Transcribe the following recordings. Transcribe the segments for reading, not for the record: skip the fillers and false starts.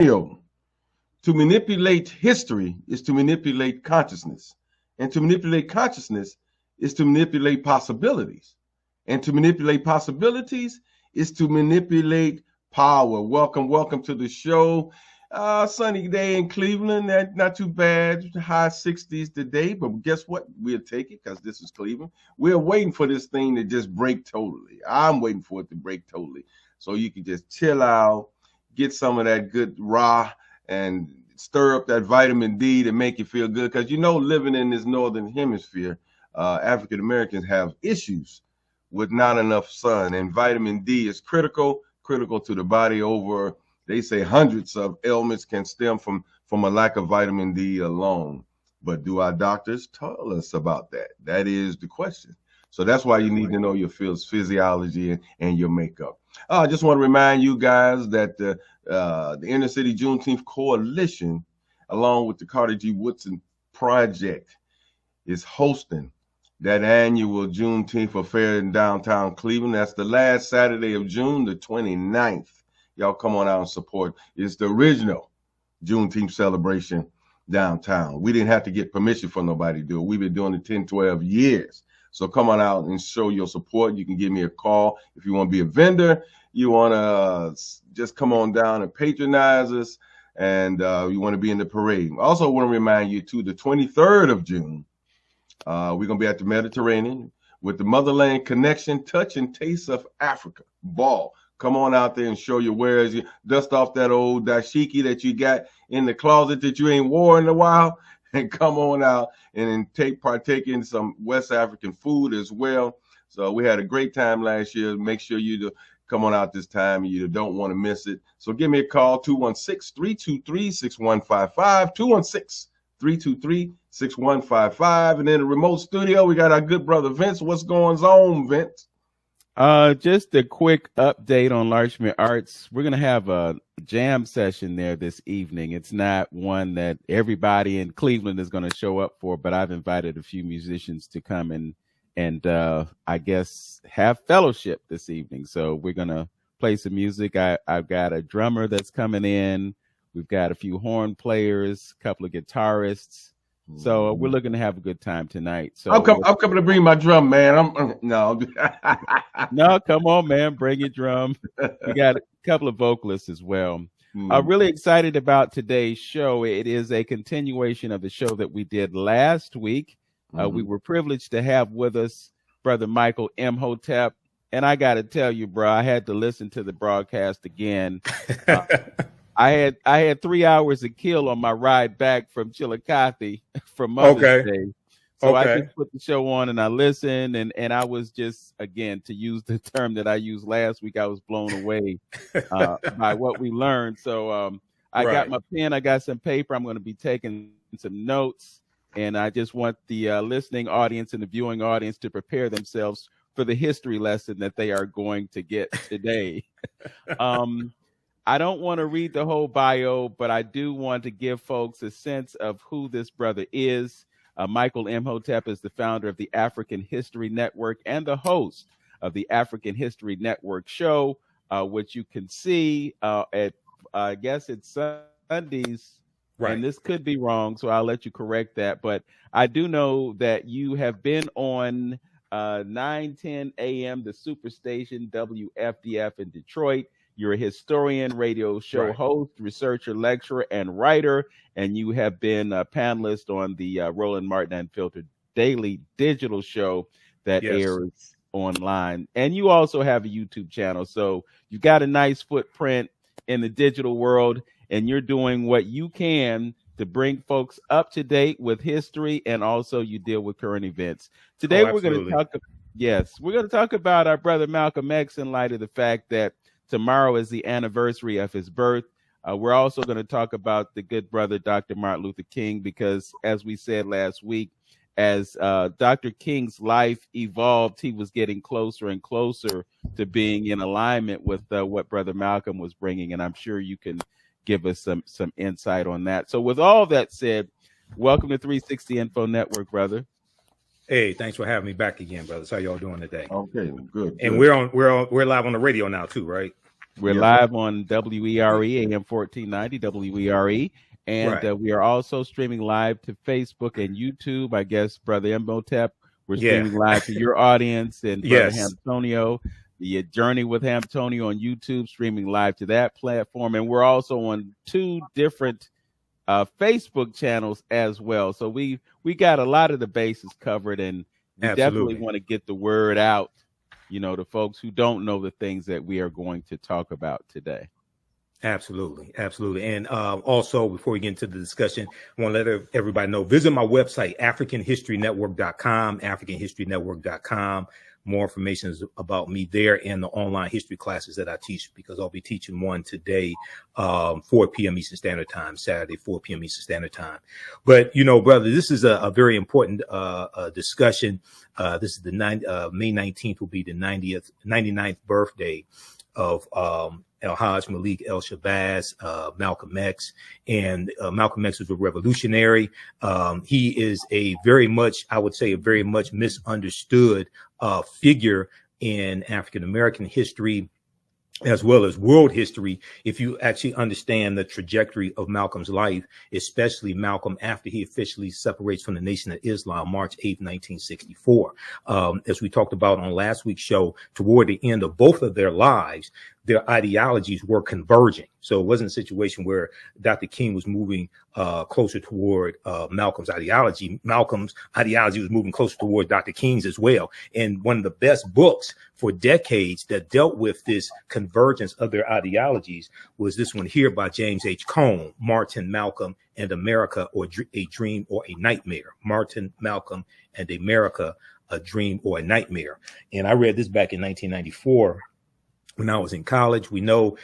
To manipulate history is to manipulate consciousness. And to manipulate consciousness is to manipulate possibilities. And to manipulate possibilities is to manipulate power. Welcome to the show. Sunny day in Cleveland, not too bad. High 60s today, but guess what? We'll take it because this is Cleveland. We're waiting for this thing to just break totally. I'm waiting for it to break totally so you can just chill out, get some of that good raw, and stir up that vitamin D to make you feel good. Because living in this northern hemisphere, African Americans have issues with not enough sun, and vitamin D is critical to the body. Over, they say, hundreds of ailments can stem from a lack of vitamin D alone. But do our doctors tell us about that? That is the question. So that's why you need to know your physiology and your makeup. I just want to remind you guys that the Inner City Juneteenth Coalition, along with the Carter G. Woodson Project, is hosting that annual Juneteenth affair in downtown Cleveland. That's the last Saturday of June, the 29th. Y'all come on out and support. It's the original Juneteenth celebration downtown. We didn't have to get permission from nobody to do it. We've been doing it 10, 12 years. So come on out and show your support. You can give me a call if you want to be a vendor. You want to just come on down and patronize us, and you want to be in the parade. I also want to remind you, too, the 23rd of June, we're going to be at the Mediterranean with the Motherland Connection Touch and Taste of Africa ball. Come on out there and show your wares. You dust off that old dashiki that you got in the closet that you ain't worn in a while, and come on out and partake in some West African food as well. So we had a great time last year. Make sure you come on out this time. You don't want to miss it. So give me a call, 216-323-6155, 216-323-6155. And in the remote studio, we got our good brother Vince. What's going on, Vince? Just a quick update on Larchmere Arts. We're going to have a jam session there this evening. It's not one that everybody in Cleveland is going to show up for, but I've invited a few musicians to come and I guess have fellowship this evening. So we're going to play some music. I've got a drummer that's coming in. We've got a few horn players, a couple of guitarists. So we're looking to have a good time tonight. So I'm coming to bring my drum, man. No, come on, man. Bring your drum. We got a couple of vocalists as well. I'm really excited about today's show. It is a continuation of the show that we did last week. We were privileged to have with us Brother Michael Imhotep. And I got to tell you, bro, I had to listen to the broadcast again. I had 3 hours to kill on my ride back from Chillicothe from Mother's Day. So I just put the show on and I listened, and I was just, again, to use the term that I used last week, I was blown away by what we learned. So I got my pen, I got some paper. I'm going to be taking some notes, and I just want the listening audience and the viewing audience to prepare themselves for the history lesson that they are going to get today. I don't want to read the whole bio, but I do want to give folks a sense of who this brother is. Michael Imhotep is the founder of the African History Network and the host of the African History Network show, which you can see at, I guess it's Sundays. Right. And this could be wrong, so I'll let you correct that. But I do know that you have been on 9:10 a.m., the Superstation, WFDF in Detroit. You're a historian, radio show host, researcher, lecturer, and writer, and you have been a panelist on the Roland Martin Unfiltered Daily digital show that airs online. And you also have a YouTube channel, so you've got a nice footprint in the digital world, and you're doing what you can to bring folks up to date with history, and also you deal with current events. Today we're going to talk about our brother Malcolm X in light of the fact that tomorrow is the anniversary of his birth. We're also going to talk about the good brother, Dr. Martin Luther King, because as we said last week, as Dr. King's life evolved, he was getting closer and closer to being in alignment with what Brother Malcolm was bringing. And I'm sure you can give us some insight on that. So with all that said, welcome to 360 Info Network, brother. Hey, thanks for having me back again, brothers. How y'all doing today? Okay, good. And we're live on the radio now too, right? We're live on WERE AM 1490 WERE, and we are also streaming live to Facebook and YouTube. I guess Brother Imhotep, we're streaming live to your audience, and Brother Antonio, the Journey with Antonio on YouTube, streaming live to that platform, and we're also on 2 different Facebook channels as well. So we got a lot of the bases covered, and we definitely want to get the word out, to folks who don't know the things that we are going to talk about today. Absolutely. And also, before we get into the discussion, I want to let everybody know, visit my website, AfricanHistoryNetwork.com, AfricanHistoryNetwork.com. More information is about me there and the online history classes that I teach, because I'll be teaching one today, 4 p.m. Eastern Standard Time, Saturday, 4 p.m. Eastern Standard Time. But, brother, this is a very important discussion. This is the May 19th will be the 99th birthday of El-Hajj Malik El-Shabazz, Malcolm X. And Malcolm X was a revolutionary. He is a very much misunderstood figure in African-American history, as well as world history, if you actually understand the trajectory of Malcolm's life, especially Malcolm after he officially separates from the Nation of Islam, March 8th, 1964. As we talked about on last week's show, toward the end of both of their lives, their ideologies were converging. So it wasn't a situation where Dr. King was moving closer toward Malcolm's ideology. Malcolm's ideology was moving closer toward Dr. King's as well. And one of the best books for decades that dealt with this convergence of their ideologies was this one here by James H. Cone, Martin, Malcolm, and America, or a Dream or a Nightmare. Martin, Malcolm, and America, a Dream or a Nightmare. And I read this back in 1994. When I was in college. We know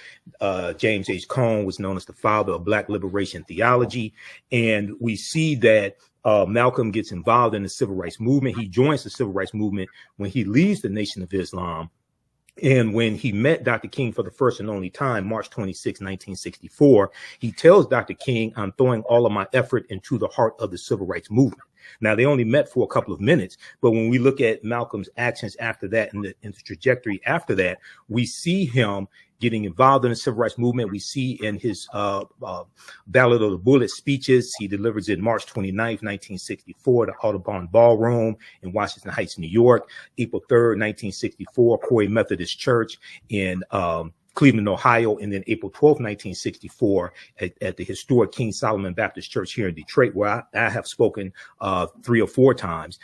James H. Cone was known as the father of Black liberation theology. And we see that Malcolm gets involved in the civil rights movement. He joins the civil rights movement when he leaves the Nation of Islam. And when he met Dr. King for the first and only time, March 26, 1964, he tells Dr. King, "I'm throwing all of my effort into the heart of the civil rights movement." Now, they only met for a couple of minutes, but when we look at Malcolm's actions after that and the trajectory after that, we see him getting involved in the civil rights movement. We see in his Ballad of the Bullet speeches, he delivers it March 29th, 1964, the Audubon Ballroom in Washington Heights, New York. April 3rd, 1964, Corey Methodist Church in Cleveland, Ohio, and then April 12th, 1964, at the historic King Solomon Baptist Church here in Detroit, where I have spoken 3 or 4 times.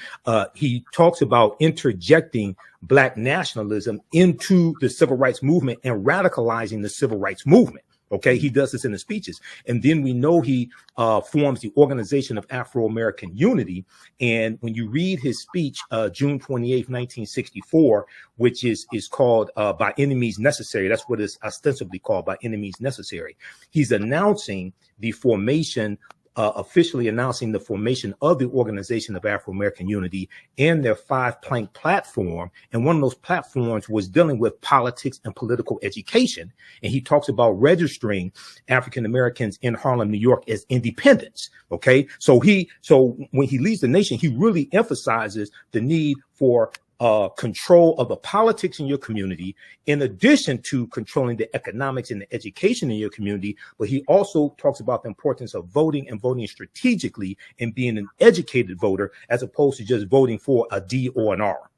He talks about interjecting Black nationalism into the civil rights movement and radicalizing the civil rights movement. Okay, he does this in the speeches. And then we know he forms the Organization of Afro-American Unity. And when you read his speech, June 28th, 1964, which is called By Enemies Necessary, that's what it's ostensibly called, By Enemies Necessary. He's announcing the formation, officially announcing the formation of the Organization of Afro-American Unity and their 5-plank platform. And one of those platforms was dealing with politics and political education. And he talks about registering African Americans in Harlem, New York as independents. Okay. So when he leaves the nation, he really emphasizes the need for control of the politics in your community, in addition to controlling the economics and the education in your community. But he also talks about the importance of voting and voting strategically and being an educated voter, as opposed to just voting for a D or an R.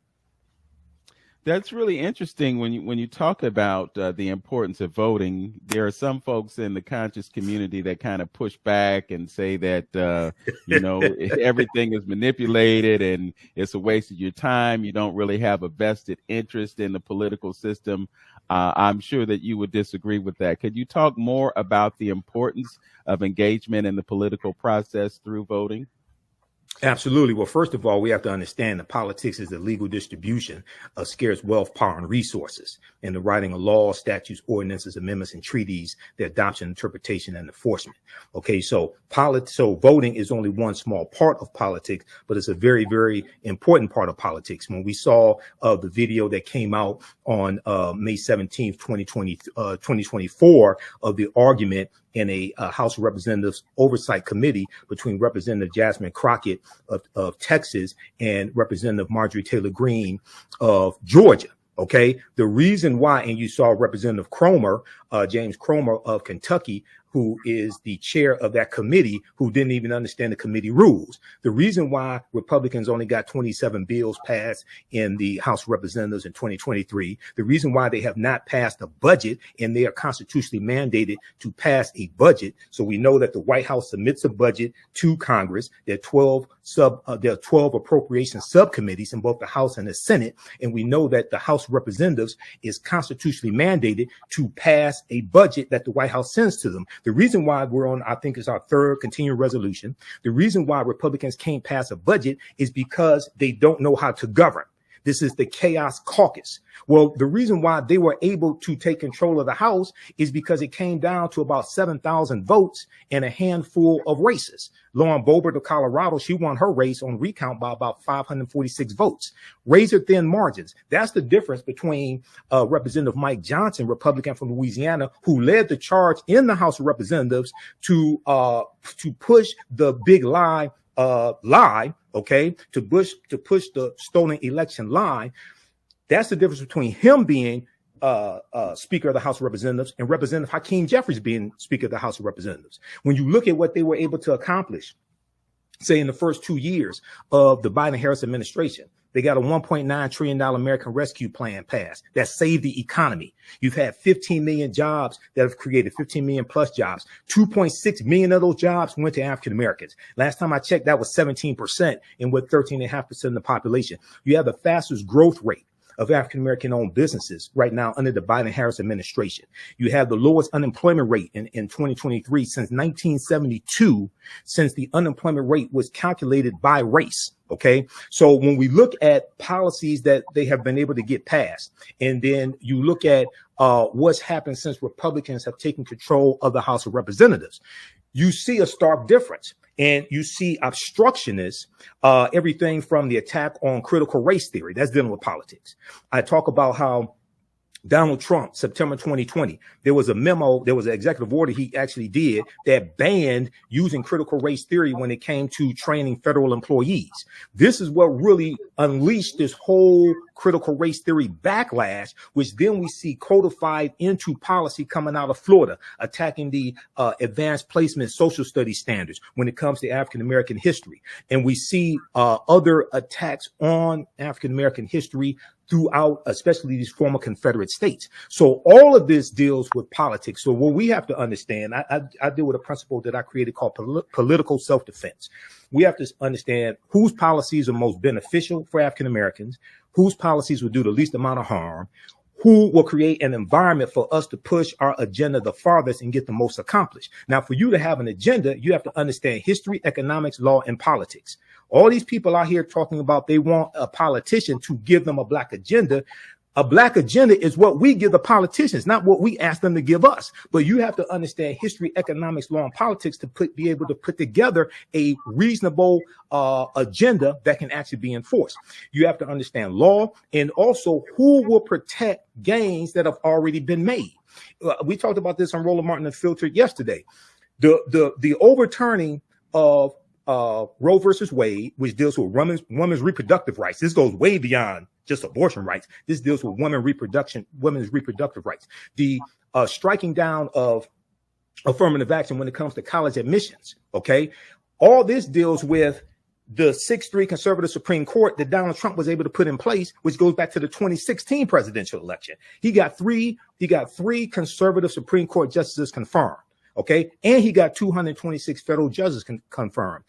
That's really interesting when you talk about the importance of voting. There are some folks in the conscious community that kind of push back and say that, everything is manipulated and it's a waste of your time. You don't really have a vested interest in the political system. I'm sure that you would disagree with that. Could you talk more about the importance of engagement in the political process through voting? Absolutely. Well, first of all, we have to understand that politics is the legal distribution of scarce wealth, power, and resources, and the writing of laws, statutes, ordinances, amendments, and treaties, their adoption, interpretation, and enforcement. Okay, so voting is only one small part of politics, but it's a very, very important part of politics. When we saw the video that came out on May 17th, 2024, of the argument in a House of Representatives Oversight Committee between Representative Jasmine Crockett of Texas and Representative Marjorie Taylor Greene of Georgia. Okay, the reason why, and you saw Representative Cromer, James Cromer of Kentucky, who is the chair of that committee, who didn't even understand the committee rules. The reason why Republicans only got 27 bills passed in the House of Representatives in 2023, the reason why they have not passed a budget, and they are constitutionally mandated to pass a budget. So we know that the White House submits a budget to Congress. There are 12 appropriation subcommittees in both the House and the Senate, and we know that the House of Representatives is constitutionally mandated to pass a budget that the White House sends to them. The reason why we're on, I think it's our third continuing resolution. The reason why Republicans can't pass a budget is because they don't know how to govern. This is the chaos caucus. Well, the reason why they were able to take control of the House is because it came down to about 7,000 votes and a handful of races. Lauren Boebert of Colorado, she won her race on recount by about 546 votes. Razor thin margins. That's the difference between Representative Mike Johnson, Republican from Louisiana, who led the charge in the House of Representatives to push the big lie, okay, to push the stolen election lie. That's the difference between him being Speaker of the House of Representatives and Representative Hakeem Jeffries being Speaker of the House of Representatives. When you look at what they were able to accomplish, say in the first 2 years of the Biden-Harris administration, they got a $1.9 trillion American Rescue Plan passed that saved the economy. You've had 15 million jobs that have created 15 million plus jobs. 2.6 million of those jobs went to African Americans. Last time I checked, that was 17% and with 13.5% of the population. You have the fastest growth rate of African American owned businesses right now under the Biden-Harris administration. You have the lowest unemployment rate in 2023 since 1972, since the unemployment rate was calculated by race. Okay, so when we look at policies that they have been able to get passed, and then you look at what's happened since Republicans have taken control of the House of Representatives, you see a stark difference. And you see obstructionists, everything from the attack on critical race theory, that's dealing with politics. I talk about how Donald Trump, September 2020, there was a memo, there was an executive order he actually did that banned using critical race theory when it came to training federal employees. This is what really unleashed this whole critical race theory backlash, which then we see codified into policy coming out of Florida, attacking the advanced placement social studies standards when it comes to African American history. And we see other attacks on African American history throughout, especially these former Confederate states. So all of this deals with politics. So what we have to understand, I deal with a principle that I created called political self-defense. We have to understand whose policies are most beneficial for African Americans, whose policies will do the least amount of harm, who will create an environment for us to push our agenda the farthest and get the most accomplished. Now, for you to have an agenda, you have to understand history, economics, law, and politics. All these people out here talking about they want a politician to give them a black agenda. A black agenda is what we give the politicians, not what we ask them to give us. But you have to understand history, economics, law, and politics to be able to put together a reasonable agenda that can actually be enforced. You have to understand law and also who will protect gains that have already been made. We talked about this on Roland Martin Unfiltered yesterday. The overturning of Roe versus Wade, which deals with women's reproductive rights. This goes way beyond just abortion rights. This deals with women's reproductive rights. The striking down of affirmative action when it comes to college admissions. Okay, all this deals with the 6-3 conservative Supreme Court that Donald Trump was able to put in place, which goes back to the 2016 presidential election. He got three conservative Supreme Court justices confirmed. Okay, and he got 226 federal judges confirmed.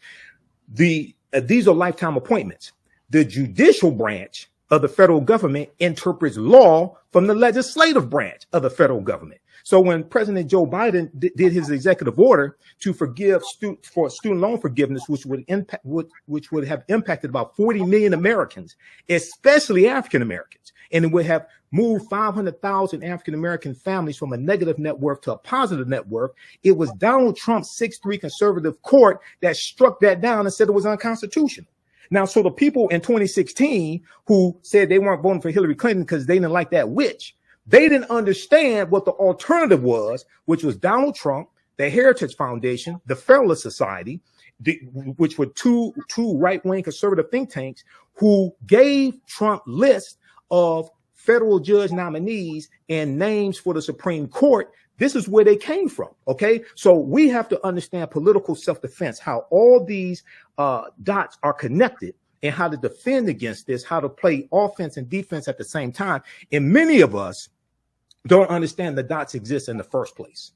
These are lifetime appointments. The judicial branch of the federal government interprets law from the legislative branch of the federal government. So when President Joe Biden did his executive order to forgive student loan forgiveness, which would have impacted about 40 million Americans, especially African Americans, and it would have moved 500,000 African American families from a negative net worth to a positive net worth, it was Donald Trump's 6-3 conservative court that struck that down and said it was unconstitutional. Now, so the people in 2016 who said they weren't voting for Hillary Clinton because they didn't like that witch, they didn't understand what the alternative was, which was Donald Trump, the Heritage Foundation, the Federalist Society, which were two right-wing conservative think tanks who gave Trump lists of federal judge nominees and names for the Supreme Court, this is where they came from. Okay, so we have to understand political self-defense, how all these dots are connected, and how to defend against this, how to play offense and defense at the same time. And many of us don't understand the dots exist in the first place.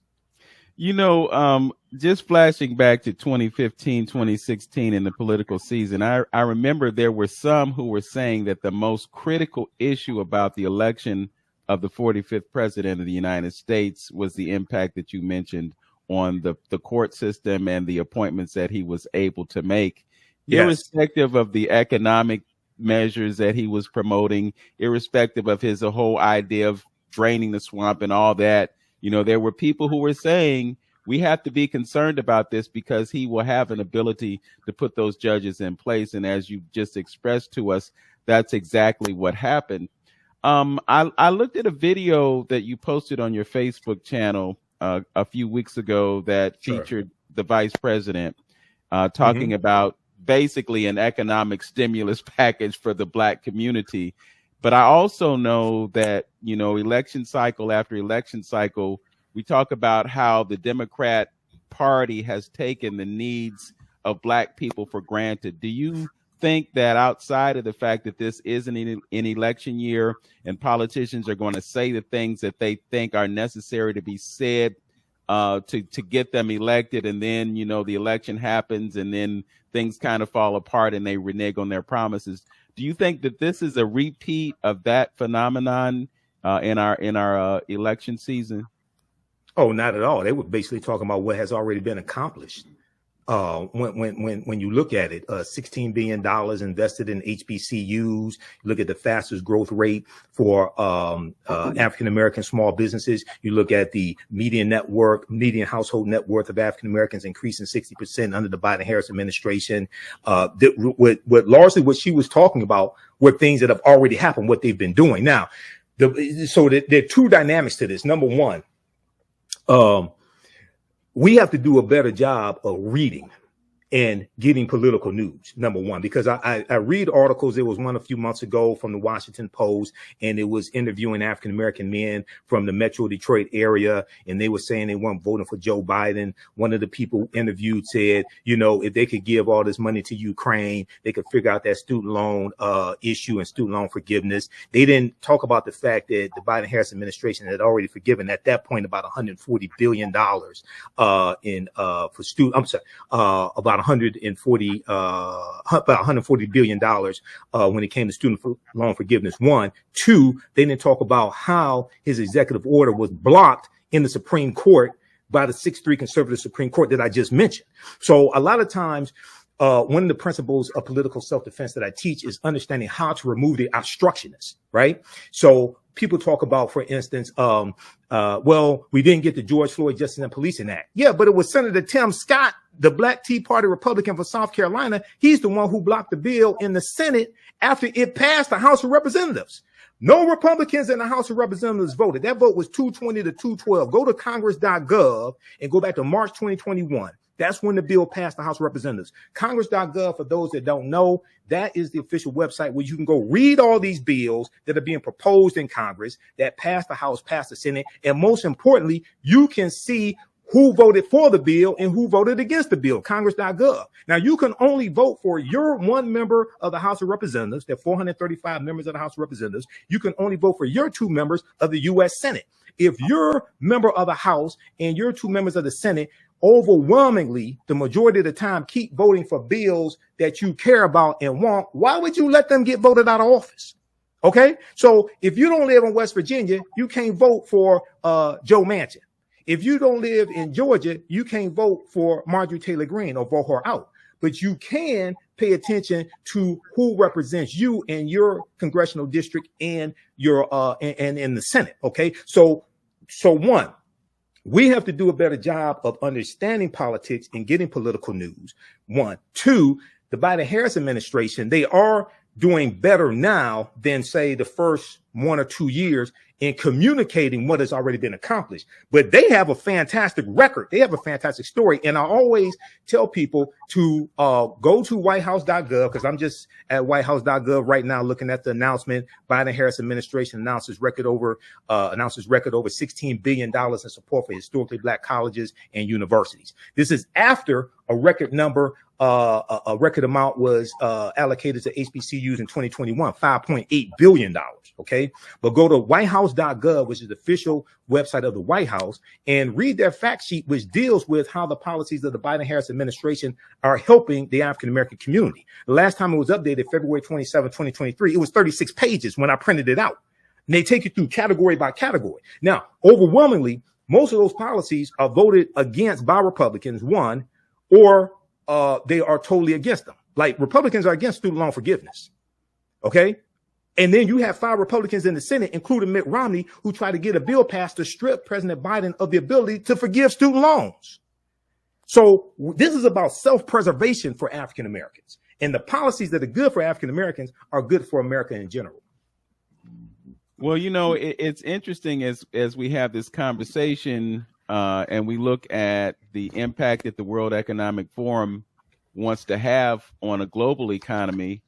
You know, just flashing back to 2015, 2016 in the political season, I remember there were some who were saying that the most critical issue about the election of the 45th president of the United States was the impact that you mentioned on the court system and the appointments that he was able to make, yes, irrespective of the economic measures that he was promoting, irrespective of his whole idea of draining the swamp and all that. You know, there were people who were saying we have to be concerned about this because he will have an ability to put those judges in place. And as you just expressed to us, that's exactly what happened. I looked at a video that you posted on your Facebook channel a few weeks ago that featured the vice president talking about basically an economic stimulus package for the Black community. But I also know that, you know, election cycle after election cycle, we talk about how the Democrat Party has taken the needs of Black people for granted. Do you think that outside of the fact that this isn't an election year and politicians are going to say the things that they think are necessary to be said to get them elected, and then, you know, the election happens and then things kind of fall apart and they renege on their promises? Do you think that this is a repeat of that phenomenon in our election season? Oh, not at all. They were basically talking about what has already been accomplished. When you look at it, $16 billion invested in HBCUs. You look at the fastest growth rate for African-American small businesses. You look at the median household net worth of African-Americans increasing 60% under the Biden-Harris administration. Largely what she was talking about were things that have already happened, what they've been doing. Now, there are two dynamics to this. Number one, we have to do a better job of reading and getting political news, number one, because I read articles. There was one a few months ago from the Washington Post, and it was interviewing African-American men from the Metro Detroit area, and they were saying they weren't voting for Joe Biden. One of the people interviewed said, you know, if they could give all this money to Ukraine, they could figure out that student loan issue and student loan forgiveness. They didn't talk about the fact that the Biden-Harris administration had already forgiven at that point about $140 billion about $140 billion when it came to student loan forgiveness. One. Two, they didn't talk about how his executive order was blocked in the Supreme Court by the 6-3 conservative Supreme Court that I just mentioned. So a lot of times, one of the principles of political self-defense that I teach is understanding how to remove the obstructionists, right? So people talk about, for instance, well, we didn't get the George Floyd Justice and Policing Act. Yeah, but it was Senator Tim Scott, the Black Tea Party Republican for South Carolina. He's the one who blocked the bill in the Senate after it passed the House of Representatives. No Republicans in the House of Representatives voted. That vote was 220 to 212. Go to congress.gov and go back to March 2021. That's when the bill passed the House of Representatives. Congress.gov, for those that don't know, that is the official website where you can go read all these bills that are being proposed in Congress that passed the House, passed the Senate. And most importantly, you can see who voted for the bill and who voted against the bill, Congress.gov. Now, you can only vote for your one member of the House of Representatives. There are 435 members of the House of Representatives. You can only vote for your 2 members of the U.S. Senate. If you're member of the House and your 2 members of the Senate, overwhelmingly, the majority of the time, keep voting for bills that you care about and want, why would you let them get voted out of office? Okay, so if you don't live in West Virginia, you can't vote for Joe Manchin. If you don't live in Georgia, you can't vote for Marjorie Taylor Greene or vote her out. But you can pay attention to who represents you in your congressional district and your and in the Senate. Okay, so one, we have to do a better job of understanding politics and getting political news. 1. 2, the Biden-Harris administration, they are doing better now than, say, the first 1 or 2 years in communicating what has already been accomplished. But they have a fantastic record. They have a fantastic story. And I always tell people to go to whitehouse.gov, because I'm just at whitehouse.gov right now looking at the announcement. Biden-Harris administration announces record over $16 billion in support for historically Black colleges and universities. This is after a record amount was allocated to HBCUs in 2021, $5.8 billion. Okay, but go to whitehouse.gov, which is the official website of the White House, and read their fact sheet, which deals with how the policies of the Biden-Harris administration are helping the African-American community. The last time it was updated, February 27, 2023, it was 36 pages when I printed it out. And they take you through category by category. Now, overwhelmingly, most of those policies are voted against by Republicans, one, or they are totally against them. Like Republicans are against student loan forgiveness. Okay. And then you have 5 Republicans in the Senate, including Mitt Romney, who tried to get a bill passed to strip President Biden of the ability to forgive student loans. So this is about self-preservation for African Americans. And the policies that are good for African Americans are good for America in general. Well, you know, it's interesting as we have this conversation and we look at the impact that the World Economic Forum wants to have on a global economy.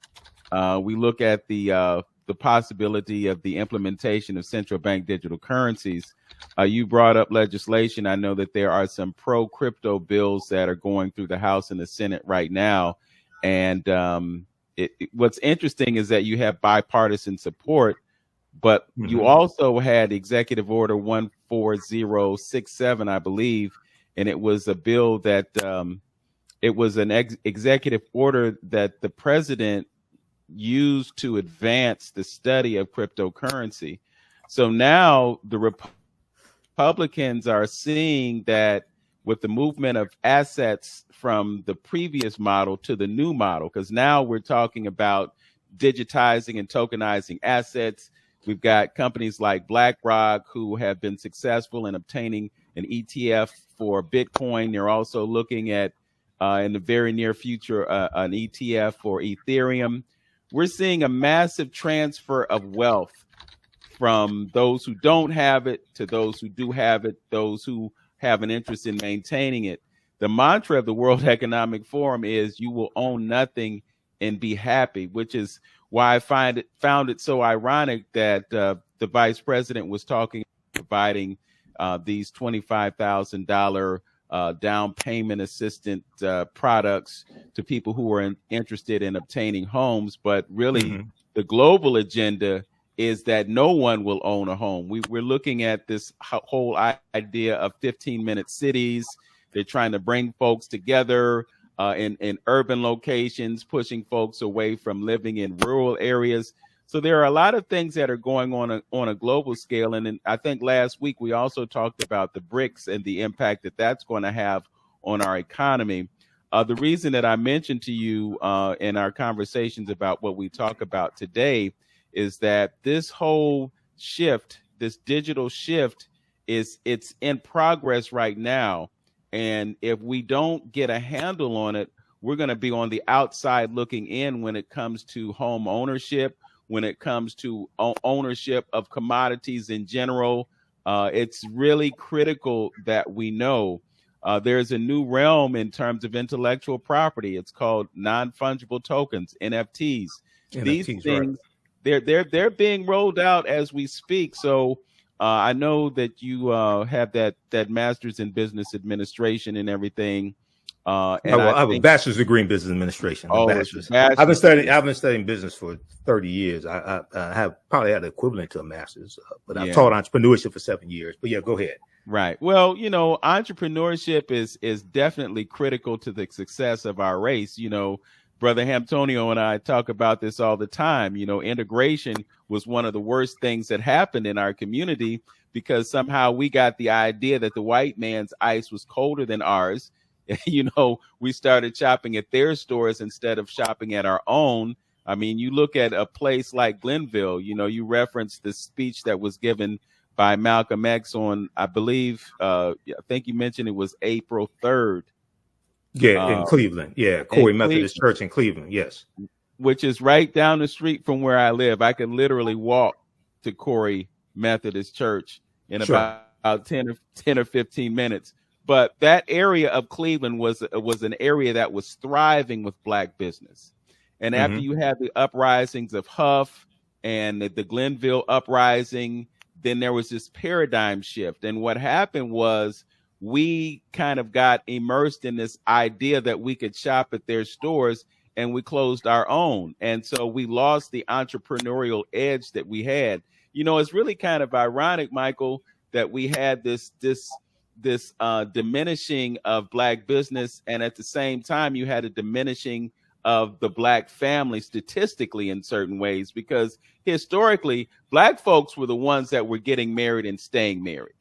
We look at the possibility of the implementation of central bank digital currencies. You brought up legislation. I know that there are some pro-crypto bills that are going through the House and the Senate right now. And what's interesting is that you have bipartisan support, but you also had Executive Order 14067, I believe, and it was a bill that it was an executive order that the president used to advance the study of cryptocurrency. So now the Republicans are seeing that with the movement of assets from the previous model to the new model, because now we're talking about digitizing and tokenizing assets. We've got companies like BlackRock who have been successful in obtaining an ETF for Bitcoin. They're also looking at, in the very near future, an ETF for Ethereum. We're seeing a massive transfer of wealth from those who don't have it to those who do have it, those who have an interest in maintaining it. The mantra of the World Economic Forum is you will own nothing and be happy, which is why I found it so ironic that the vice president was talking about providing these $25,000 down payment assistant products to people who are interested in obtaining homes. But really, the global agenda is that no one will own a home. We're looking at this whole idea of 15-minute cities. They're trying to bring folks together in urban locations, pushing folks away from living in rural areas. So there are a lot of things that are going on a global scale. And I think last week we also talked about the BRICS and the impact that that's going to have on our economy. The reason that I mentioned to you in our conversations about what we talk about today is that this whole shift, this digital shift, it's in progress right now. And if we don't get a handle on it, we're going to be on the outside looking in when it comes to home ownership, when it comes to ownership of commodities in general. It's really critical that we know there's a new realm in terms of intellectual property. It's called non-fungible tokens, NFTs. These things, right, they're being rolled out as we speak. So I know that you have that master's in business administration and everything. I have a bachelor's degree in business administration. I've been studying business for 30 years. I have probably had the equivalent to a master's, but I've taught entrepreneurship for 7 years. But yeah, go ahead. Right. Well, you know, entrepreneurship is definitely critical to the success of our race. You know, Brother Hamptonio and I talk about this all the time. You know, integration was one of the worst things that happened in our community because somehow we got the idea that the white man's ice was colder than ours. You know, we started shopping at their stores instead of shopping at our own. I mean, you look at a place like Glenville, you know, you referenced the speech that was given by Malcolm X on, I believe, I think you mentioned it was April 3rd. Yeah, in Cleveland. Yeah, Corey Methodist Church in Cleveland. Yes. Which is right down the street from where I live. I could literally walk to Corey Methodist Church in Sure. about 10 or 15 minutes. But that area of Cleveland was an area that was thriving with Black business. And after you had the uprisings of Huff and the Glenville uprising, then there was this paradigm shift. And what happened was we kind of got immersed in this idea that we could shop at their stores, and we closed our own. And so we lost the entrepreneurial edge that we had. You know, it's really kind of ironic, Michael, that we had this diminishing of Black business, and at the same time you had a diminishing of the Black family statistically in certain ways, because historically Black folks were the ones that were getting married and staying married,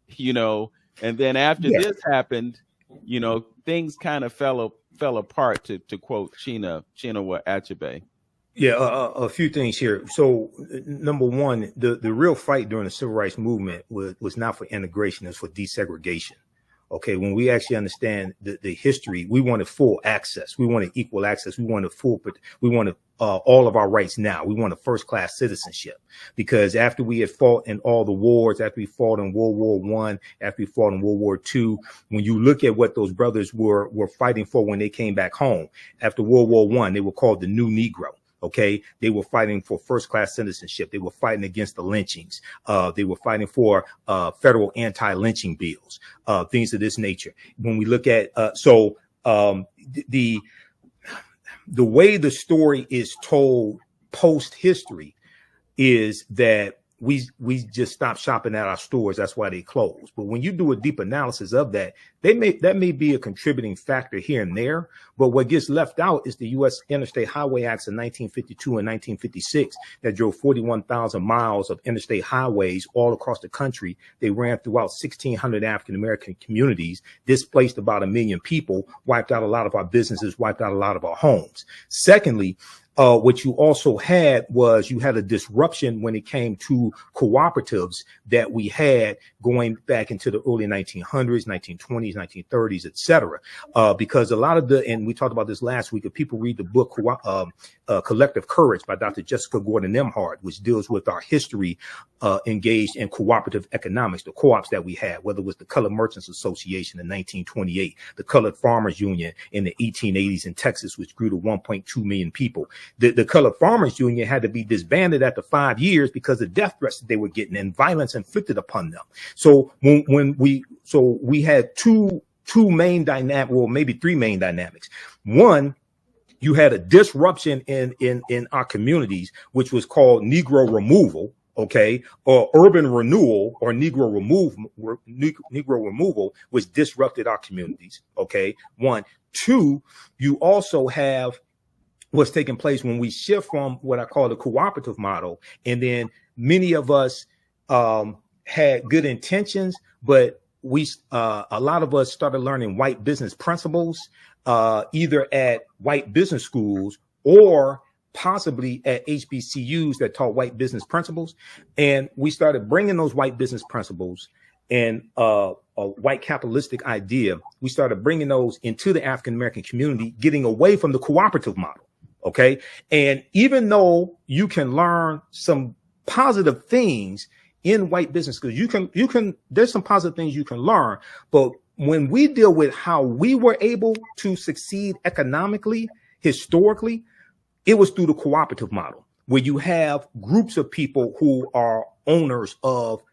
you know. And then after this happened, you know, things kind of fell apart, to quote Chinua Achebe. Yeah, a few things here. So, number one, the real fight during the civil rights movement was not for integration, it was for desegregation. Okay, when we actually understand the history, we wanted full access, we wanted equal access, we wanted all of our rights now. We wanted first-class citizenship, because after we had fought in all the wars, after we fought in World War I, after we fought in World War II, when you look at what those brothers were fighting for when they came back home after World War I, they were called the New Negro. Okay, they were fighting for first-class citizenship. They were fighting against the lynchings. They were fighting for federal anti-lynching bills, things of this nature. When we look at the way the story is told post-history is that we just stopped shopping at our stores. That's why they closed. But when you do a deep analysis of that, that may be a contributing factor here and there. But what gets left out is the U.S. Interstate Highway Acts of 1952 and 1956 that drove 41,000 miles of interstate highways all across the country. They ran throughout 1,600 African-American communities, displaced about 1 million people, wiped out a lot of our businesses, wiped out a lot of our homes. Secondly, what you also had was you had a disruption when it came to cooperatives that we had going back into the early 1900s, 1920s, 1930s, et cetera. Because a lot of and we talked about this last week, if people read the book Collective Courage by Dr. Jessica Gordon Emhart, which deals with our history engaged in cooperative economics, the co-ops that we had, whether it was the Colored Merchants Association in 1928, the Colored Farmers Union in the 1880s in Texas, which grew to 1.2 million people. The Colored Farmers Union had to be disbanded after 5 years because of death threats that they were getting and violence inflicted upon them. So we had two main dynamics, well, maybe three main dynamics. One, you had a disruption in our communities, which was called Negro removal, okay, or urban renewal, or Negro removal, which disrupted our communities. Okay, one. Two, you also have what's taking place when we shift from what I call the cooperative model, and then many of us had good intentions, but a lot of us started learning white business principles, either at white business schools or possibly at HBCUs that taught white business principles. And we started bringing those white business principles and a white capitalistic idea. We started bringing those into the African-American community, getting away from the cooperative model. Okay. And even though you can learn some positive things in white business schools, there's some positive things you can learn. But when we deal with how we were able to succeed economically, historically, it was through the cooperative model, where you have groups of people who are owners of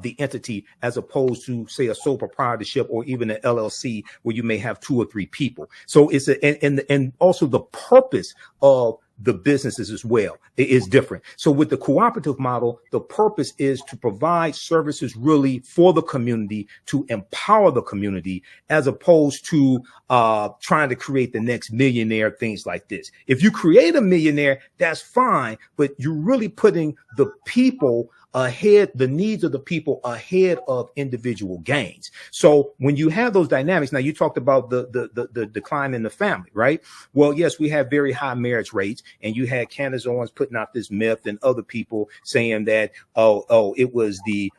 the entity, as opposed to, say, a sole proprietorship or even an LLC where you may have 2 or 3 people. So it's and also the purpose of the businesses as well is different. So with the cooperative model, the purpose is to provide services really for the community, to empower the community, as opposed to trying to create the next millionaire, things like this. If you create a millionaire, that's fine, but you're really putting the people ahead, the needs of the people ahead of individual gains. So when you have those dynamics, now you talked about the decline in the family, right? Well, yes, we have very high marriage rates, and you had Candace Owens putting out this myth and other people saying that, it was the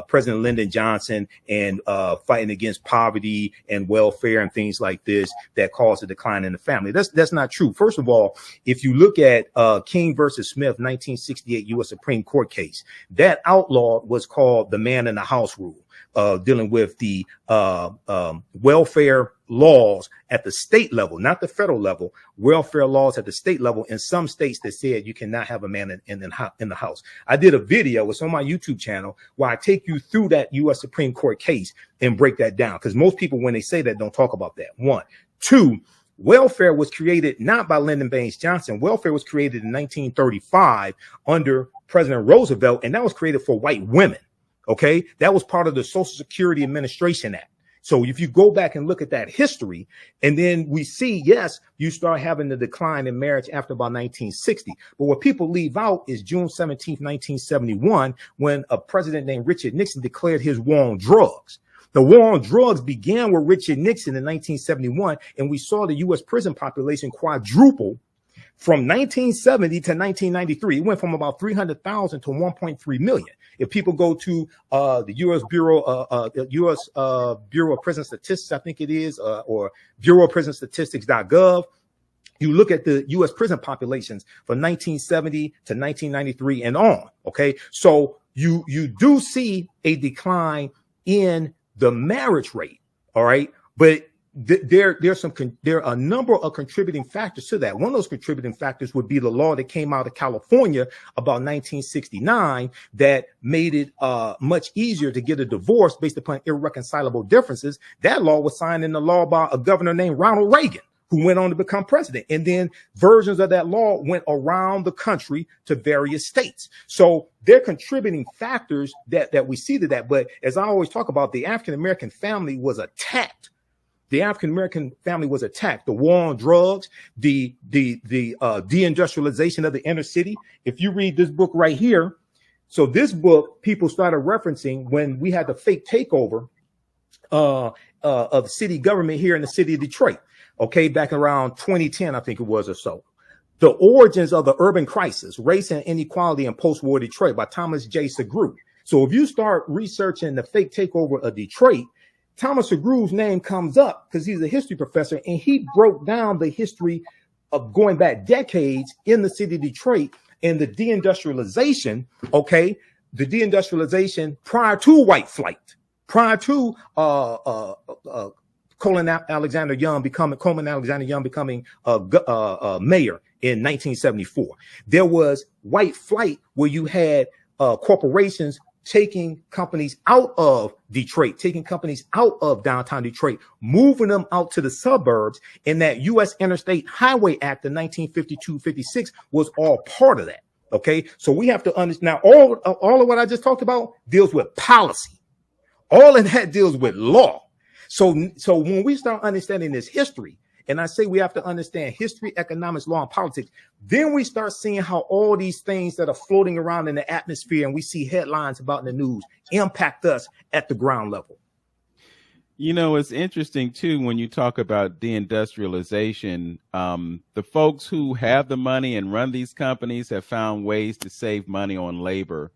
President Lyndon Johnson and fighting against poverty and welfare and things like this that caused a decline in the family. That's not true. First of all, if you look at King versus Smith, 1968 U.S. Supreme Court case, that outlaw was called the man in the house rule, dealing with the welfare laws at the state level, not the federal level, welfare laws at the state level in some states that said you cannot have a man in the house. I did a video, it's on my YouTube channel, where I take you through that U.S. Supreme Court case and break that down, because most people, when they say that, don't talk about that. One. Two, welfare was created not by Lyndon Baines Johnson. Welfare was created in 1935 under President Roosevelt, and that was created for white women. Okay, that was part of the Social Security Administration Act. So if you go back and look at that history, and then we see, yes, you start having the decline in marriage after about 1960. But what people leave out is June 17th, 1971, when a president named Richard Nixon declared his war on drugs. The war on drugs began with Richard Nixon in 1971, and we saw the U.S. prison population quadruple from 1970 to 1993. It went from about 300,000 to 1.3 million. If people go to the U.S. Bureau of Prison Statistics, I think it is, or Bureau of Prison Statistics.gov, you look at the U.S. prison populations from 1970 to 1993 and on. Okay, so you do see a decline in the marriage rate. All right, but there are a number of contributing factors to that. One of those contributing factors would be the law that came out of California about 1969 that made it much easier to get a divorce based upon irreconcilable differences. That law was signed into law by a governor named Ronald Reagan, who went on to become president. And then versions of that law went around the country to various states. So they're contributing factors that we see to that. But as I always talk about, the African-American family was attacked. The African-American family was attacked. The war on drugs, the deindustrialization of the inner city. If you read this book right here, so this book people started referencing when we had the fake takeover of city government here in the city of Detroit. Okay, back around 2010, I think it was or so. The Origins of the Urban Crisis, Race and Inequality in Post-War Detroit by Thomas J. Segru. So if you start researching the fake takeover of Detroit, Thomas Segru's name comes up because he's a history professor, and he broke down the history of going back decades in the city of Detroit and the deindustrialization, okay, the deindustrialization prior to white flight, prior to Coleman Alexander Young becoming mayor in 1974. There was white flight where you had corporations taking companies out of Detroit, taking companies out of downtown Detroit, moving them out to the suburbs. And that U.S. Interstate Highway Act of 1952-56 was all part of that. Okay, so we have to understand now all of what I just talked about deals with policy. All of that deals with law. So when we start understanding this history, and I say we have to understand history, economics, law, and politics, then we start seeing how all these things that are floating around in the atmosphere and we see headlines about in the news impact us at the ground level. You know, it's interesting, too, when you talk about deindustrialization, the folks who have the money and run these companies have found ways to save money on labor.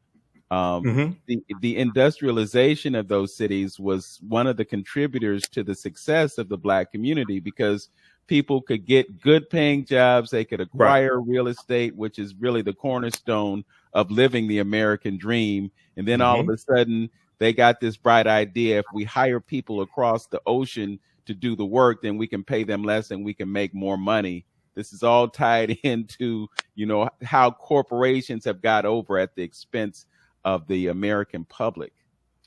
The industrialization of those cities was one of the contributors to the success of the Black community, because people could get good paying jobs. They could acquire real estate, which is really the cornerstone of living the American dream. And then all of a sudden they got this bright idea. If we hire people across the ocean to do the work, then we can pay them less and we can make more money. This is all tied into, you know, how corporations have got over at the expense of the American public.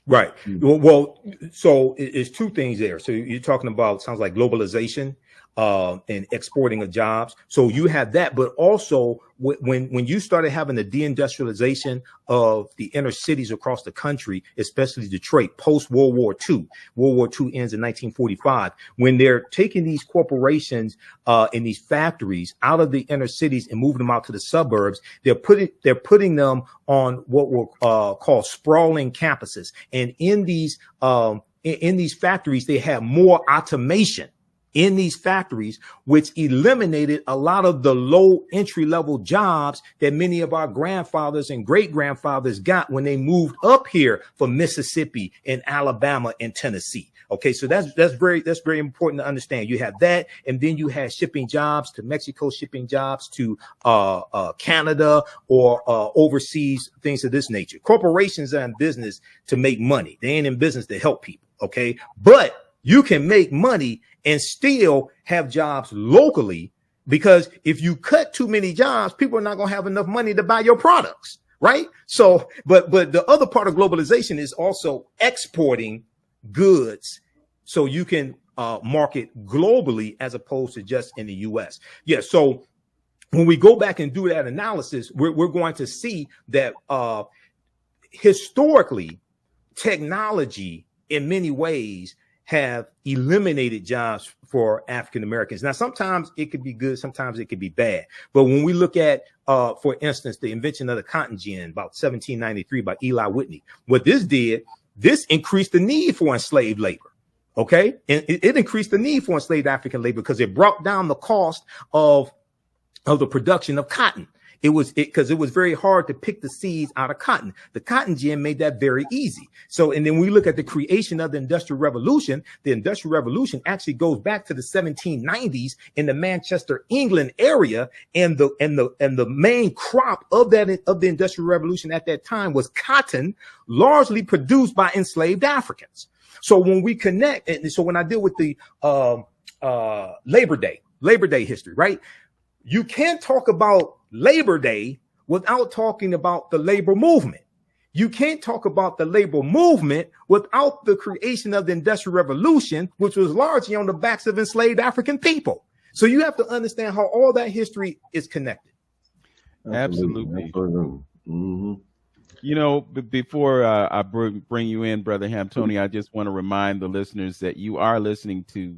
Right. Well, so it's two things there. So you're talking about, sounds like globalization and exporting of jobs. So you have that, but also when you started having the deindustrialization of the inner cities across the country, especially Detroit, post World War II. World War II ends in 1945. When they're taking these corporations and these factories out of the inner cities and moving them out to the suburbs, they're putting them on what we'll call sprawling campuses. And in these factories, they have more automation in these factories, which eliminated a lot of the low entry level jobs that many of our grandfathers and great grandfathers got when they moved up here from Mississippi and Alabama and Tennessee. Okay, so that's very important to understand. You have that, and then you have shipping jobs to Mexico, shipping jobs to Canada or overseas, things of this nature. Corporations are in business to make money. They ain't in business to help people. Okay, but you can make money and still have jobs locally, because if you cut too many jobs, people are not going to have enough money to buy your products, right? So, but the other part of globalization is also exporting goods so you can market globally as opposed to just in the US. Yeah. So when we go back and do that analysis, we're going to see that historically technology in many ways have eliminated jobs for African Americans. Now, sometimes it could be good, sometimes it could be bad. But when we look at, for instance, the invention of the cotton gin about 1793 by Eli Whitney, what this did, this increased the need for enslaved labor. Okay. And it increased the need for enslaved African labor because it brought down the cost of the production of cotton. Because it was very hard to pick the seeds out of cotton. The cotton gin made that very easy. So, and then we look at the creation of the Industrial Revolution. The Industrial Revolution actually goes back to the 1790s in the Manchester, England area. And the main crop of the Industrial Revolution at that time was cotton, largely produced by enslaved Africans. So when we connect, and so when I deal with the Labor Day history, right? You can't talk about Labor Day without talking about the labor movement. You can't talk about the labor movement without the creation of the Industrial Revolution, which was largely on the backs of enslaved African people. So you have to understand how all that history is connected. Absolutely. Mm-hmm. You know, before I bring you in, Brother Ham Tony, I just want to remind the listeners that you are listening to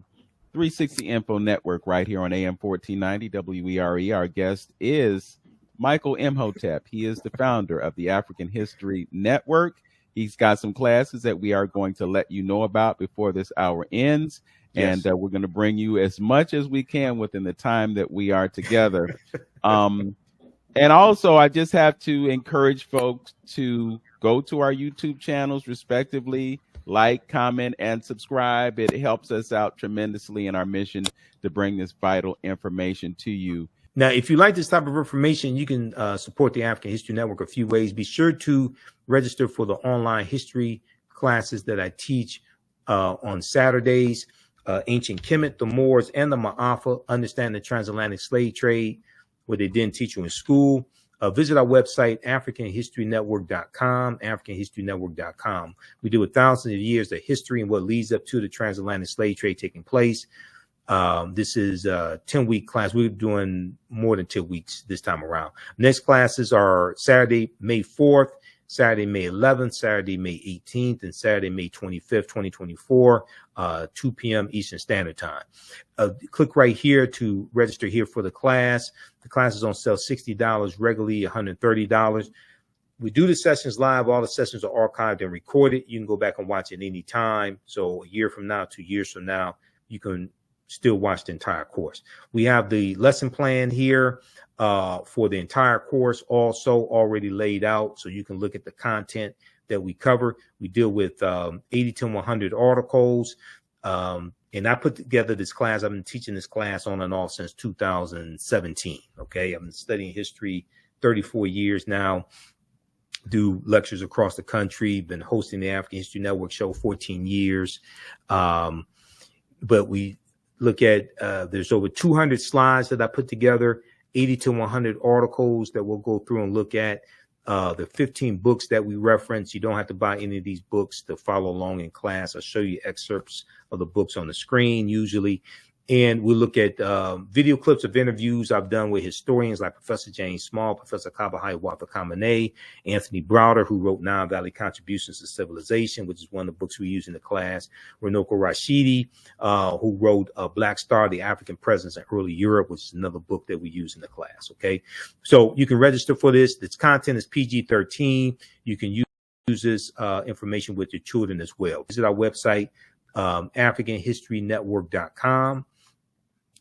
360 Info Network right here on AM 1490 WERE. Our guest is Michael Imhotep. He is the founder of the African History Network. He's got some classes that we are going to let you know about before this hour ends. Yes. And we're going to bring you as much as we can within the time that we are together. And also, I just have to encourage folks to go to our YouTube channels, respectively. Like, comment, and subscribe. It helps us out tremendously in our mission to bring this vital information to you. Now, if you like this type of information, you can support the African History Network a few ways. Be sure to register for the online history classes that I teach on Saturdays. Ancient Kemet, the Moors, and the Ma'afa, Understand the Transatlantic Slave Trade, what they didn't teach you in school. Visit our website, AfricanHistoryNetwork.com, AfricanHistoryNetwork.com. We deal with thousands of years of history and what leads up to the transatlantic slave trade taking place. This is a 10-week class. We're doing more than 2 weeks this time around. Next classes are Saturday, May 4th, Saturday, May 11th, Saturday, May 18th, and Saturday, May 25th, 2024, 2 p.m. Eastern Standard Time. Click right here to register here for the class. The class is on sale $60, regularly $130. We do the sessions live. All the sessions are archived and recorded. You can go back and watch it any time. So a year from now, 2 years from now, you can still watch the entire course. We have the lesson plan here for the entire course also already laid out, so you can look at the content that we cover. We deal with 80 to 100 articles, and I put together this class. I've been teaching this class on and off since 2017. Okay, I've been studying history 34 years now. Do lectures across the country. Been hosting the African History Network show 14 years. But we look at there's over 200 slides that I put together. 80 to 100 articles that we'll go through and look at. The 15 books that we reference. You don't have to buy any of these books to follow along in class. I'll show you excerpts of the books on the screen usually. And we look at video clips of interviews I've done with historians like Professor James Small, Professor Kabahai Wapakamane, Anthony Browder, who wrote Nile Valley Contributions to Civilization, which is one of the books we use in the class, Runoko Rashidi, who wrote Black Star, The African Presence in Early Europe, which is another book that we use in the class. Okay, so you can register for this. This content is PG-13. You can use this information with your children as well. Visit our website, AfricanHistoryNetwork.com.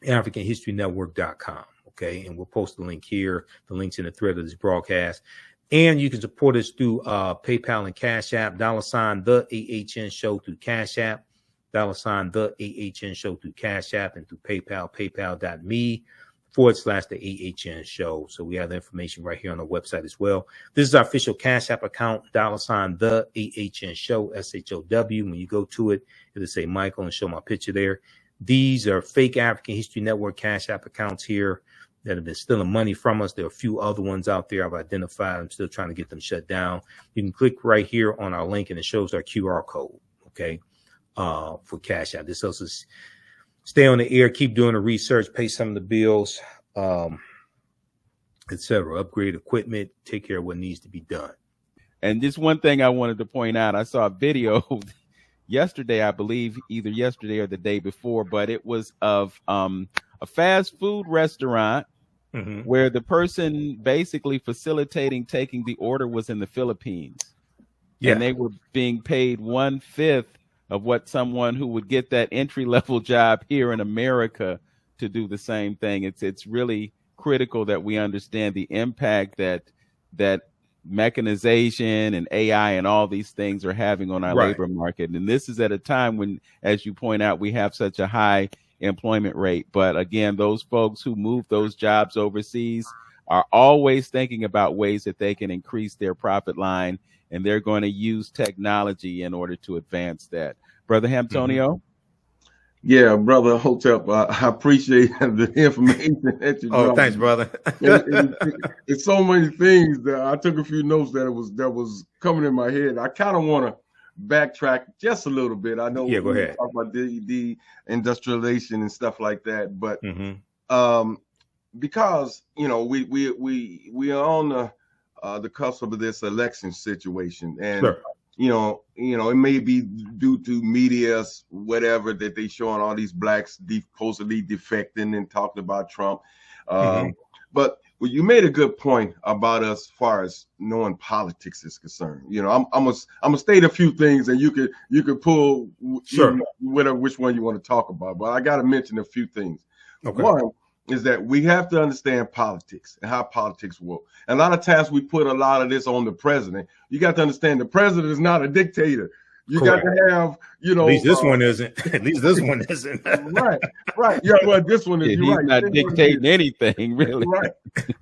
AfricanHistoryNetwork.com. Okay, and we'll post the link here. The link's in the thread of this broadcast. And you can support us through PayPal and Cash App, $ the AHN Show through Cash App, $ the AHN Show through Cash App, and through PayPal, paypal.me / the AHN Show. So we have the information right here on our website as well. This is our official Cash App account, $ the AHN Show, SHOW. When you go to it, it'll say Michael and show my picture there. These are fake African History Network Cash App accounts here that have been stealing money from us. There are a few other ones out there I've identified. I'm still trying to get them shut down. You can click right here on our link and it shows our QR code, okay, for Cash App. This helps us stay on the air, keep doing the research, pay some of the bills, etc. Upgrade equipment, take care of what needs to be done. And just one thing I wanted to point out, I saw a video yesterday, I believe, either yesterday or the day before, but it was of a fast food restaurant where the person basically facilitating taking the order was in the Philippines. Yeah. And they were being paid 1/5 of what someone who would get that entry-level job here in America to do the same thing. It's really critical that we understand the impact that mechanization and AI and all these things are having on our labor market. And this is at a time when, as you point out, we have such a high employment rate. But again, those folks who move those jobs overseas are always thinking about ways that they can increase their profit line, and they're going to use technology in order to advance that. Brother Antonio? Yeah, Brother Imhotep, I appreciate the information that you dropped. Thanks, brother. It's so many things that I took a few notes that was coming in my head. I kind of want to backtrack just a little bit. I know go ahead. Talk about the industrialization and stuff like that, but because we are on the cusp of this election situation, and it may be due to media's whatever that they showing all these blacks supposedly defecting and talking about Trump, but you made a good point about us as far as knowing politics is concerned. I'm gonna state a few things, and you could pull which one you want to talk about. But I got to mention a few things. Okay. One is that we have to understand politics and how politics work. And a lot of times we put a lot of this on the president. You got to understand the president is not a dictator. You got to have, At least this one isn't. At least this one isn't. Right. Yeah, well, this one is. He's not dictating anything, really. Right.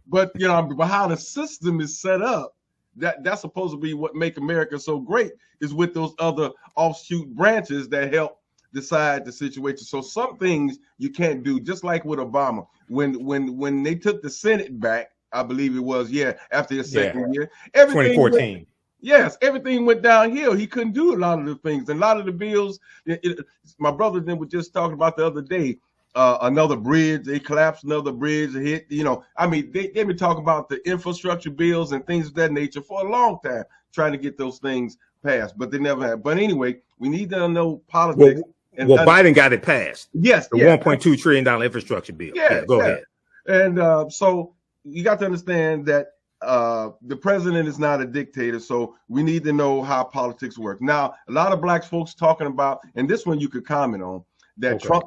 But but how the system is set up, that's supposed to be what make America so great, is with those other offshoot branches that help decide the situation. So some things you can't do, just like with Obama. When they took the Senate back, I believe it was, after his second year, everything 2014. Yes, everything went downhill. He couldn't do a lot of the things. And a lot of the bills, my brother then was just talking about the other day, another bridge, they collapsed another bridge, hit, they've been talking about the infrastructure bills and things of that nature for a long time, trying to get those things passed, but they never have. But anyway, we need to know politics. Well, Biden got it passed. Yes. The $1.2 trillion infrastructure bill. Go ahead. And so you got to understand that the president is not a dictator, so we need to know how politics work. Now, a lot of black folks talking about, and this one you could comment on, that Trump,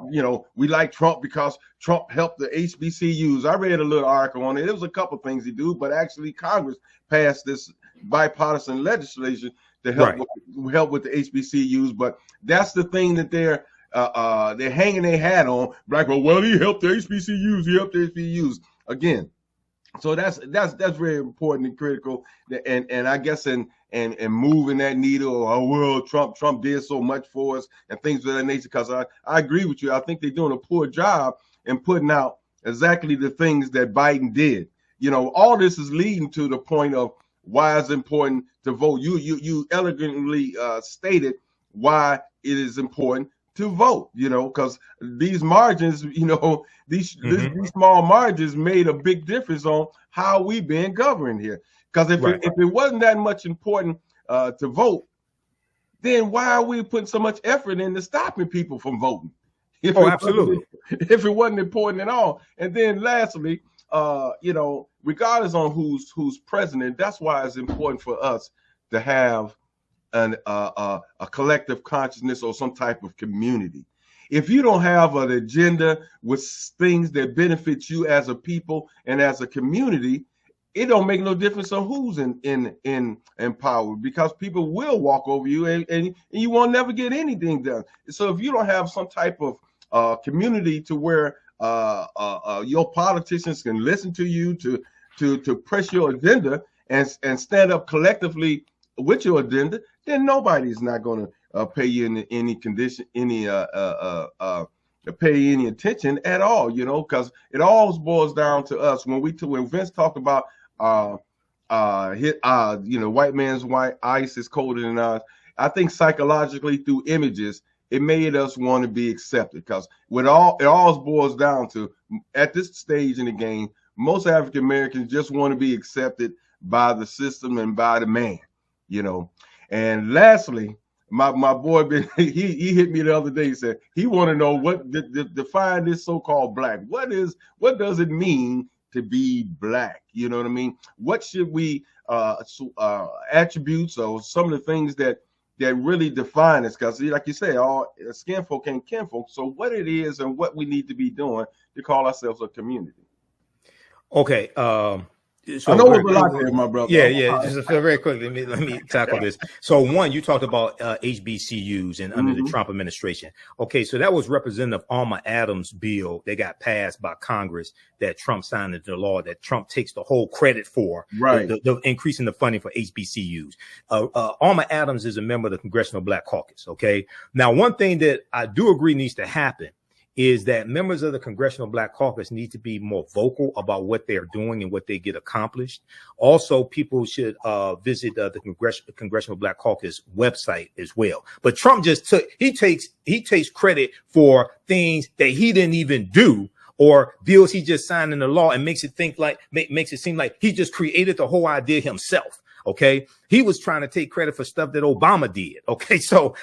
we like Trump because Trump helped the HBCUs. I read a little article on it. There was a couple things he do, but actually Congress passed this bipartisan legislation to help with the HBCUs. But that's the thing that they're hanging their hat on. Well, he helped the HBCUs. He helped the HBCUs again. So that's very important and critical, and I guess in moving that needle. Trump did so much for us and things of that nature. Because I agree with you. I think they're doing a poor job in putting out exactly the things that Biden did. All this is leading to the point of why it's important to vote. You elegantly stated why it is important to vote, because these margins, these small margins made a big difference on how we been governed here. Because if it wasn't that much important to vote, then why are we putting so much effort into stopping people from voting? Absolutely. If it wasn't important at all. And then lastly, regardless on who's president, that's why it's important for us to have a collective consciousness or some type of community. If you don't have an agenda with things that benefit you as a people and as a community, it don't make no difference on who's in power, because people will walk over you and you won't never get anything done. So if you don't have some type of community to where your politicians can listen to you to press your agenda and stand up collectively with your agenda, then nobody's not going to pay you in any condition, pay any attention at all, you know, because it always boils down to us. When Vince talked about white man's white ice is colder than ours, I think psychologically through images, it made us want to be accepted, because it always boils down to, at this stage in the game, most African Americans just want to be accepted by the system and by the man, you know. And lastly, my boy, he hit me the other day. He said he want to know what define this so-called black. What does it mean to be black? You know what I mean? What should we attributes or some of the things that really define us? Because like you say, all skin folk ain't kinfolk. So what it is and what we need to be doing to call ourselves a community. Okay. So I know it's a lot there, my brother. Yeah. Just very quickly, let me tackle this. So one, you talked about HBCUs and under the Trump administration. Okay, so that was Representative Alma Adams' bill that got passed by Congress that Trump signed into law, that Trump takes the whole credit for, right? The increasing the funding for HBCUs. Alma Adams is a member of the Congressional Black Caucus. Okay, now one thing that I do agree needs to happen is that members of the Congressional Black Caucus need to be more vocal about what they're doing and what they get accomplished. Also, people should visit the Congressional Black Caucus website as well. But Trump just takes credit for things that he didn't even do, or bills he just signed into law, and makes it seem like he just created the whole idea himself. Okay, he was trying to take credit for stuff that Obama did. Okay, so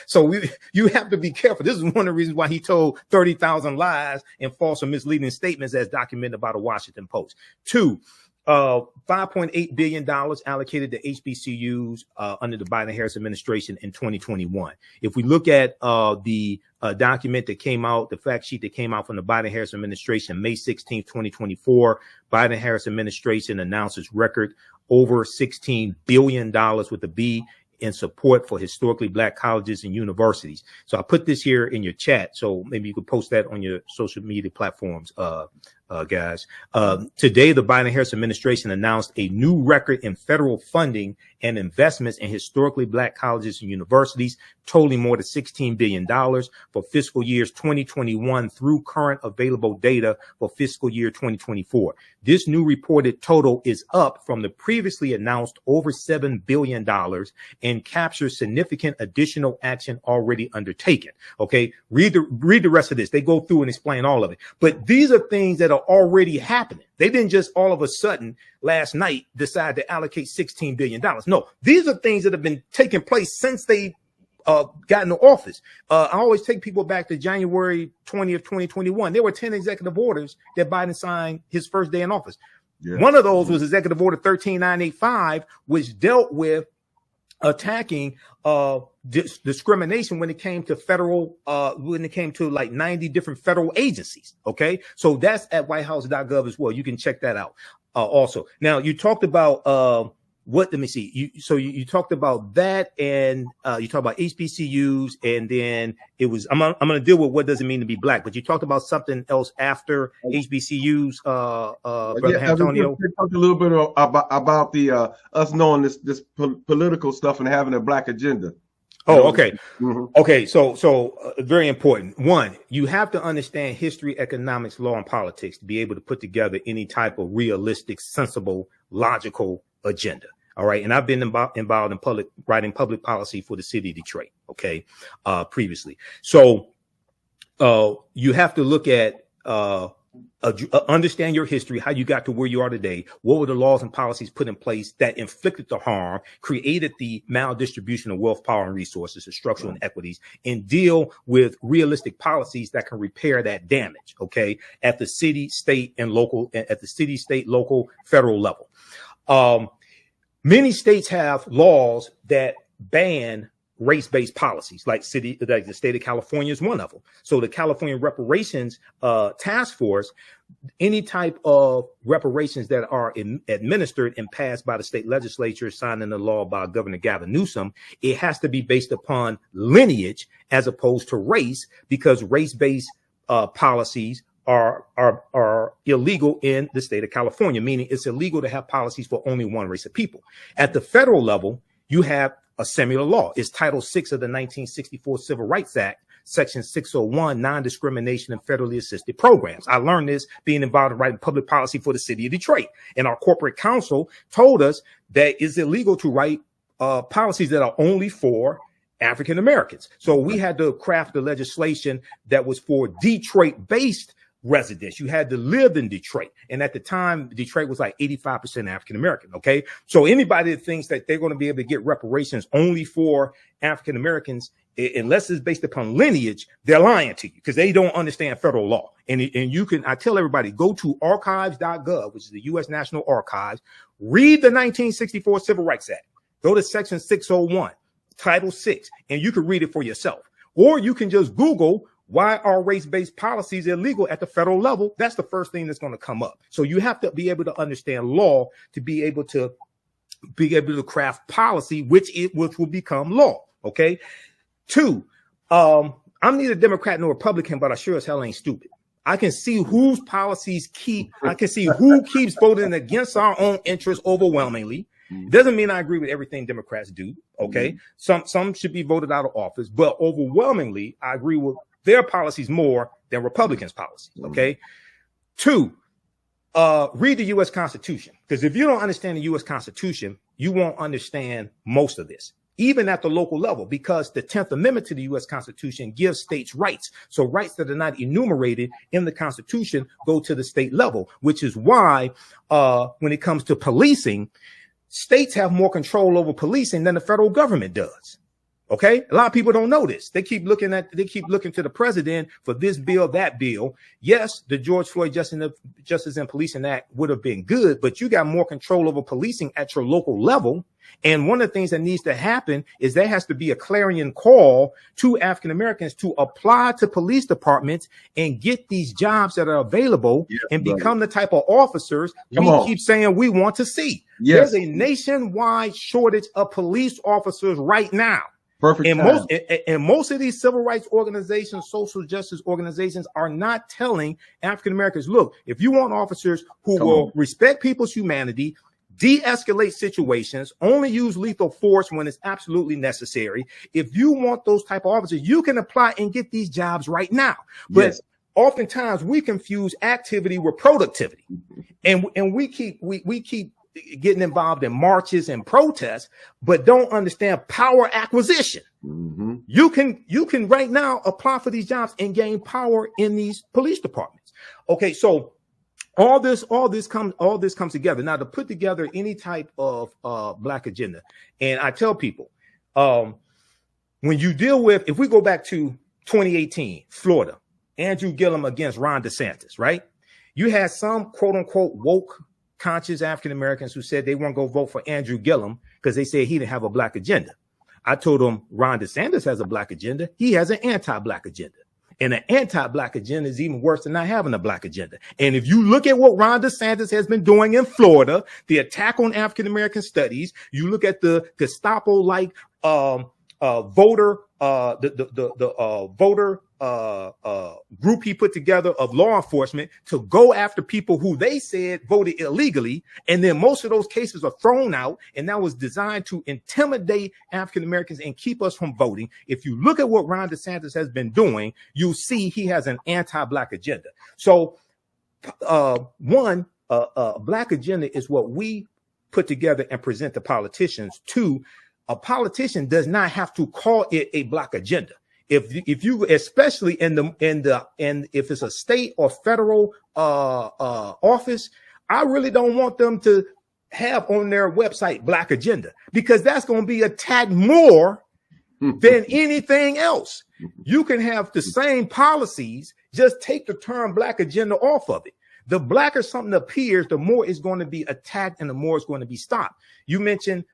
you have to be careful. This is one of the reasons why he told 30,000 lies and false or misleading statements, as documented by the Washington Post. Two, $5.8 billion allocated to HBCUs under the Biden-Harris administration in 2021. If we look at the document that came out, the fact sheet that came out from the Biden-Harris administration, May 16, 2024, Biden-Harris administration announces record over $16 billion with a B in support for historically Black colleges and universities. So I put this here in your chat, so maybe you could post that on your social media platforms, guys. Today, the Biden-Harris administration announced a new record in federal funding and investments in historically Black colleges and universities, totaling more than $16 billion for fiscal years 2021 through current available data for fiscal year 2024. This new reported total is up from the previously announced over $7 billion and captures significant additional action already undertaken. Okay, read the rest of this. They go through and explain all of it. But these are things that are already happening. They didn't just all of a sudden last night decide to allocate $16 billion. No, these are things that have been taking place since they got into office. I always take people back to January 20th, 2021. There were 10 executive orders that Biden signed his first day in office. Yeah. One of those was Executive Order 13985, which dealt with attacking discrimination when it came to federal, when it came to like 90 different federal agencies. Okay, so that's at whitehouse.gov as well. You can check that out. Also, now you talked about let me see. You talked about that, and you talked about HBCUs, and then it was I'm going to deal with what does it mean to be Black, but you talked about something else after HBCUs. Brother Antonio, talk a little bit about the us knowing this political stuff and having a Black agenda. Oh, okay. Mm-hmm. Okay. So very important. One, you have to understand history, economics, law, and politics to be able to put together any type of realistic, sensible, logical agenda. All right. And I've been involved in writing public policy for the city of Detroit. Okay. Previously. So you have to look at understand your history, how you got to where you are today. What were the laws and policies put in place that inflicted the harm, created the maldistribution of wealth, power, and resources, the structural inequities, and deal with realistic policies that can repair that damage. Okay, at the city, state, and local, federal level. Many states have laws that ban race-based policies, like the state of California is one of them. So the California Reparations Task Force, any type of reparations that are administered and passed by the state legislature, signed into law by Governor Gavin Newsom, it has to be based upon lineage as opposed to race, because race-based policies are illegal in the state of California, meaning it's illegal to have policies for only one race of people. At the federal level, you have a similar law. It's Title VI of the 1964 Civil Rights Act, Section 601, non-discrimination in federally assisted programs. I learned this being involved in writing public policy for the city of Detroit. And our corporate counsel told us that it's illegal to write policies that are only for African Americans. So we had to craft the legislation that was for Detroit-based residents. You had to live in Detroit. And at the time, Detroit was like 85% African American. Okay. So anybody that thinks that they're going to be able to get reparations only for African Americans, unless it's based upon lineage, they're lying to you, because they don't understand federal law. And you can, I tell everybody, go to archives.gov, which is the U.S. National Archives, read the 1964 Civil Rights Act, go to Section 601, Title VI, and you can read it for yourself. Or you can just Google, why are race-based policies illegal at the federal level? That's the first thing that's going to come up. So you have to be able to understand law to be able to craft policy, which will become law. Okay. 2, I'm neither Democrat nor Republican, but I sure as hell ain't stupid. I can see whose policies I can see who keeps voting against our own interests overwhelmingly. It doesn't mean I agree with everything Democrats do. Okay. Some should be voted out of office, but overwhelmingly I agree with their policies more than Republicans' policies. Okay. 2, read the U.S. Constitution, because if you don't understand the U.S. Constitution, you won't understand most of this, even at the local level, because the 10th Amendment to the U.S. Constitution gives states rights. So rights that are not enumerated in the Constitution go to the state level, which is why when it comes to policing, states have more control over policing than the federal government does. Okay. A lot of people don't know this. They keep looking to the president for this bill, that bill. Yes, the George Floyd Justice and Policing Act would have been good, but you got more control over policing at your local level. And one of the things that needs to happen is there has to be a clarion call to African Americans to apply to police departments and get these jobs that are available and become the type of officers we keep saying we want to see. Yes. There's a nationwide shortage of police officers right now. Perfect. And most of these civil rights organizations, social justice organizations are not telling African Americans, look, if you want officers who will respect people's humanity, de-escalate situations, only use lethal force when it's absolutely necessary. If you want those type of officers, you can apply and get these jobs right now. But oftentimes we confuse activity with productivity. And we keep getting involved in marches and protests, but don't understand power acquisition. You can right now apply for these jobs and gain power in these police departments. Okay, so all this comes together. Now, to put together any type of Black agenda, and I tell people, when you deal with, if we go back to 2018, Florida, Andrew Gillum against Ron DeSantis, right? You had some quote unquote woke conscious African Americans who said they weren't going to vote for Andrew Gillum because they said he didn't have a Black agenda. I told them Ron DeSantis has a Black agenda. He has an anti-Black agenda. And an anti-Black agenda is even worse than not having a Black agenda. And if you look at what Ron DeSantis has been doing in Florida, the attack on African American studies, you look at the Gestapo-like voter group he put together of law enforcement to go after people who they said voted illegally. And then most of those cases are thrown out. And that was designed to intimidate African Americans and keep us from voting. If you look at what Ron DeSantis has been doing, you'll see he has an anti-Black agenda. So one, Black agenda is what we put together and present to politicians. 2, a politician does not have to call it a Black agenda. If you, especially if it's a state or federal office, I really don't want them to have on their website Black agenda, because that's going to be attacked more than anything else. You can have the same policies, just take the term Black agenda off of it. The blacker something appears, the more it's going to be attacked and the more it's going to be stopped. You mentioned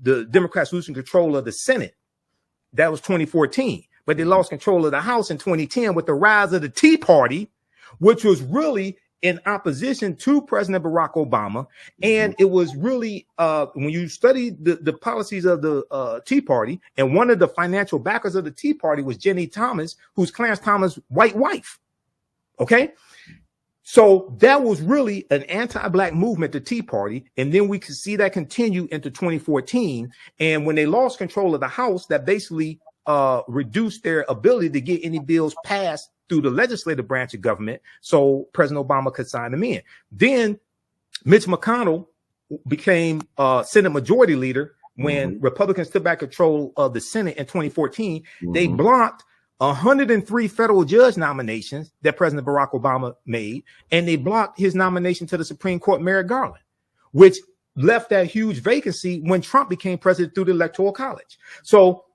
the Democrats losing control of the Senate. That was 2014. But they lost control of the House in 2010 with the rise of the Tea Party, which was really in opposition to President Barack Obama. And it was really, when you study the policies of the Tea Party, and one of the financial backers of the Tea Party was Jenny Thomas, who's Clarence Thomas' white wife. Okay. So that was really an anti-black movement, the Tea Party. And then we could see that continue into 2014. And when they lost control of the House, that basically reduced their ability to get any bills passed through the legislative branch of government, so President Obama could sign them in. Then Mitch McConnell became Senate Majority Leader when Republicans took back control of the Senate in 2014. They blocked 103 federal judge nominations that President Barack Obama made, and they blocked his nomination to the Supreme Court, Merrick Garland, which left that huge vacancy when Trump became president through the Electoral College. So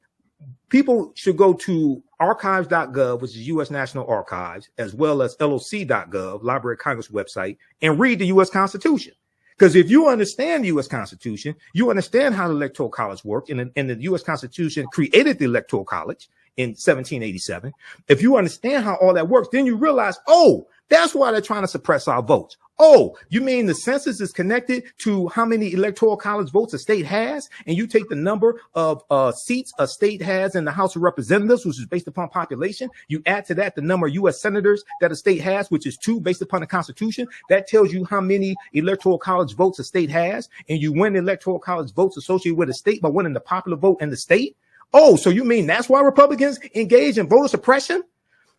people should go to archives.gov, which is U.S. National Archives, as well as loc.gov, Library of Congress website, and read the U.S. Constitution. Because if you understand the U.S. Constitution, you understand how the Electoral College worked, and the U.S. Constitution created the Electoral College in 1787. If you understand how all that works, then you realize, oh, that's why they're trying to suppress our votes. Oh, you mean the census is connected to how many electoral college votes a state has? And you take the number of seats a state has in the House of Representatives, which is based upon population. You add to that the number of U.S. senators that a state has, which is 2 based upon the Constitution. That tells you how many electoral college votes a state has. And you win electoral college votes associated with a state by winning the popular vote in the state. Oh, so you mean that's why Republicans engage in voter suppression?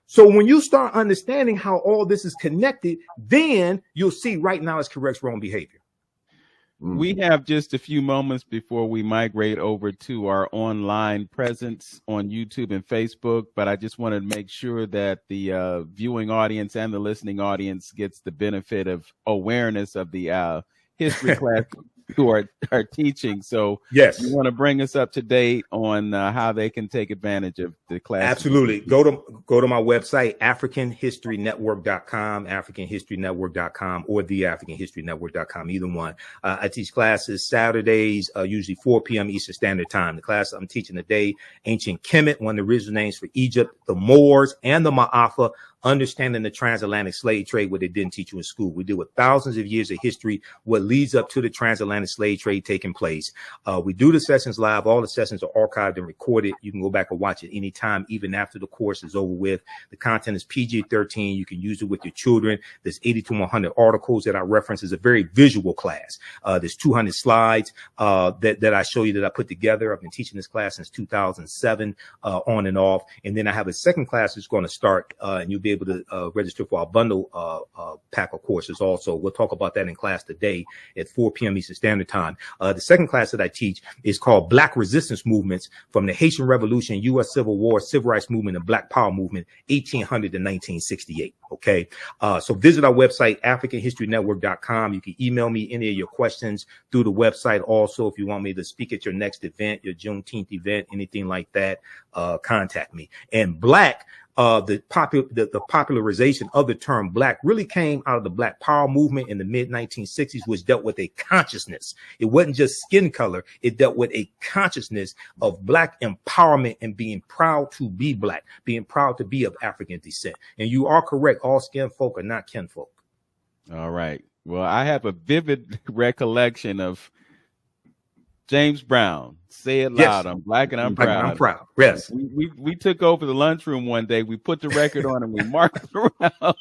So when you start understanding how all this is connected, then you'll see right now it corrects wrong behavior. We have just a few moments before we migrate over to our online presence on YouTube and Facebook, but I just wanted to make sure that the viewing audience and the listening audience gets the benefit of awareness of the history class who are teaching. So yes, you want to bring us up to date on how they can take advantage of the class. Absolutely. Go to my website, africanhistorynetwork.com, africanhistorynetwork.com, or theafricanhistorynetwork.com, either one. I teach classes Saturdays, usually 4 p.m. Eastern Standard Time. The class I'm teaching today, Ancient Kemet, one of the original names for Egypt, the Moors, and the Ma'afa, understanding the transatlantic slave trade, what they didn't teach you in school. We deal with thousands of years of history, what leads up to the transatlantic slave trade taking place. We do the sessions live. All the sessions are archived and recorded. You can go back and watch it anytime, even after the course is over with. The content is PG-13. You can use it with your children. There's 80 to 100 articles that I reference. It's a very visual class. There's 200 slides that I show you that I put together. I've been teaching this class since 2007, on and off. And then I have a second class that's going to start, and you'll be able to register for our bundle pack of courses also. We'll talk about that in class today at 4 p.m. Eastern Standard Time. The second class that I teach is called Black Resistance Movements from the Haitian Revolution, U.S. Civil War, Civil Rights Movement, and Black Power Movement, 1800 to 1968. Okay. So visit our website, africanhistorynetwork.com. You can email me any of your questions through the website. Also, if you want me to speak at your next event, your Juneteenth event, anything like that, contact me. And Black, the popularization of the term Black really came out of the Black Power movement in the mid 1960s, which dealt with a consciousness. It wasn't just skin color. It dealt with a consciousness of Black empowerment and being proud to be Black, being proud to be of African descent. And you are correct. All skin folk are not kinfolk. All right. Well, I have a vivid recollection of James Brown. Say it loud. Yes. I'm Black and I'm proud. I'm proud. Yes. We took over the lunchroom one day. We put the record on and we marched around.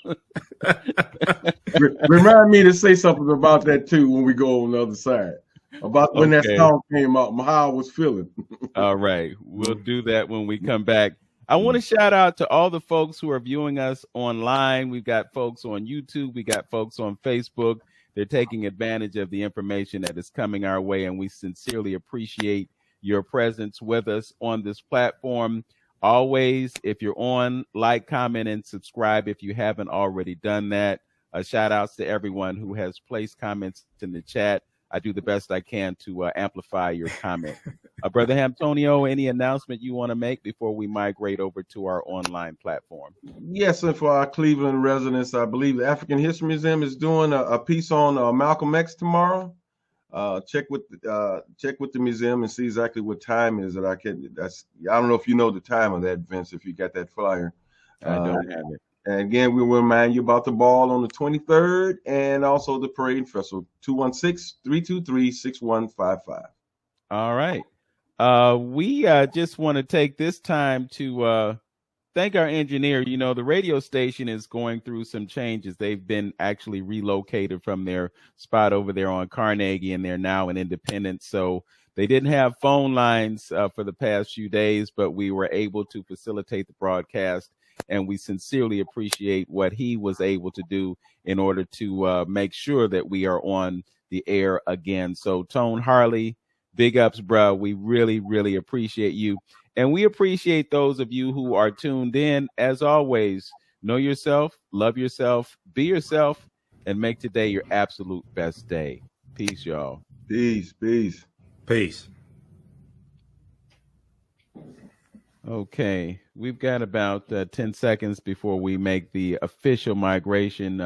Remind me to say something about that too when we go on the other side. About when that song came out, how I was feeling. All right. We'll do that when we come back. I want to shout out to all the folks who are viewing us online. We've got folks on YouTube. We got folks on Facebook. They're taking advantage of the information that is coming our way, and we sincerely appreciate your presence with us on this platform. Always, if you're on, like, comment, and subscribe if you haven't already done that. Shout outs to everyone who has placed comments in the chat. I do the best I can to amplify your comment. Brother Antonio, any announcement you want to make before we migrate over to our online platform? Yes, and for our Cleveland residents, I believe the African History Museum is doing a piece on Malcolm X tomorrow. check with the museum and see exactly what time is that I can. I don't know if you know the time of that, Vince. If you got that flyer, I don't have it. And again, we will remind you about the ball on the 23rd and also the parade and festival, 216-323-6155. All right. We just want to take this time to thank our engineer. You know, the radio station is going through some changes. They've been actually relocated from their spot over there on Carnegie, and they're now in Independence. So they didn't have phone lines for the past few days, but we were able to facilitate the broadcast. And we sincerely appreciate what he was able to do in order to make sure that we are on the air again. So Tone Harley, big ups, bro. We really, really appreciate you. And we appreciate those of you who are tuned in. As always, know yourself, love yourself, be yourself, and make today your absolute best day. Peace, y'all. Peace, peace. Peace. Okay, we've got about 10 seconds before we make the official migration.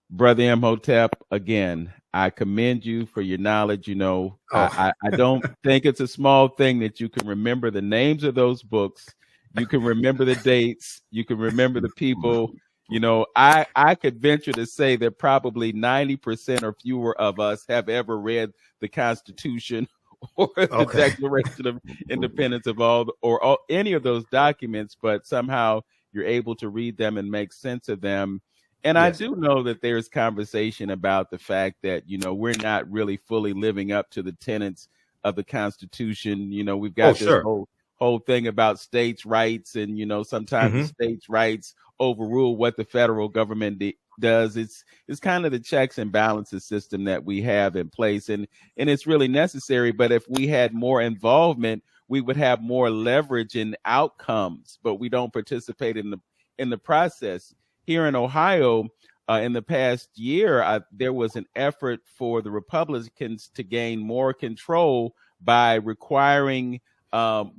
Brother Imhotep, again, I commend you for your knowledge. You know, I don't think it's a small thing that you can remember the names of those books. You can remember the dates. You can remember the people. You know, I could venture to say that probably 90% or fewer of us have ever read the Constitution or the Declaration of Independence of all any of those documents, but somehow you're able to read them and make sense of them. And yes. I do know that there's conversation about the fact that, you know, we're not really fully living up to the tenets of the Constitution. You know, we've got this whole thing about states' rights, and, you know, sometimes the states' rights overrule what the federal government does. It's kind of the checks and balances system that we have in place, and it's really necessary. But if we had more involvement, we would have more leverage in outcomes, but we don't participate in the process. Here in Ohio, in the past year, there was an effort for the Republicans to gain more control by requiring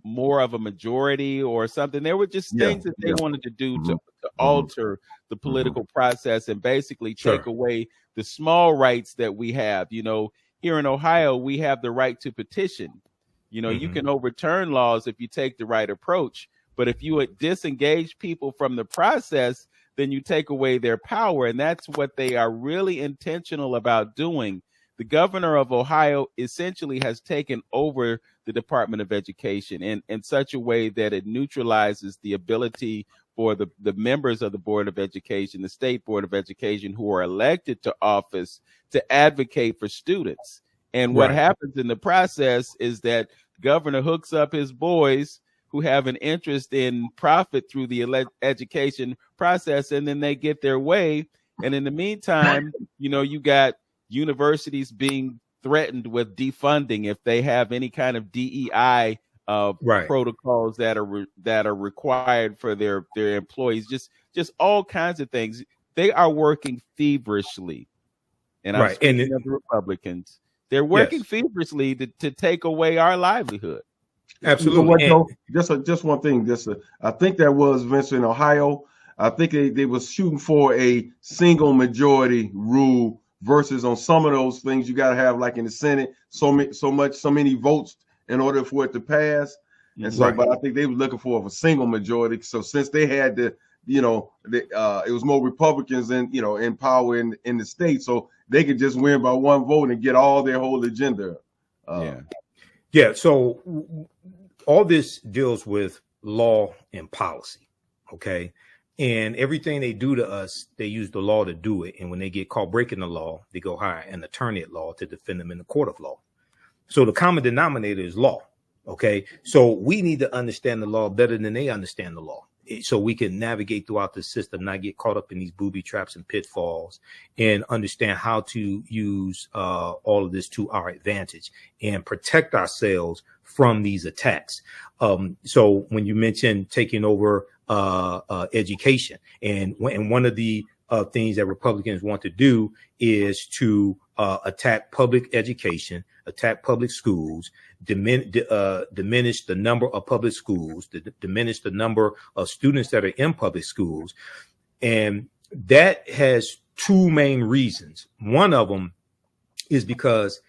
more of a majority or something. There were just things that they wanted to do to alter the political process and basically take away the small rights that we have. You know, here in Ohio, we have the right to petition. You know, you can overturn laws if you take the right approach. But if you disengage people from the process, then you take away their power. And that's what they are really intentional about doing. The governor of Ohio essentially has taken over the Department of Education in such a way that it neutralizes the ability for the members of the Board of Education, the State Board of Education, who are elected to office, to advocate for students. And what happens in the process is that governor hooks up his boys who have an interest in profit through the education process, and then they get their way. And in the meantime, you know, you got universities being threatened with defunding if they have any kind of DEI protocols that are required for their employees. Just all kinds of things. They are working feverishly, and I'm speaking of the Republicans. They're working feverishly to take away our livelihood. Absolutely. You know what, just one thing. I think that was, Vince, in Ohio. I think they was shooting for a single majority rule versus on some of those things you got to have, like in the Senate, so many votes in order for it to pass. And so, but I think they were looking for a single majority. So since they had it was more Republicans in power in the state, so they could just win by one vote and get all their whole agenda. So all this deals with law and policy, okay? And everything they do to us, they use the law to do it. And when they get caught breaking the law, they go hire an attorney at law to defend them in the court of law. So the common denominator is law, okay? So we need to understand the law better than they understand the law, so we can navigate throughout the system, not get caught up in these booby traps and pitfalls, and understand how to use all of this to our advantage and protect ourselves from these attacks. So when you mentioned taking over education, and one of the things that Republicans want to do is to attack public education, attack public schools, diminish the number of public schools, diminish the number of students that are in public schools. And that has two main reasons. One of them is because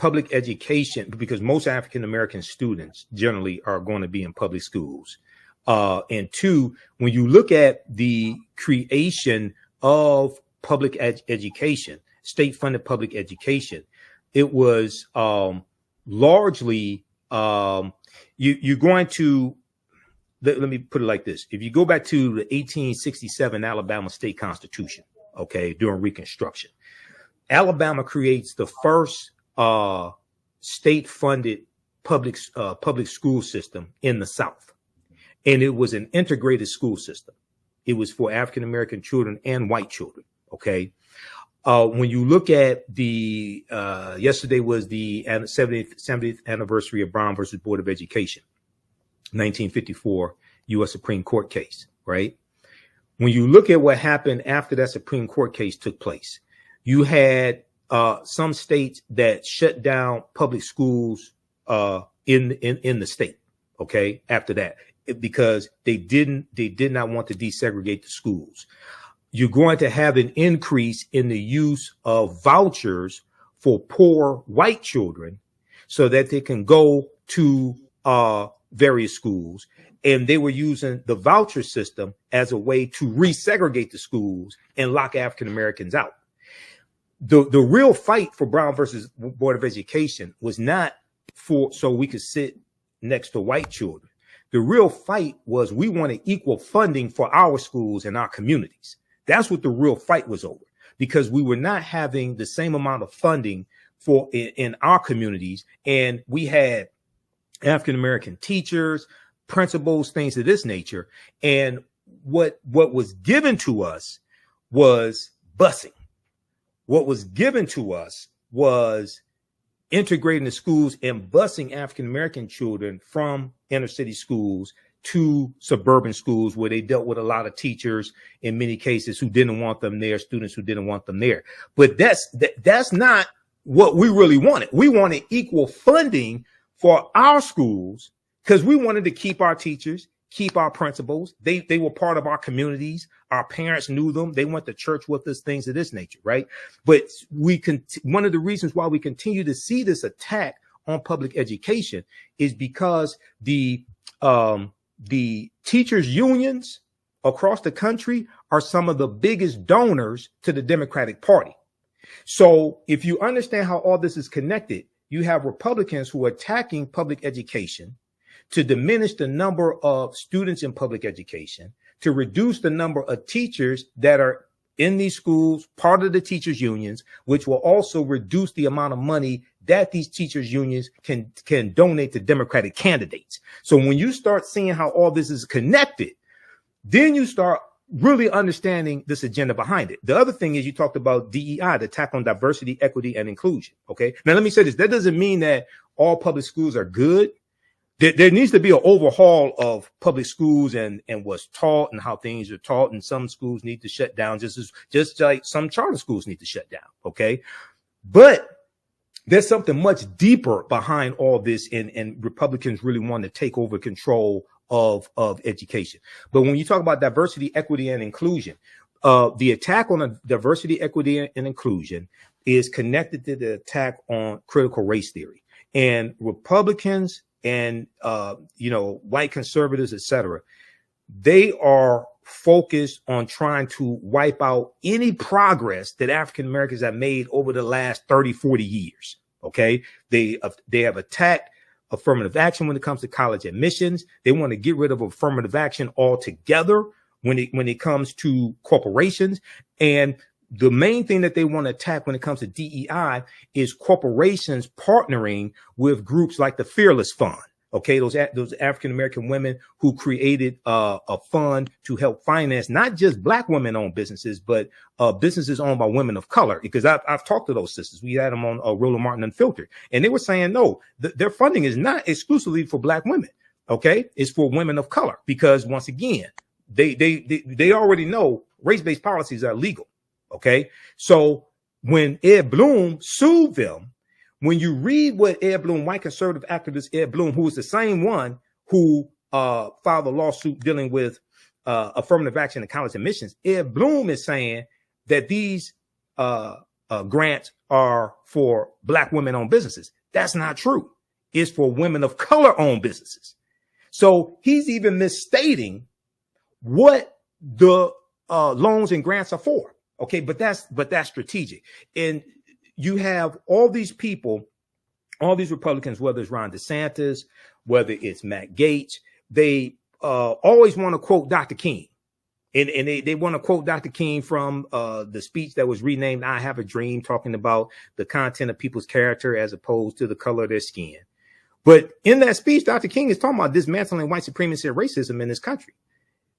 public education, because most African American students generally are going to be in public schools. And two, when you look at the creation of public education, state funded public education, it was largely you're going to let me put it like this. If you go back to the 1867 Alabama state constitution, okay, during Reconstruction, Alabama creates the first state funded public school system in the South. And it was an integrated school system. It was for African American children and white children. Okay. When you look at the yesterday was the 70th anniversary of Brown versus Board of Education, 1954 U.S. Supreme Court case, right? When you look at what happened after that Supreme Court case took place, you had some states that shut down public schools in the state. Okay, after that, because they did not want to desegregate the schools. You're going to have an increase in the use of vouchers for poor white children so that they can go to various schools. And they were using the voucher system as a way to resegregate the schools and lock African Americans out. The real fight for Brown versus Board of Education was not so we could sit next to white children. The real fight was we wanted equal funding for our schools and our communities. That's what the real fight was over, because we were not having the same amount of funding for in our communities. And we had African American teachers, principals, things of this nature. And what was given to us was busing. What was given to us was integrating the schools and busing African American children from inner city schools to suburban schools, where they dealt with a lot of teachers in many cases who didn't want them there, students who didn't want them there. But that's not what we really wanted. We wanted equal funding for our schools because we wanted to keep our teachers, keep our principals. They were part of our communities. Our parents knew them. They went to church with us, things of this nature, right? But one of the reasons why we continue to see this attack on public education is because the teachers unions across the country are some of the biggest donors to the Democratic Party. So if you understand how all this is connected, you have Republicans who are attacking public education to diminish the number of students in public education, to reduce the number of teachers that are in these schools, part of the teachers unions, which will also reduce the amount of money that these teachers unions can donate to Democratic candidates. So when you start seeing how all this is connected, then you start really understanding this agenda behind it. The other thing is you talked about DEI, the attack on diversity, equity, and inclusion. Okay. Now, let me say this. That doesn't mean that all public schools are good. There needs to be an overhaul of public schools and what's taught and how things are taught. And some schools need to shut down just like some charter schools need to shut down. Okay. But there's something much deeper behind all this, and Republicans really want to take over control of education. But when you talk about diversity, equity, and inclusion, the attack on diversity, equity, and inclusion is connected to the attack on critical race theory. And Republicans and white conservatives, etc., they are focused on trying to wipe out any progress that African Americans have made over the last 30, 40 years. Okay. They have attacked affirmative action when it comes to college admissions. They want to get rid of affirmative action altogether when it comes to corporations. And the main thing that they want to attack when it comes to DEI is corporations partnering with groups like the Fearless Fund. Okay, those African American women who created a fund to help finance not just Black women-owned businesses, but businesses owned by women of color. Because I've talked to those sisters. We had them on Roland Martin Unfiltered, and they were saying no, their funding is not exclusively for Black women. Okay, it's for women of color, because once again, they already know race-based policies are illegal. Okay, so when Ed Blum sued them, when you read what Ed Blum, white conservative activist Ed Blum, who is the same one who filed a lawsuit dealing with affirmative action and college admissions, Ed Blum is saying that these grants are for Black women-owned businesses. That's not true. It's for women of color owned businesses. So he's even misstating what the loans and grants are for. Okay, but that's strategic. And you have all these people, all these Republicans, whether it's Ron DeSantis, whether it's Matt Gaetz, they always want to quote Dr. King. And they want to quote Dr. King from the speech that was renamed I Have a Dream, talking about the content of people's character as opposed to the color of their skin. But in that speech, Dr. King is talking about dismantling white supremacy and racism in this country.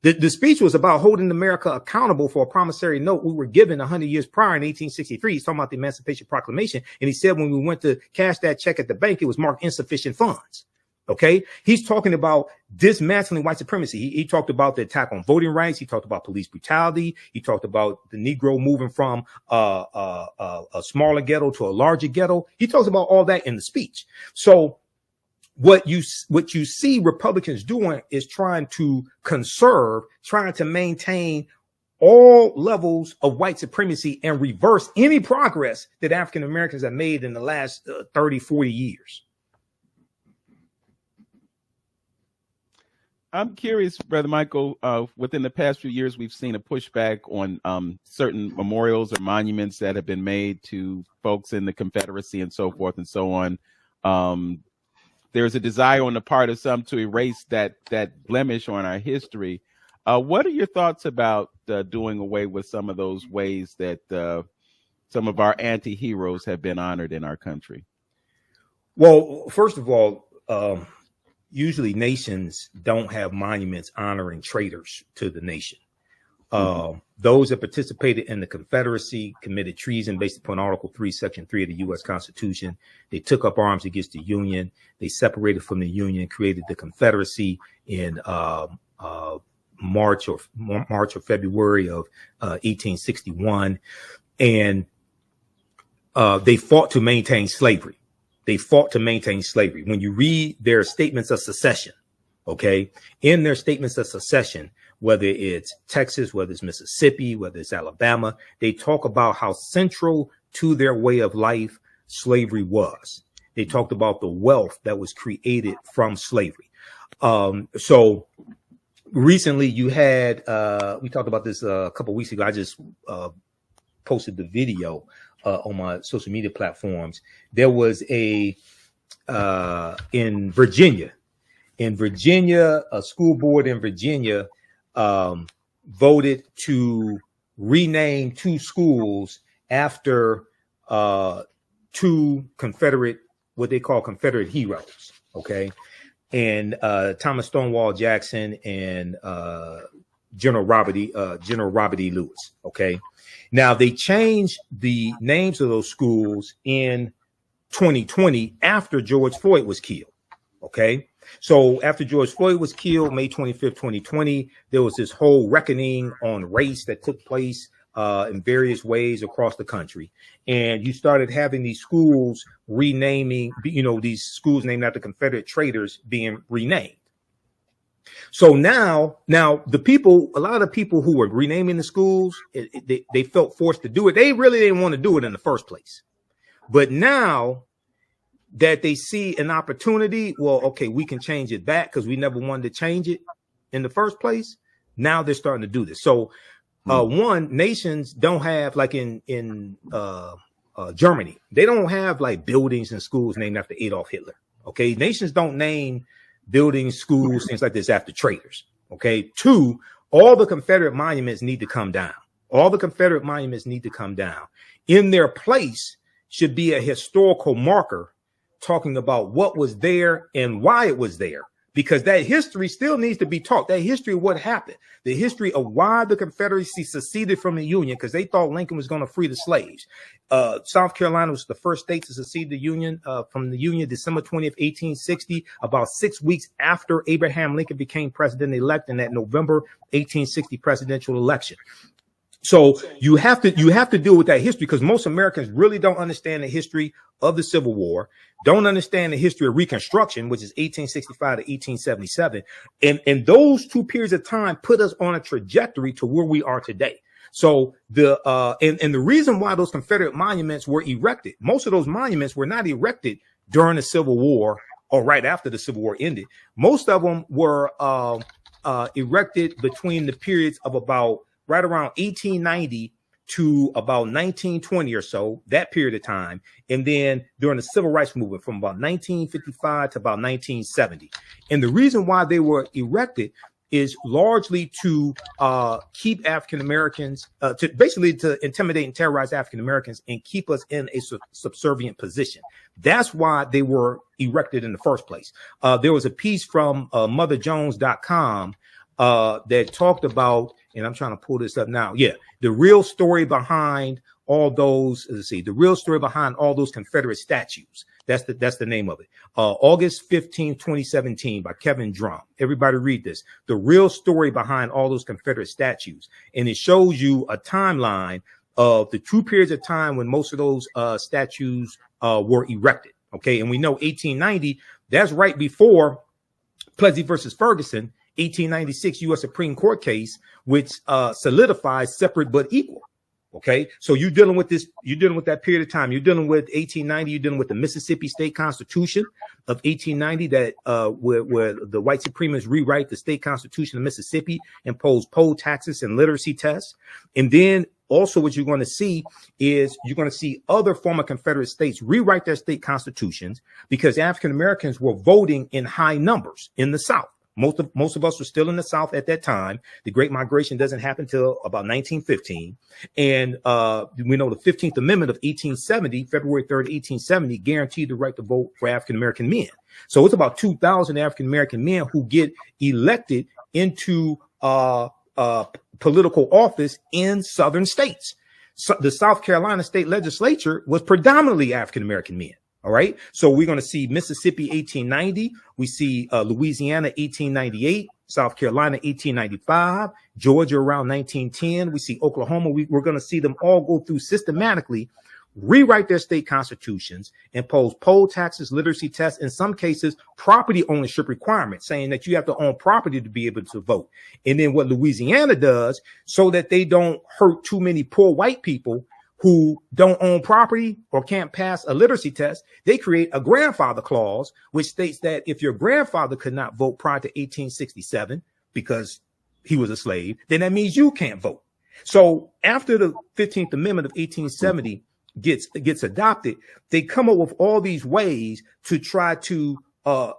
The speech was about holding America accountable for a promissory note we were given 100 years prior in 1863. He's talking about the Emancipation Proclamation. And he said when we went to cash that check at the bank, it was marked insufficient funds. Okay. He's talking about dismantling white supremacy. He talked about the attack on voting rights. He talked about police brutality. He talked about the Negro moving from a smaller ghetto to a larger ghetto. He talks about all that in the speech. So what you see Republicans doing is trying to conserve, trying to maintain all levels of white supremacy and reverse any progress that African Americans have made in the last 30, 40 years. I'm curious, Brother Michael, within the past few years, we've seen a pushback on certain memorials or monuments that have been made to folks in the Confederacy and so forth and so on. There's a desire on the part of some to erase that blemish on our history. What are your thoughts about doing away with some of those ways that some of our anti-heroes have been honored in our country? Well, first of all, usually nations don't have monuments honoring traitors to the nation. Those that participated in the Confederacy committed treason based upon Article 3, Section 3 of the U.S. Constitution. They took up arms against the Union. They separated from the Union, created the Confederacy in March or February of 1861. And they fought to maintain slavery. They fought to maintain slavery. When you read their statements of secession, okay, in their statements of secession, whether it's Texas, whether it's Mississippi, whether it's Alabama, they talk about how central to their way of life slavery was. They talked about the wealth that was created from slavery. So recently you had, we talked about this a couple of weeks ago. I just posted the video on my social media platforms. There was in Virginia, a school board in Virginia voted to rename 2 schools after 2 Confederate, what they call Confederate heroes. Okay. And Thomas Stonewall Jackson and General Robert E. Lewis. Okay. Now they changed the names of those schools in 2020 after George Floyd was killed. Okay. So after George Floyd was killed, May 25th, 2020, there was this whole reckoning on race that took place in various ways across the country. And you started having these schools renaming, these schools named after Confederate traitors being renamed. So now the people, a lot of the people who were renaming the schools, they felt forced to do it. They really didn't want to do it in the first place. But now that they see an opportunity, well, okay, we can change it back because we never wanted to change it in the first place. Now they're starting to do this. So nations don't have, like in Germany, they don't have like buildings and schools named after Adolf Hitler. Okay. Nations don't name buildings, schools, things like this after traitors. Okay. 2, all the Confederate monuments need to come down. All the Confederate monuments need to come down. In their place should be a historical marker talking about what was there and why it was there, because that history still needs to be taught. That history of what happened, the history of why the Confederacy seceded from the Union, because they thought Lincoln was going to free the slaves. South Carolina was the first state to secede the Union from the Union, December 20th, 1860, about 6 weeks after Abraham Lincoln became president-elect in that November 1860 presidential election. So you have to deal with that history, because most Americans really don't understand the history of the Civil War, don't understand the history of Reconstruction, which is 1865 to 1877. And those 2 periods of time put us on a trajectory to where we are today. So the reason why those Confederate monuments were erected, most of those monuments were not erected during the Civil War or right after the Civil War ended. Most of them were erected between the periods of about right around 1890 to about 1920 or so, that period of time. And then during the Civil Rights Movement from about 1955 to about 1970. And the reason why they were erected is largely to keep African Americans, to intimidate and terrorize African Americans and keep us in a subservient position. That's why they were erected in the first place. There was a piece from motherjones.com that talked about, and I'm trying to pull this up now. Yeah, the real story behind all those, the real story behind all those Confederate statues. That's the name of it. August 15, 2017 by Kevin Drum. Everybody read this. The real story behind all those Confederate statues. And it shows you a timeline of the true periods of time when most of those statues were erected. Okay. And we know 1890, that's right before Plessy versus Ferguson, 1896 U.S. Supreme Court case, which solidifies separate but equal. Okay, so you're dealing with that period of time. You're dealing with 1890. You're dealing with the Mississippi State Constitution of 1890 that where the white supremacists rewrite the state constitution of Mississippi, impose poll taxes and literacy tests. And then also what you're going to see is you're going to see other former Confederate states rewrite their state constitutions because African Americans were voting in high numbers in the South. Most of us were still in the South at that time. The Great Migration doesn't happen till about 1915. And we know the 15th Amendment of 1870, February 3rd, 1870, guaranteed the right to vote for African-American men. So it's about 2,000 African-American men who get elected into political office in Southern states. So the South Carolina state legislature was predominantly African-American men. All right. So we're going to see Mississippi 1890. We see Louisiana 1898, South Carolina 1895, Georgia around 1910. We see Oklahoma. We're going to see them all go through systematically, rewrite their state constitutions, impose poll taxes, literacy tests, in some cases, property ownership requirements, saying that you have to own property to be able to vote. And then what Louisiana does, so that they don't hurt too many poor white people who don't own property or can't pass a literacy test, they create a grandfather clause, which states that if your grandfather could not vote prior to 1867 because he was a slave, then that means you can't vote. So after the 15th Amendment of 1870 gets adopted, they come up with all these ways to try to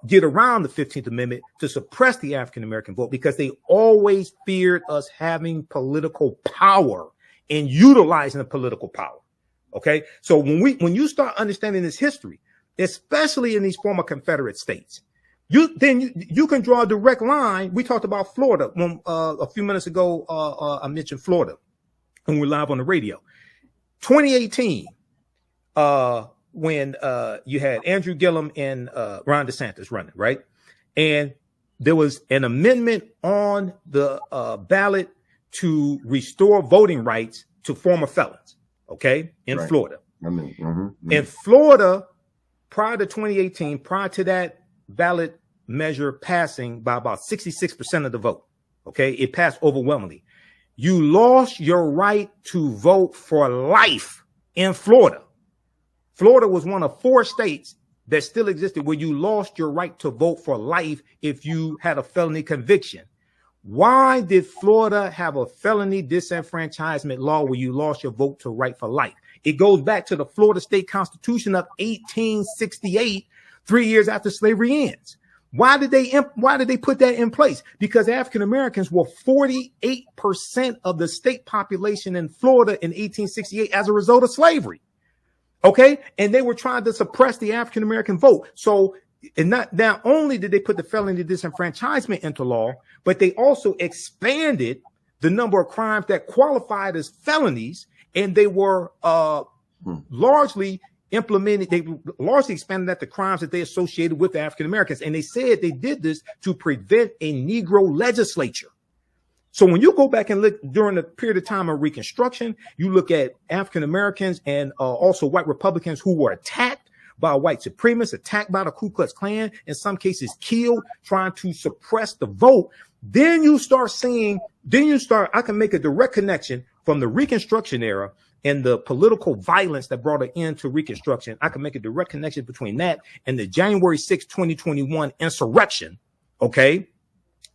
get around the 15th Amendment to suppress the African-American vote because they always feared us having political power and utilizing the political power. Okay. So when you start understanding this history, especially in these former Confederate states, you can draw a direct line. We talked about Florida when, a few minutes ago. I mentioned Florida when we're live on the radio. 2018, when you had Andrew Gillum and Ron DeSantis running, right? And there was an amendment on the ballot to restore voting rights to former felons, okay, in right. Florida. In Florida, prior to 2018, prior to that ballot measure passing by about 66% of the vote, okay, it passed overwhelmingly. You lost your right to vote for life in Florida. Florida was one of 4 states that still existed where you lost your right to vote for life if you had a felony conviction. Why did Florida have a felony disenfranchisement law where you lost your vote to right for life? It goes back to the Florida State Constitution of 1868, 3 years after slavery ends. Why did they put that in place? Because African Americans were 48% of the state population in Florida in 1868 as a result of slavery. Okay. And they were trying to suppress the African American vote. So, and not only did they put the felony disenfranchisement into law, but they also expanded the number of crimes that qualified as felonies. And they were largely implemented. They largely expanded that the crimes that they associated with African Americans. And they said they did this to prevent a Negro legislature. So when you go back and look during the period of time of Reconstruction, you look at African Americans and also white Republicans who were attacked by white supremacists, attacked by the Ku Klux Klan, in some cases killed, trying to suppress the vote. Then you start seeing, I can make a direct connection from the Reconstruction era and the political violence that brought an end to Reconstruction, I can make a direct connection between that and the January 6, 2021 insurrection, okay,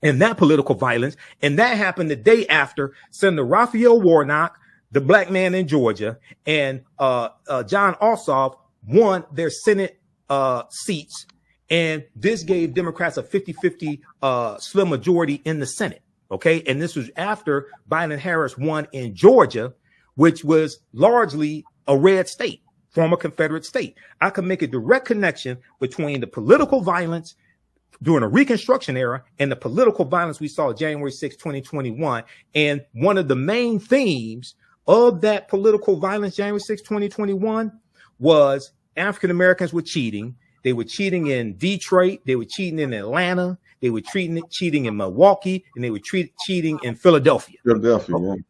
and that political violence. And that happened the day after Senator Raphael Warnock, the black man in Georgia, and John Ossoff won their Senate seats. And this gave Democrats a 50-50 slim majority in the Senate. Okay. And this was after Biden and Harris won in Georgia, which was largely a red state, former Confederate state. I can make a direct connection between the political violence during the Reconstruction era and the political violence we saw January 6, 2021. And one of the main themes of that political violence, January 6, 2021, was African Americans were cheating. They were cheating in Detroit. They were cheating in Atlanta. They were cheating in Milwaukee, and they were cheating in Philadelphia. Yeah.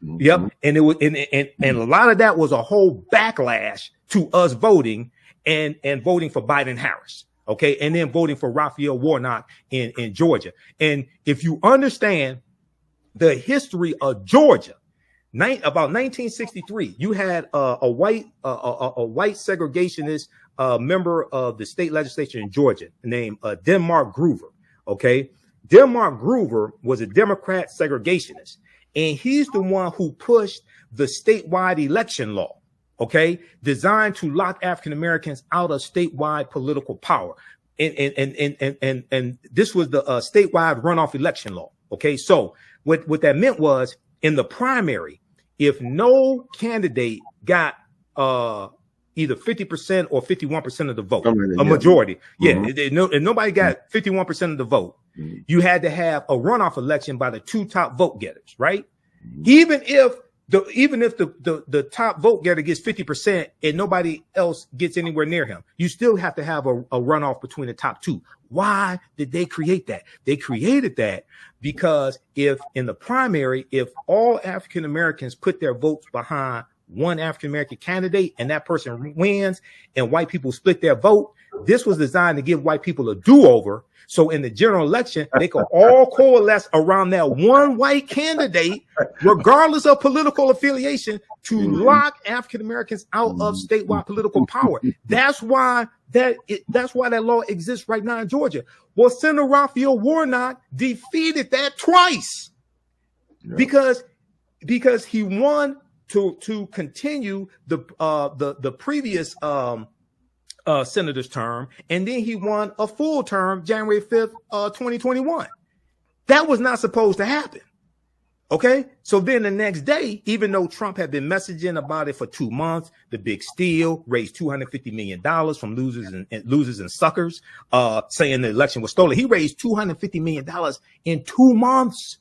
Yep. And it was, and a lot of that was a whole backlash to us voting and voting for Biden Harris. Okay. And then voting for Raphael Warnock in Georgia. And if you understand the history of Georgia, about 1963, you had a white segregationist member of the state legislature in Georgia named Denmark Groover. Okay, Denmark Groover was a Democrat segregationist, and he's the one who pushed the statewide election law. Okay, designed to lock African Americans out of statewide political power, and this was the statewide runoff election law. Okay, so what that meant was, in the primary, if no candidate got either 50% or 51% of the vote, a majority, and nobody got 51% of the vote, you had to have a runoff election by the two top vote getters, right? Even if the top vote getter gets 50% and nobody else gets anywhere near him, you still have to have a runoff between the top two. Why did they create that? They created that because if in the primary, if all African Americans put their votes behind one African American candidate and that person wins and white people split their vote, this was designed to give white people a do-over. So in the general election, they could all coalesce around that one white candidate, regardless of political affiliation, to lock African Americans out of statewide political power. That's why that law exists right now in Georgia. Well, Senator Raphael Warnock defeated that twice because he won to continue the previous senator's term, and then he won a full term January 5th, 2021. That was not supposed to happen. Okay, so then the next day, even though Trump had been messaging about it for 2 months, the big steal, raised $250 million from losers and suckers, saying the election was stolen. He raised $250 million in 2 months,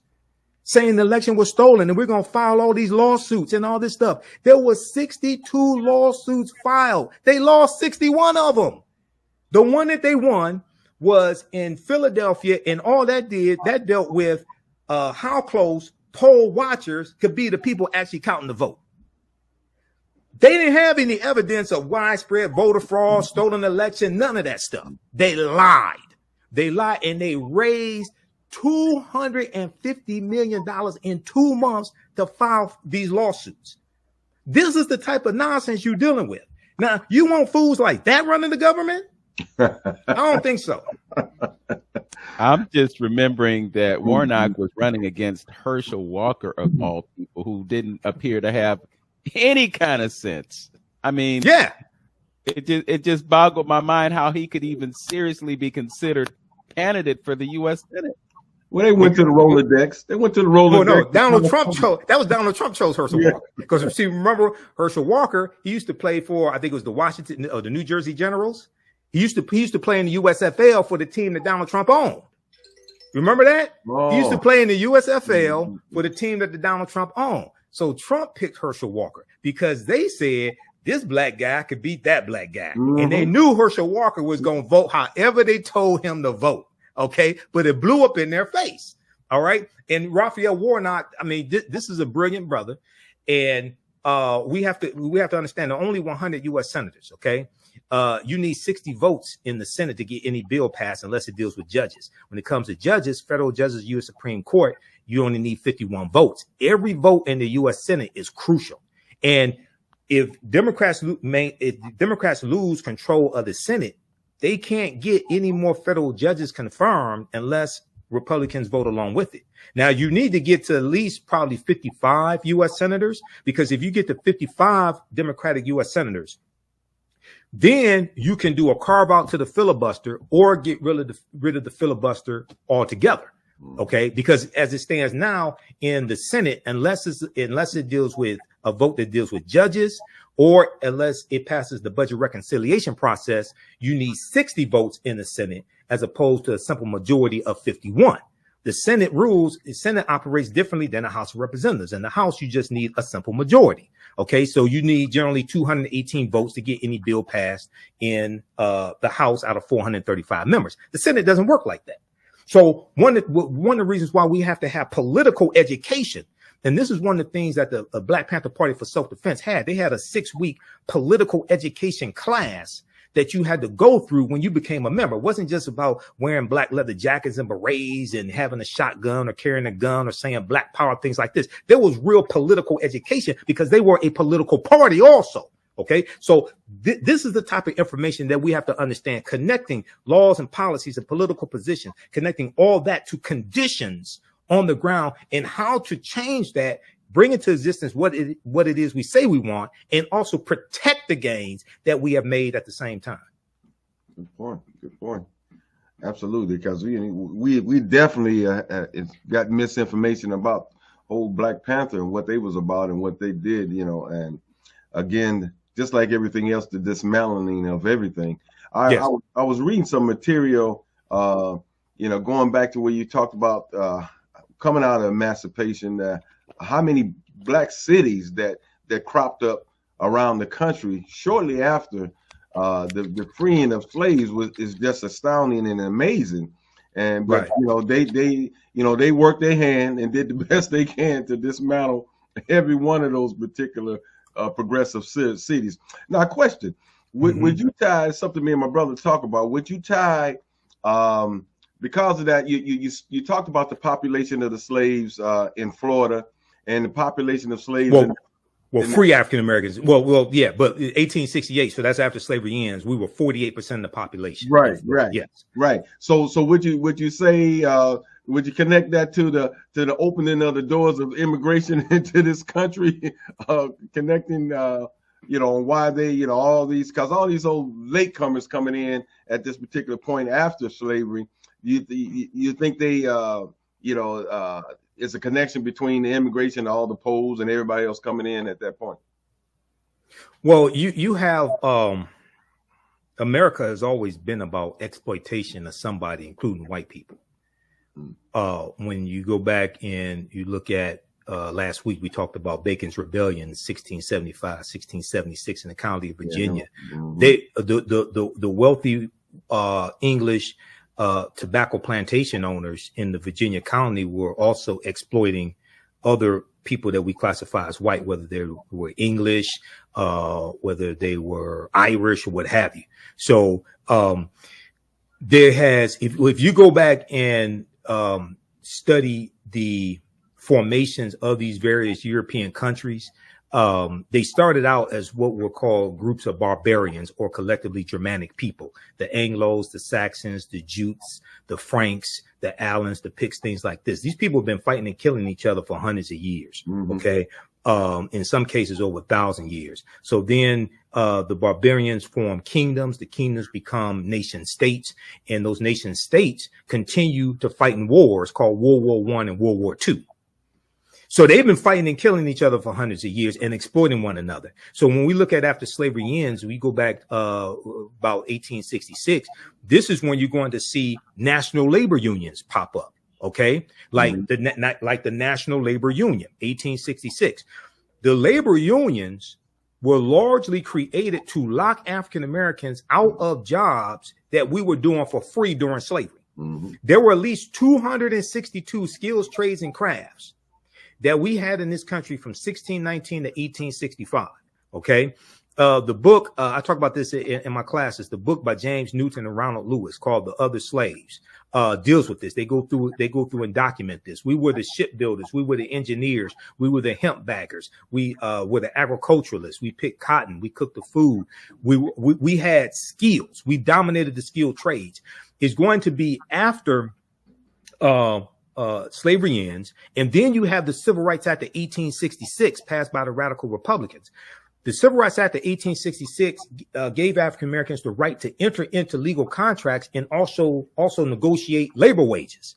saying the election was stolen, and we're going to file all these lawsuits and all this stuff. There was 62 lawsuits filed. They lost 61 of them. The one that they won was in Philadelphia, and all that dealt with how close poll watchers could be to people actually counting the vote. They didn't have any evidence of widespread voter fraud, stolen election, none of that stuff. They lied. And they raised $250 million in 2 months to file these lawsuits. This is the type of nonsense you're dealing with. Now, you want fools like that running the government? I don't think so. I'm just remembering that Warnock was running against Herschel Walker, of all people, who didn't appear to have any kind of sense. I mean, yeah, it just boggled my mind how he could even seriously be considered candidate for the U.S. Senate. Well, they went to the Rolodex. They went to the Rolodex. No, Donald Trump chose Herschel Walker. Because see, remember Herschel Walker, he used to play for, I think it was the Washington or the New Jersey Generals. He used to play in the USFL for the team that Donald Trump owned. Remember that? Oh. He used to play in the USFL for the team that Donald Trump owned. So Trump picked Herschel Walker because they said this black guy could beat that black guy. And they knew Herschel Walker was going to vote however they told him to vote. Okay. But it blew up in their face. All right. And Raphael Warnock, I mean, this is a brilliant brother. And we have to understand there are only 100 U.S. senators. Okay. You need 60 votes in the Senate to get any bill passed unless it deals with judges. When it comes to judges, federal judges, U.S. Supreme Court, you only need 51 votes. Every vote in the U.S. Senate is crucial. And if Democrats lose control of the Senate, they can't get any more federal judges confirmed unless Republicans vote along with it. Now, you need to get to at least probably 55 U.S. senators, because if you get to 55 Democratic U.S. senators, then you can do a carve out to the filibuster or get rid of the filibuster altogether. OK, because as it stands now in the Senate, unless it deals with a vote that deals with judges, or unless it passes the budget reconciliation process, you need 60 votes in the Senate as opposed to a simple majority of 51. The Senate operates differently than the House of Representatives. In the House, you just need a simple majority. OK, so you need generally 218 votes to get any bill passed in the House out of 435 members. The Senate doesn't work like that. So one of the reasons why we have to have political education, and this is one of the things that the Black Panther Party for Self-Defense had. They had a 6-week political education class that you had to go through when you became a member. It wasn't just about wearing black leather jackets and berets and having a shotgun or carrying a gun or saying black power, things like this. There was real political education because they were a political party also. OK, so this is the type of information that we have to understand, connecting laws and policies and political positions, connecting all that to conditions on the ground and how to change that, bring into existence what it is we say we want, and also protect the gains that we have made at the same time. Good point. Good point. Absolutely, because we definitely got misinformation about old Black Panther and what they was about and what they did, and again, just like everything else, the dismantling of everything. I was reading some material, going back to where you talked about coming out of emancipation, how many black cities that cropped up around the country shortly after the freeing of slaves is just astounding and amazing. But they worked their hand and did the best they can to dismantle every one of those particular progressive cities. Now, a question: would you tie something me and my brother talk about? Would you tie because of that? You talked about the population of the slaves in Florida and the population of slaves. Free African Americans. Yeah, but 1868. So that's after slavery ends. We were 48% of the population. Right. Yes. Right. So would you say? Would you connect that to the opening of the doors of immigration into this country, connecting, why they, all these old latecomers coming in at this particular point after slavery, you think they, is a connection between the immigration, all the Poles and everybody else coming in at that point? Well, you have, America has always been about exploitation of somebody, including white people. When you go back and you look at last week, we talked about Bacon's Rebellion, 1675, 1676 in the county of Virginia. The wealthy English tobacco plantation owners in the Virginia colony were also exploiting other people that we classify as white, whether they were English, whether they were Irish or what have you. So if you go back and study the formations of these various European countries, they started out as what were called groups of barbarians or collectively Germanic people. The Anglos, the Saxons, the Jutes, the Franks, the Alans, the Picts, things like this. These people have been fighting and killing each other for hundreds of years. Okay. In some cases over 1,000 years. So then the barbarians form kingdoms. The kingdoms become nation states, and those nation states continue to fight in wars called World War I and World War II. So they've been fighting and killing each other for hundreds of years and exploiting one another. So when we look at after slavery ends, we go back about 1866. This is when you're going to see national labor unions pop up. OK, like the National Labor Union, 1866. The labor unions were largely created to lock African Americans out of jobs that we were doing for free during slavery. There were at least 262 skills, trades and crafts that we had in this country from 1619 to 1865. OK, The book, I talk about this in my classes, the book by James Newton and Ronald Lewis called The Other Slaves, deals with this. They go through and document this. We were the shipbuilders. We were the engineers. We were the hemp baggers. We were the agriculturalists. We picked cotton. We cooked the food. We had skills. We dominated the skilled trades. It's going to be after slavery ends. And then you have the Civil Rights Act of 1866 passed by the Radical Republicans. The Civil Rights Act of 1866 gave African Americans the right to enter into legal contracts and also negotiate labor wages.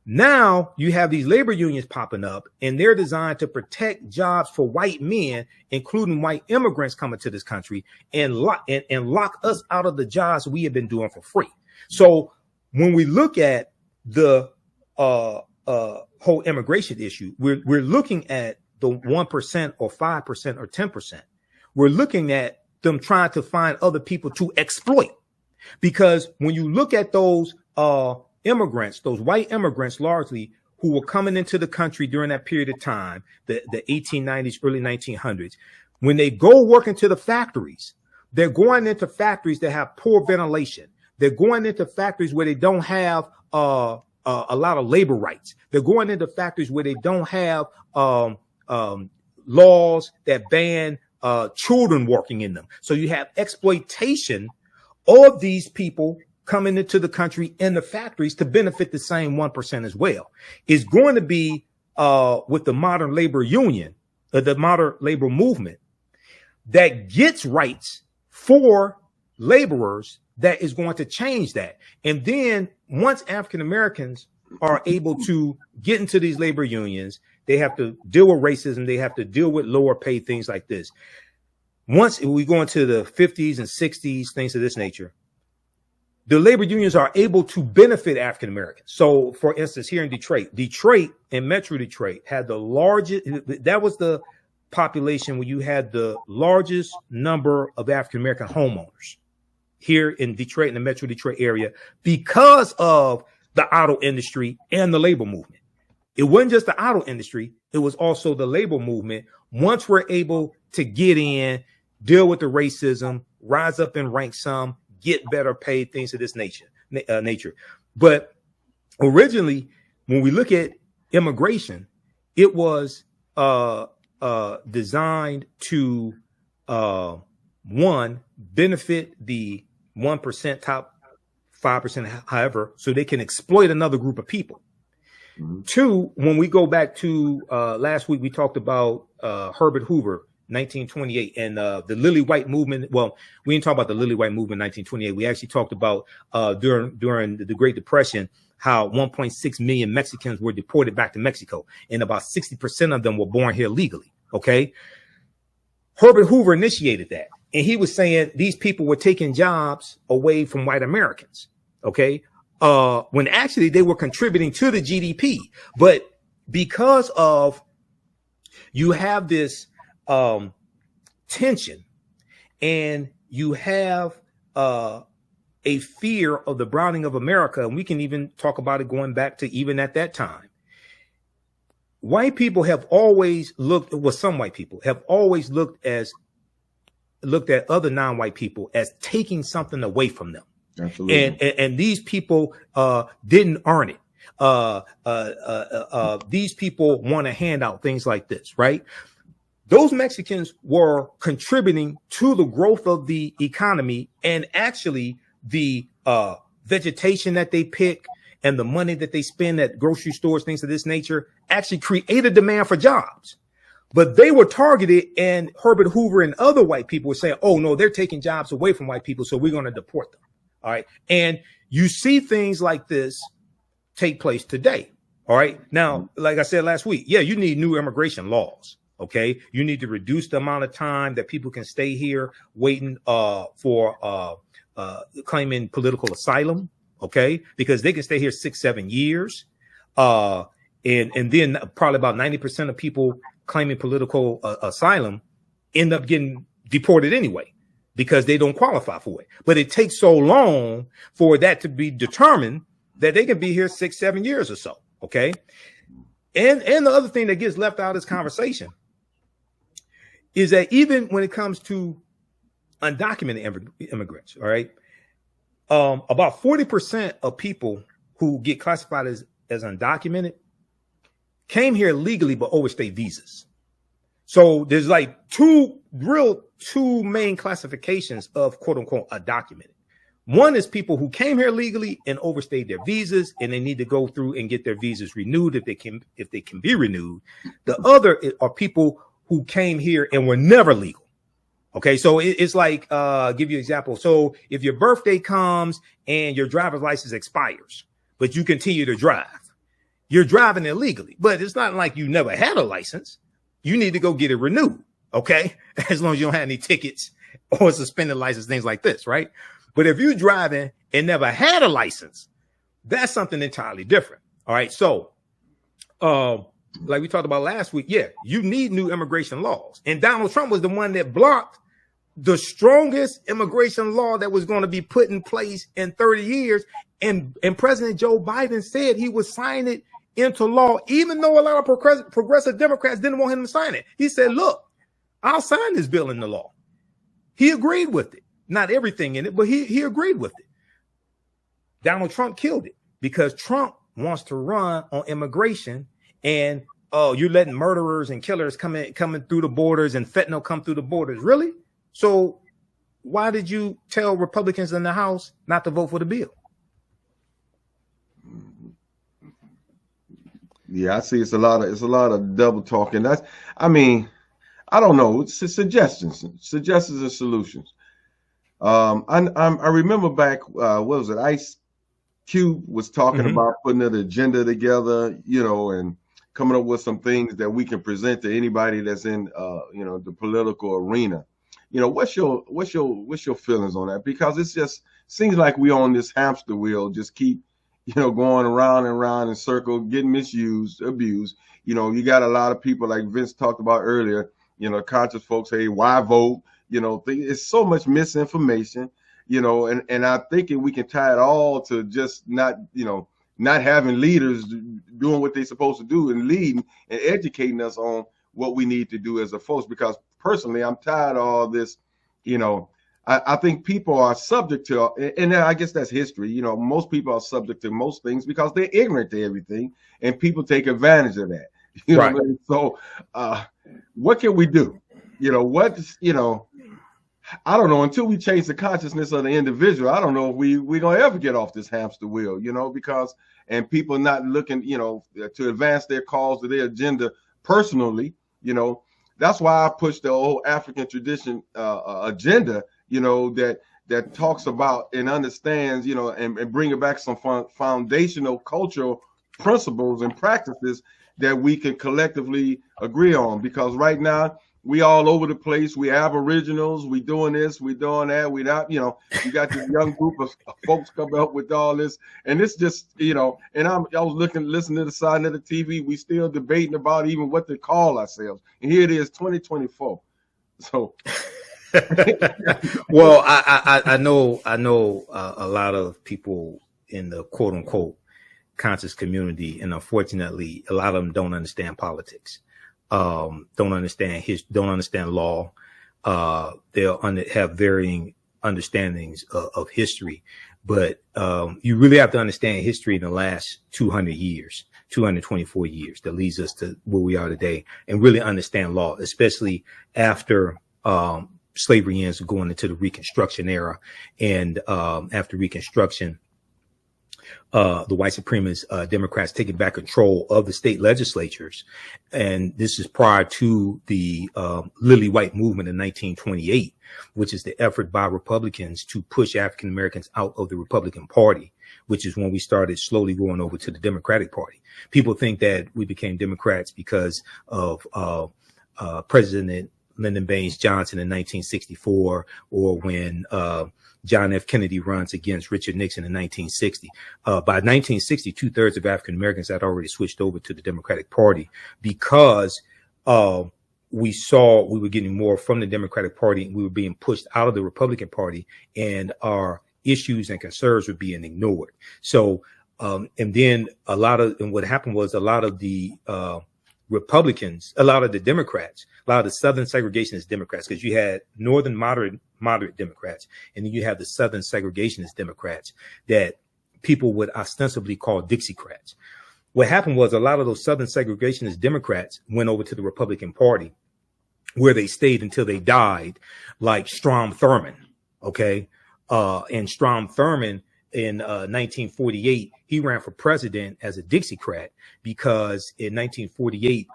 Now you have these labor unions popping up, and they're designed to protect jobs for white men, including white immigrants coming to this country, and lock us out of the jobs we have been doing for free. So when we look at the whole immigration issue, we're looking at the 1% or 5% or 10%. We're looking at them trying to find other people to exploit, because when you look at those immigrants, those white immigrants largely who were coming into the country during that period of time, the 1890s, early 1900s, when they go work into the factories, they're going into factories that have poor ventilation. They're going into factories where they don't have a lot of labor rights. They're going into factories where they don't have laws that ban children working in them. So you have exploitation of these people coming into the country in the factories to benefit the same 1% as well. It's going to be with the modern labor union, the modern labor movement, that gets rights for laborers, that is going to change that. And then once African Americans are able to get into these labor unions, they have to deal with racism. They have to deal with lower pay, things like this. Once we go into the 50s and 60s, things of this nature, the labor unions are able to benefit African Americans. So, for instance, here in Detroit and Metro Detroit had the largest, that was the population where you had the largest number of African American homeowners here in Detroit and the Metro Detroit area, because of the auto industry and the labor movement. It wasn't just the auto industry, it was also the labor movement. Once we're able to get in, deal with the racism, rise up in rank some, get better paid, things of this nature. But originally, when we look at immigration, it was designed to one, benefit the 1%, top 5%, however, so they can exploit another group of people. Mm-hmm. Two, when we go back to last week, we talked about Herbert Hoover, 1928, and the Lily White movement. Well, we didn't talk about the Lily White movement in 1928. We actually talked about during the Great Depression, how 1.6 million Mexicans were deported back to Mexico, and about 60% of them were born here legally. Okay. Herbert Hoover initiated that. And he was saying these people were taking jobs away from white Americans. Okay. When actually they were contributing to the GDP. But because of, you have this tension, and you have a fear of the browning of America, and we can even talk about it going back to even at that time. White people have always looked, well, some white people have always looked at other non-white people as taking something away from them. Absolutely. And these people didn't earn it. These people want a handout, things like this, right? Those Mexicans were contributing to the growth of the economy, and actually the vegetation that they pick and the money that they spend at grocery stores, things of this nature, actually created demand for jobs. But they were targeted, and Herbert Hoover and other white people were saying, oh, no, they're taking jobs away from white people, so we're going to deport them. All right. And you see things like this take place today. All right. Now, like I said last week, yeah, you need new immigration laws. OK, you need to reduce the amount of time that people can stay here waiting for claiming political asylum. OK, because they can stay here 6-7 years. And then probably about 90% of people claiming political asylum end up getting deported anyway, because they don't qualify for it. But it takes so long for that to be determined that they can be here 6-7 years or so. OK, and the other thing that gets left out of this conversation is that even when it comes to undocumented immigrants. All right. About 40% of people who get classified as undocumented came here legally but overstayed visas. So there's like two main classifications of quote unquote undocumented. One is people who came here legally and overstayed their visas, and they need to go through and get their visas renewed if they can be renewed. The other are people who came here and were never legal. Okay, so it's like, give you an example. So if your birthday comes and your driver's license expires, but you continue to drive, you're driving illegally. But it's not like you never had a license. You need to go get it renewed. Okay, as long as you don't have any tickets or suspended license, things like this, right? But if you're driving and never had a license, that's something entirely different. All right. So, like we talked about last week, yeah, you need new immigration laws. And Donald Trump was the one that blocked the strongest immigration law that was going to be put in place in 30 years. And President Joe Biden said he would sign it into law, even though a lot of progressive Democrats didn't want him to sign it. He said, look, I'll sign this bill into law. He agreed with it. Not everything in it, but he agreed with it. Donald Trump killed it because Trump wants to run on immigration, and you're letting murderers and killers coming through the borders and fentanyl come through the borders. Really? So why did you tell Republicans in the House not to vote for the bill? Yeah, I see. It's a lot of double talking. I don't know. It's suggestions and solutions. I remember back, what was it? Ice Cube was talking about putting an agenda together, and coming up with some things that we can present to anybody that's in, the political arena. What's your feelings on that? Because it just seems like we on this hamster wheel, just keep, going around and around in circle, getting misused, abused. You got a lot of people like Vince talked about earlier, conscious folks say, why vote? It's so much misinformation, and I'm thinking we can tie it all to just not having leaders doing what they're supposed to do and leading and educating us on what we need to do as a folks. Because personally, I'm tired of all this, I think people are subject to, and I guess that's history. Most people are subject to most things because they're ignorant to everything, and people take advantage of that. Right. What I mean? So, what can we do? I don't know, until we change the consciousness of the individual, I don't know if we're going to ever get off this hamster wheel, because, and people not looking, to advance their cause or their agenda personally, that's why I push the whole African tradition agenda, that talks about and understands, and bringing back some foundational cultural principles and practices that we can collectively agree on. Because right now, we all over the place. We Aboriginals. We doing this. We doing that. We not. You got this young group of folks coming up with all this, and it's just, And I was listening to the side of the TV. We still debating about even what to call ourselves. And here it is, 2024. So, well, I know a lot of people in the quote unquote conscious community, and unfortunately, a lot of them don't understand politics. Don't understand law. They'll have varying understandings of history, but you really have to understand history in the last 224 years that leads us to where we are today, and really understand law, especially after slavery ends, going into the Reconstruction era, and after Reconstruction, the white supremacist Democrats taking back control of the state legislatures. And this is prior to the Lily White movement in 1928, which is the effort by Republicans to push African Americans out of the Republican Party, which is when we started slowly going over to the Democratic Party. People think that we became Democrats because of President Lyndon Baines Johnson in 1964, or when John F. Kennedy runs against Richard Nixon in 1960. By 1960, 2/3 of African Americans had already switched over to the Democratic Party because we saw we were getting more from the Democratic Party, and we were being pushed out of the Republican Party, and our issues and concerns were being ignored. So, and then what happened was a lot of the Republicans, a lot of the Democrats, a lot of the Southern segregationist Democrats, because you had Northern moderate Democrats, and then you have the Southern segregationist Democrats that people would ostensibly call Dixiecrats. What happened was a lot of those Southern segregationist Democrats went over to the Republican Party, where they stayed until they died, like Strom Thurmond. Okay. And Strom Thurmond in 1948, he ran for president as a Dixiecrat because in 1948,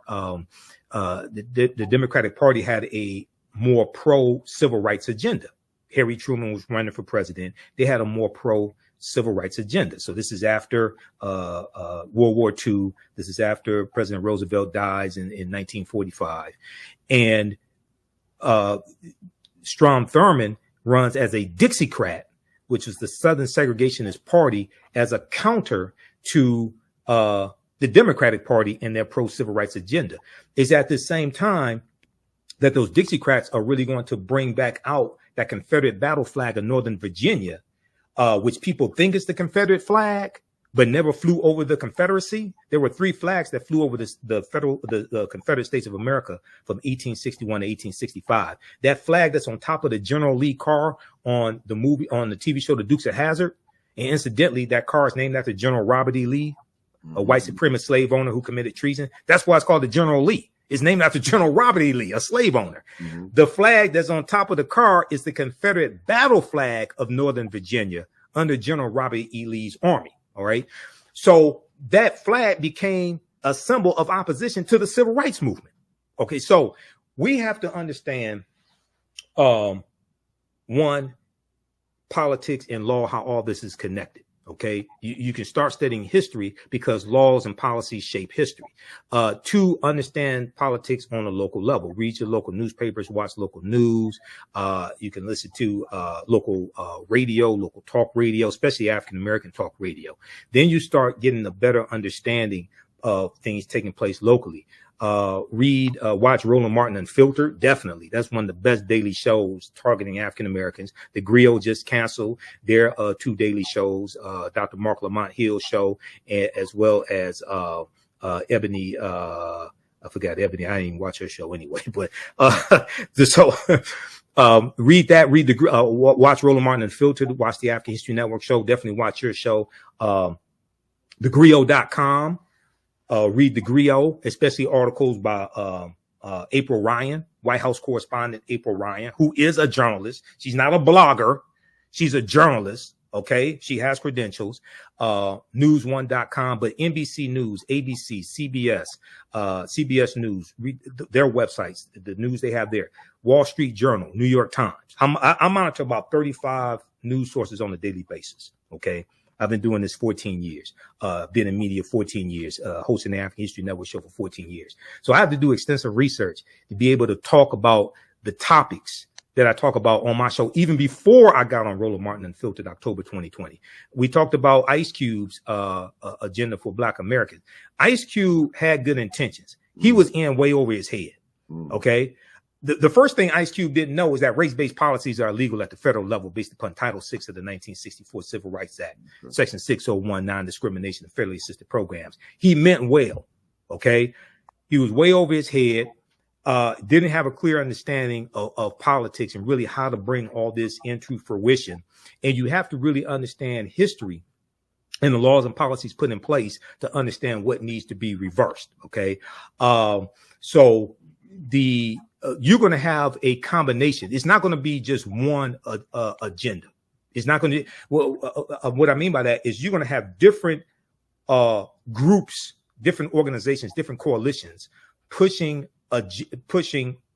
the Democratic Party had a more pro-civil rights agenda. Harry Truman was running for president. They had a more pro-civil rights agenda. So this is after World War II. This is after President Roosevelt dies in 1945. And Strom Thurmond runs as a Dixiecrat, which was the Southern segregationist party, as a counter to the Democratic Party and their pro-civil rights agenda. Is at the same time that those Dixiecrats are really going to bring back out that Confederate battle flag of Northern Virginia, which people think is the Confederate flag, but never flew over the Confederacy. There were 3 flags that flew over the Confederate States of America from 1861 to 1865. That flag that's on top of the General Lee car on the TV show The Dukes of Hazzard, and incidentally, that car is named after General Robert E. Lee, a white supremacist slave owner who committed treason. That's why it's called the General Lee. It's named after General Robert E. Lee, a slave owner. Mm-hmm. The flag that's on top of the car is the Confederate battle flag of Northern Virginia under General Robert E. Lee's army. All right. So that flag became a symbol of opposition to the civil rights movement. Okay. So we have to understand, one, politics and law, how all this is connected. Okay. You can start studying history because laws and policies shape history. 2, understand politics on a local level. Read your local newspapers, watch local news. You can listen to local radio, local talk radio, especially African-American talk radio. Then you start getting a better understanding of things taking place locally. Watch Roland Martin Unfiltered. Definitely. That's one of the best daily shows targeting African Americans. The Griot just canceled their 2 daily shows, Dr. Mark Lamont Hill's show, as well as Ebony. I forgot Ebony. I didn't even watch her show anyway, but read that. Watch Roland Martin Unfiltered. Watch the African History Network show. Definitely watch your show. TheGriot.com. Read the Griot, especially articles by April Ryan, White House correspondent April Ryan, who is a journalist. She's not a blogger. She's a journalist. Okay. She has credentials. News1.com, but NBC News, ABC, CBS, CBS News, read their websites, the news they have there. Wall Street Journal, New York Times. I monitor about 35 news sources on a daily basis. Okay. I've been doing this 14 years, been in media 14 years, hosting the African History Network show for 14 years. So I have to do extensive research to be able to talk about the topics that I talk about on my show, even before I got on Roland Martin Unfiltered, October 2020. We talked about Ice Cube's agenda for Black Americans. Ice Cube had good intentions. He was in way over his head. Okay. The first thing Ice Cube didn't know is that race-based policies are illegal at the federal level based upon Title VI of the 1964 Civil Rights Act, Section 601, non-discrimination of federally assisted programs. He meant well, okay? He was way over his head, didn't have a clear understanding of politics and really how to bring all this into fruition. And you have to really understand history and the laws and policies put in place to understand what needs to be reversed, okay? You're going to have a combination. It's not going to be just one agenda. It's not going to. What I mean by that is you're going to have different groups, different organizations, different coalitions pushing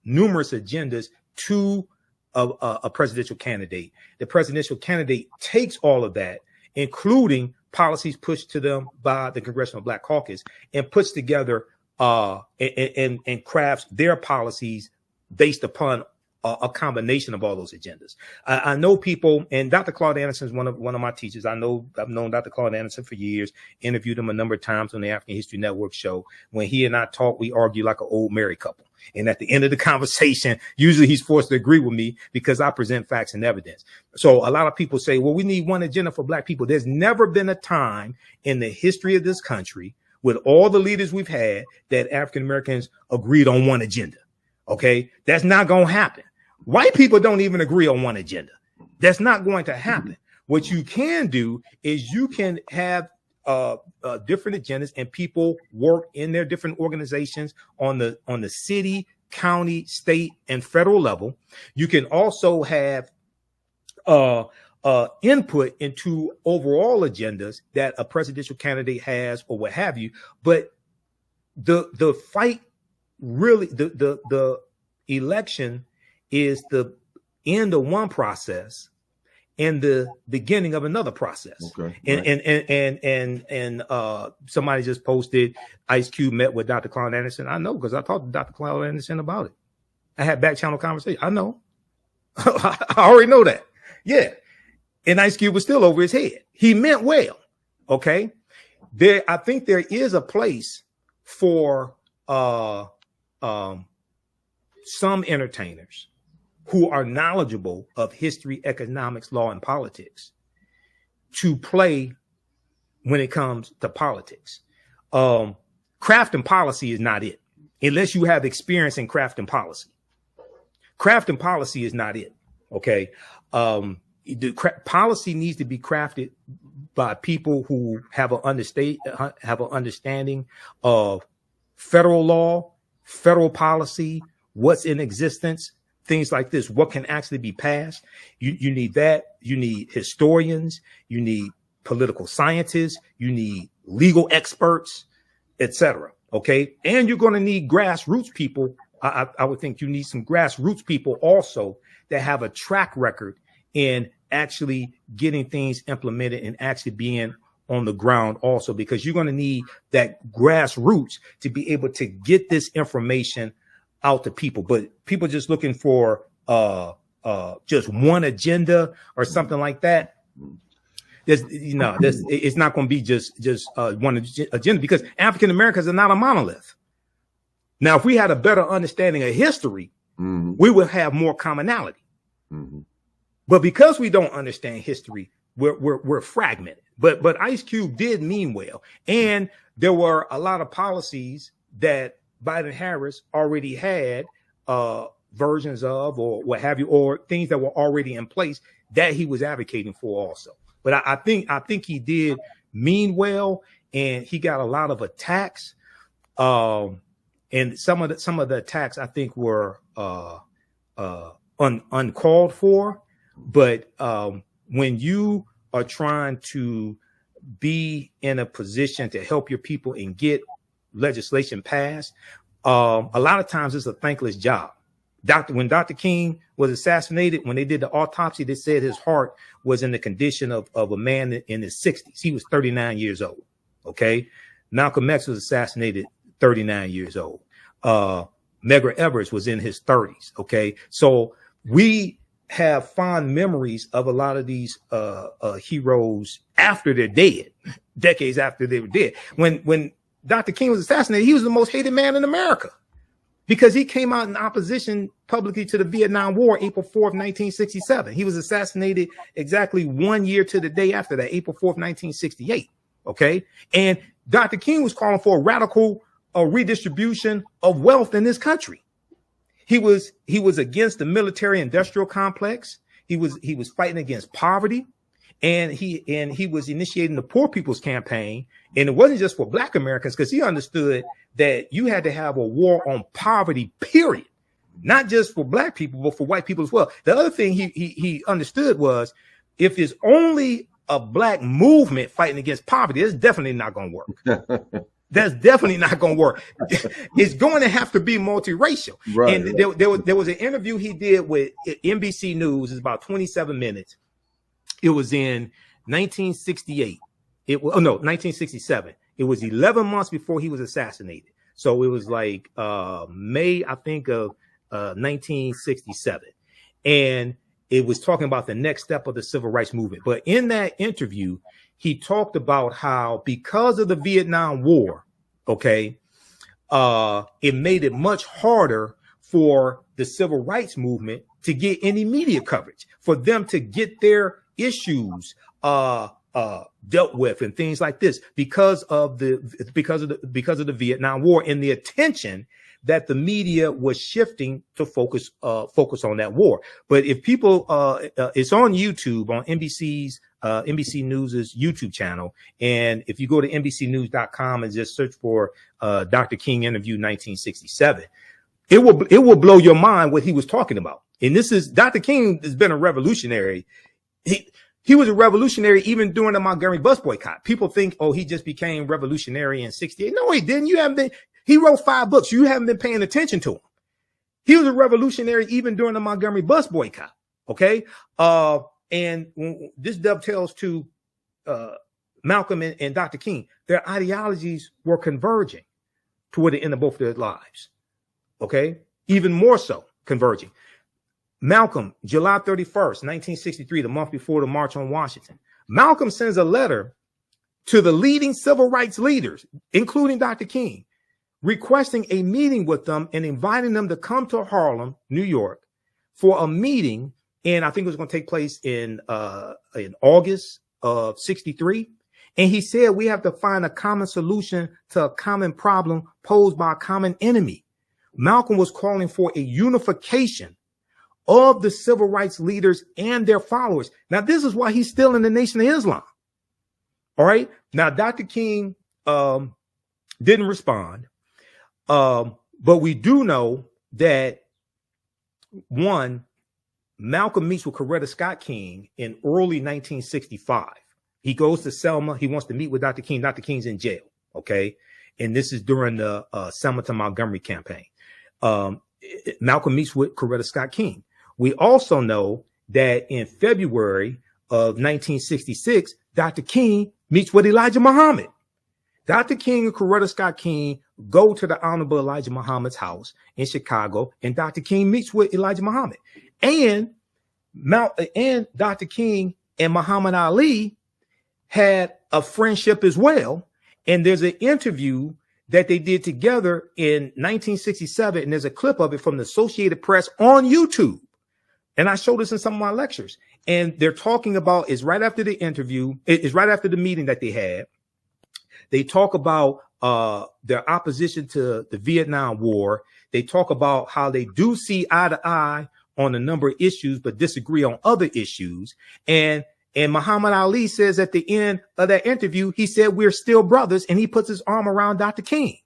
numerous agendas to a presidential candidate. The presidential candidate takes all of that, including policies pushed to them by the Congressional Black Caucus, and puts together and crafts their policies based upon a combination of all those agendas. I know people, and Dr. Claude Anderson is one of my teachers. I've known Dr. Claude Anderson for years, interviewed him a number of times on the African History Network show. When he and I talk, we argue like an old married couple. And at the end of the conversation, usually he's forced to agree with me because I present facts and evidence. So a lot of people say, well, we need one agenda for Black people. There's never been a time in the history of this country with all the leaders we've had that African Americans agreed on one agenda. Okay, that's not going to happen. White people don't even agree on one agenda. That's not going to happen. What you can do is you can have different agendas, and people work in their different organizations on the city, county, state, and federal level. You can also have input into overall agendas that a presidential candidate has or what have you. But the fight really, the election is the end of one process and the beginning of another process. Okay, and somebody just posted Ice Cube met with Dr. Claude Anderson. I know, because I talked to Dr. Claude Anderson about it. I had back channel conversation. I know. I already know that. Yeah. And Ice Cube was still over his head. He meant well. Okay. I think there is a place for some entertainers who are knowledgeable of history, economics, law, and politics to play when it comes to politics. Craft and policy is not it, unless you have experience in craft and policy. Craft and policy is not it. Okay. Policy needs to be crafted by people who have an understanding of federal law, federal policy, what's in existence, things like this, what can actually be passed. You need that. You need historians. You need political scientists. You need legal experts, etc. Okay. And you're going to need grassroots people. I would think you need some grassroots people also that have a track record in actually getting things implemented and actually being on the ground also, because you're going to need that grassroots to be able to get this information out to people. But people just looking for just one agenda or something like that, it's not going to be just one agenda, because African Americans are not a monolith. Now, if we had a better understanding of history, we would have more commonality. But because we don't understand history, we're fragmented. But Ice Cube did mean well, and there were a lot of policies that Biden-Harris already had versions of, or what have you, or things that were already in place that he was advocating for also. But I think he did mean well, and he got a lot of attacks. And some of the attacks I think were uncalled for. But when you are trying to be in a position to help your people and get legislation passed, a lot of times it's a thankless job. When Dr. King was assassinated, when they did the autopsy, they said his heart was in the condition of a man in his 60s. He was 39 years old. Okay. Malcolm X was assassinated 39 years old. Medgar Evers was in his 30s. Okay. So we have fond memories of a lot of these heroes after they're dead, decades after they were dead. When Dr. King was assassinated, he was the most hated man in America because he came out in opposition publicly to the Vietnam War, April 4th, 1967. He was assassinated exactly 1 year to the day after that, April 4th, 1968. Okay. And Dr. King was calling for a radical redistribution of wealth in this country. He was against the military industrial complex. He was fighting against poverty, and he was initiating the Poor People's Campaign. And it wasn't just for Black Americans, because he understood that you had to have a war on poverty, period. Not just for Black people, but for white people as well. The other thing he understood was, if it's only a Black movement fighting against poverty, it's definitely not going to work. That's definitely not going to work. It's going to have to be multiracial. Right, and right. There was an interview he did with NBC News. It's about 27 minutes. It was in 1968. 1967. It was 11 months before he was assassinated. So it was like May, I think, of 1967. And it was talking about the next step of the civil rights movement. But in that interview, he talked about how, because of the Vietnam War, okay, it made it much harder for the civil rights movement to get any media coverage, for them to get their issues dealt with and things like this because of the Vietnam War and the attention that the media was shifting to focus on that war. But if people, it's on YouTube, on NBC News's YouTube channel. And if you go to NBCnews.com and just search for Dr. King interview 1967, it will blow your mind what he was talking about. And this is, Dr. King has been a revolutionary. He was a revolutionary even during the Montgomery bus boycott. People think, oh, he just became revolutionary in 68. No, he didn't. You haven't been. He wrote 5 books. You haven't been paying attention to him. He was a revolutionary even during the Montgomery bus boycott. Okay. And this dovetails to Malcolm and Dr. King. Their ideologies were converging toward the end of both their lives. Okay. Even more so converging. Malcolm, July 31st, 1963, the month before the March on Washington, Malcolm sends a letter to the leading civil rights leaders, including Dr. King, requesting a meeting with them and inviting them to come to Harlem, New York, for a meeting. And I think it was going to take place in August of 63. And he said, we have to find a common solution to a common problem posed by a common enemy. Malcolm was calling for a unification of the civil rights leaders and their followers. Now, this is why he's still in the Nation of Islam. All right. Now, Dr. King didn't respond. But we do know that, one, Malcolm meets with Coretta Scott King in early 1965. He goes to Selma. He wants to meet with Dr. King. Dr. King's in jail. Okay. And this is during the Selma to Montgomery campaign. Malcolm meets with Coretta Scott King. We also know that in February of 1966, Dr. King meets with Elijah Muhammad. Dr. King and Coretta Scott King go to the Honorable Elijah Muhammad's house in Chicago, and Dr. King meets with Elijah Muhammad. And Dr. King and Muhammad Ali had a friendship as well. And there's an interview that they did together in 1967, and there's a clip of it from the Associated Press on YouTube. And I showed this in some of my lectures. And they're talking about, it's right after the interview, it's right after the meeting that they had. They talk about their opposition to the Vietnam War. They talk about how they do see eye to eye on a number of issues, but disagree on other issues. And Muhammad Ali says at the end of that interview, he said, we're still brothers. And he puts his arm around Dr. King.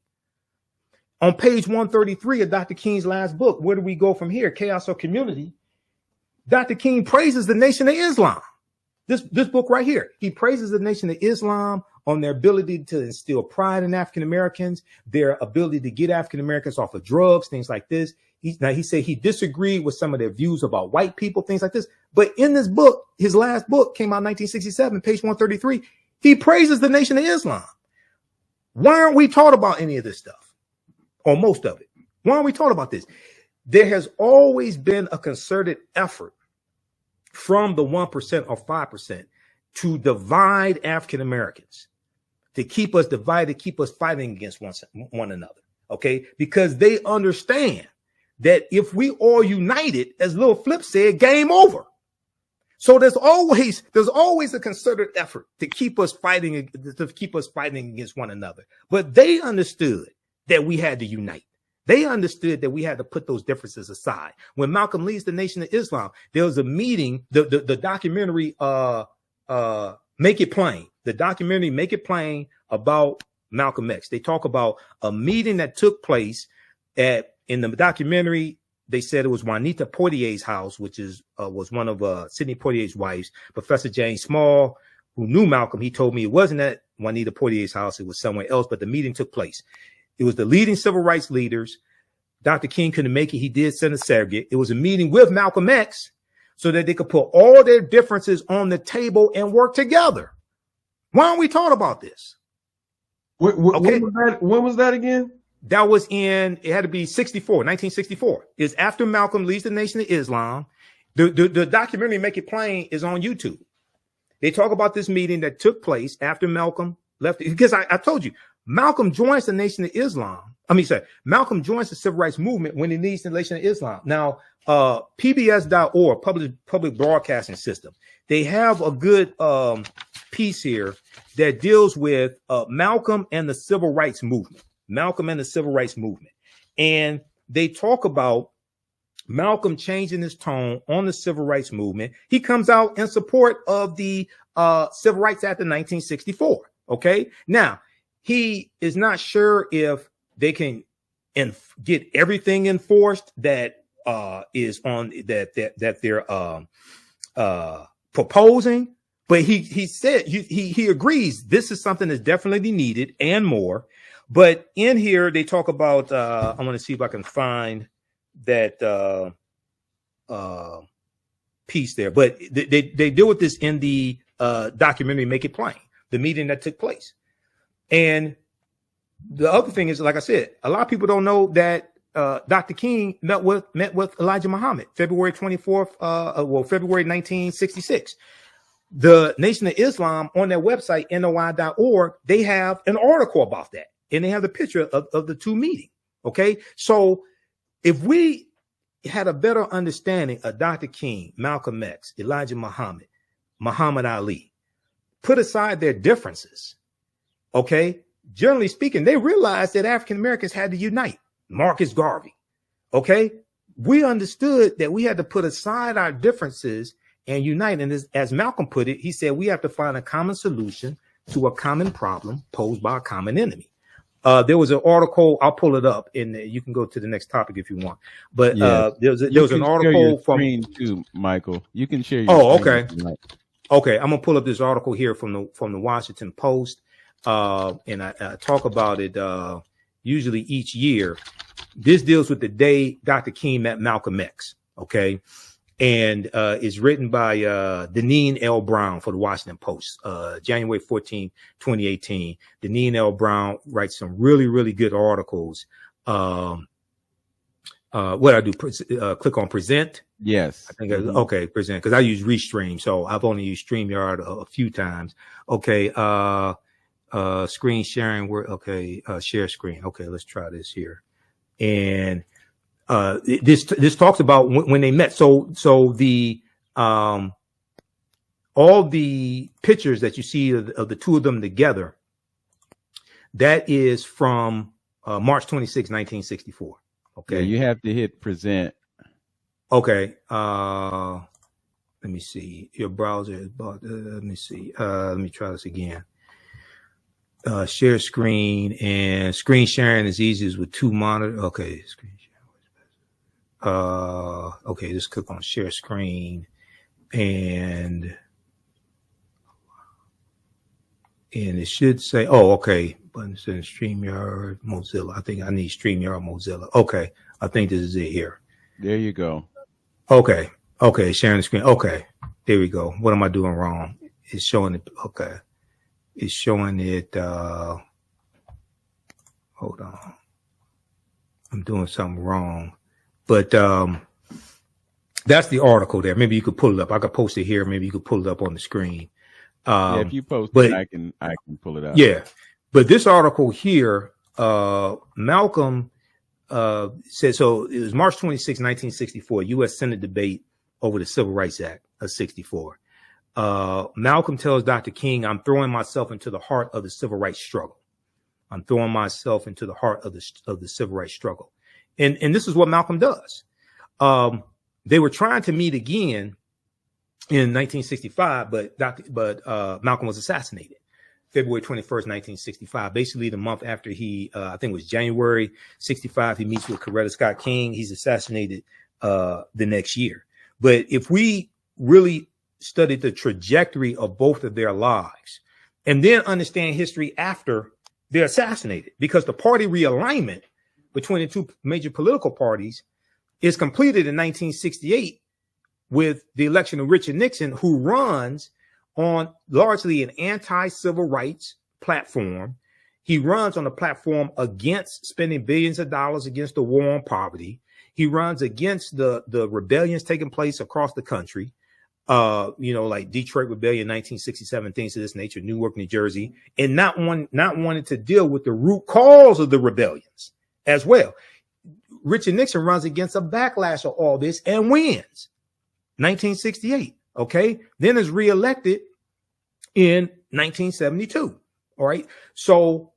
On page 133 of Dr. King's last book, Where Do We Go From Here? Chaos or Community? Dr. King praises the Nation of Islam. This book right here. He praises the Nation of Islam on their ability to instill pride in African Americans, their ability to get African Americans off of drugs, things like this. He said he disagreed with some of their views about white people, things like this. But in this book, his last book came out in 1967, page 133. He praises the Nation of Islam. Why aren't we taught about any of this stuff? Or most of it? Why aren't we taught about this? There has always been a concerted effort from the 1% or 5% to divide African Americans, to keep us divided, keep us fighting against one another. Okay. Because they understand that if we all united, as Lil Flip said, game over. So there's always a concerted effort to keep us fighting against one another. But they understood that we had to unite. They understood that we had to put those differences aside. When Malcolm leads the Nation of Islam, there was a meeting, the documentary, Make It Plain. The documentary Make It Plain about Malcolm X. They talk about a meeting that took place in the documentary. They said it was Juanita Portier's house, which was one of Sidney Poitier's wives. Professor James Small, who knew Malcolm, he told me it wasn't at Juanita Portier's house. It was somewhere else, but the meeting took place. It was the leading civil rights leaders. Dr. King couldn't make it. He did send a surrogate. It was a meeting with Malcolm X so that they could put all their differences on the table and work together. Why aren't we taught about this? Okay. When was that again? That was it had to be 1964. It's after Malcolm leads the Nation of Islam. The documentary Make It Plain is on YouTube. They talk about this meeting that took place after Malcolm left. Because I told you, Malcolm joins the Nation of Islam. Malcolm joins the civil rights movement when he leads the Nation of Islam. Now, PBS.org, public broadcasting system, they have a good piece here that deals with Malcolm and the civil rights movement. Malcolm and the civil rights movement. And they talk about Malcolm changing his tone on the civil rights movement. He comes out in support of the Civil Rights Act of 1964. Okay. Now, he is not sure if they can get everything enforced that is on that they're proposing, but he said he agrees this is something that's definitely needed and more. But in here they talk about I want to see if I can find that piece there, but they deal with this in the documentary Make It Plain, the meeting that took place. And the other thing is, like I said, a lot of people don't know that Dr. King met with Elijah Muhammad February 24th, February 1966. The Nation of Islam on their website, NOI.org, they have an article about that, and they have the picture of the two meeting. Okay, so if we had a better understanding of Dr. King, Malcolm X, Elijah Muhammad, Muhammad Ali, put aside their differences, okay, generally speaking, they realized that African Americans had to unite. Marcus Garvey, okay, we understood that we had to put aside our differences and unite. And as Malcolm put it, he said we have to find a common solution to a common problem posed by a common enemy. There was an article, I'll pull it up, and you can go to the next topic if you want. But yes. there was an article from too, Michael. You can share your okay. Okay, I'm gonna pull up this article here from the Washington Post, and I talk about it usually each year. This deals with the day Dr. King met Malcolm X. Okay, and it's written by Deneen L. Brown for the Washington Post, January 14, 2018. Deneen L. Brown writes some really, really good articles. What I do, click on present. Yes. I think okay, present, because I use Restream, so I've only used StreamYard a few times. Okay, screen sharing. Okay, share screen. Okay, let's try this here. And this talks about when they met. So the all the pictures that you see of the two of them together, that is from March 26, 1964. Okay, yeah, you have to hit present. Okay, let me see. Your browser is about. Let me see. Let me try this again. Share screen, and screen sharing is easiest with two monitors. Okay, screen sharing. Okay, just click on share screen, and it should say, oh, okay, button says StreamYard Mozilla. I think I need StreamYard Mozilla. Okay, I think this is it here. There you go. Okay, sharing the screen. Okay, there we go. What am I doing wrong? It's showing it. Okay, it's showing it. Hold on, I'm doing something wrong. But that's the article there. Maybe you could pull it up. I could post it here. Maybe you could pull it up on the screen. Yeah, if you post it, I can pull it up. Yeah, but this article here, Malcolm said, so it was March 26, 1964, U.S. Senate debate over the Civil Rights Act of 64. Malcolm tells Dr. King, I'm throwing myself into the heart of the civil rights struggle. I'm throwing myself into the heart of the civil rights struggle. And this is what Malcolm does. They were trying to meet again in 1965, but Malcolm was assassinated February 21st, 1965. Basically, the month after he, I think it was January 65, he meets with Coretta Scott King. He's assassinated the next year. But if we really studied the trajectory of both of their lives and then understand history after they're assassinated, because the party realignment between the two major political parties is completed in 1968 with the election of Richard Nixon, who runs on largely an anti-civil rights platform. He runs on a platform against spending billions of dollars against the war on poverty. He runs against the rebellions taking place across the country, like Detroit Rebellion, 1967, things of this nature, Newark, New Jersey, and not wanting to deal with the root cause of the rebellions as well. Richard Nixon runs against a backlash of all this and wins 1968. Okay, then is reelected in 1972. All right. So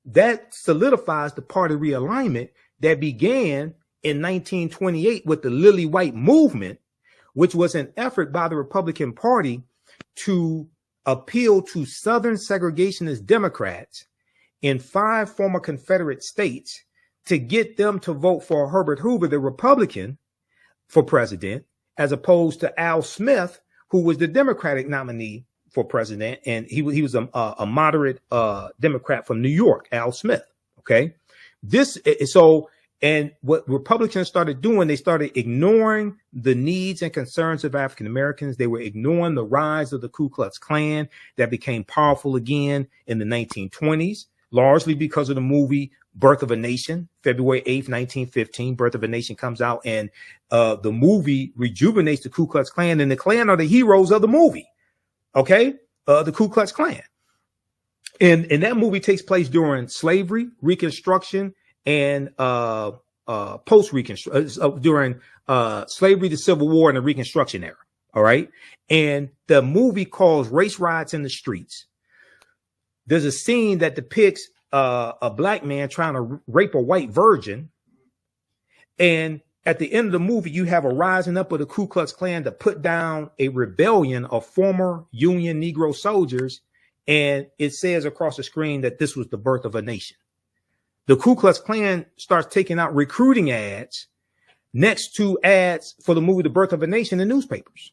that solidifies the party realignment that began in 1928 with the Lily White movement, which was an effort by the Republican Party to appeal to Southern segregationist Democrats in 5 former Confederate states to get them to vote for Herbert Hoover, the Republican, for president, as opposed to Al Smith, who was the Democratic nominee for president. And he was a moderate Democrat from New York, Al Smith. OK, and what Republicans started doing, they started ignoring the needs and concerns of African Americans. They were ignoring the rise of the Ku Klux Klan that became powerful again in the 1920s, largely because of the movie Birth of a Nation. February 8th, 1915, Birth of a Nation comes out, and the movie rejuvenates the Ku Klux Klan, and the Klan are the heroes of the movie. OK, the Ku Klux Klan. And that movie takes place during slavery, Reconstruction, and post-Reconstruction, during slavery, the Civil War, and the Reconstruction era. All right. And the movie calls Race Riots in the Streets. There's a scene that depicts a black man trying to rape a white virgin. And at the end of the movie, you have a rising up of the Ku Klux Klan to put down a rebellion of former Union Negro soldiers. And it says across the screen that this was the birth of a nation. The Ku Klux Klan starts taking out recruiting ads next to ads for the movie The Birth of a Nation in newspapers.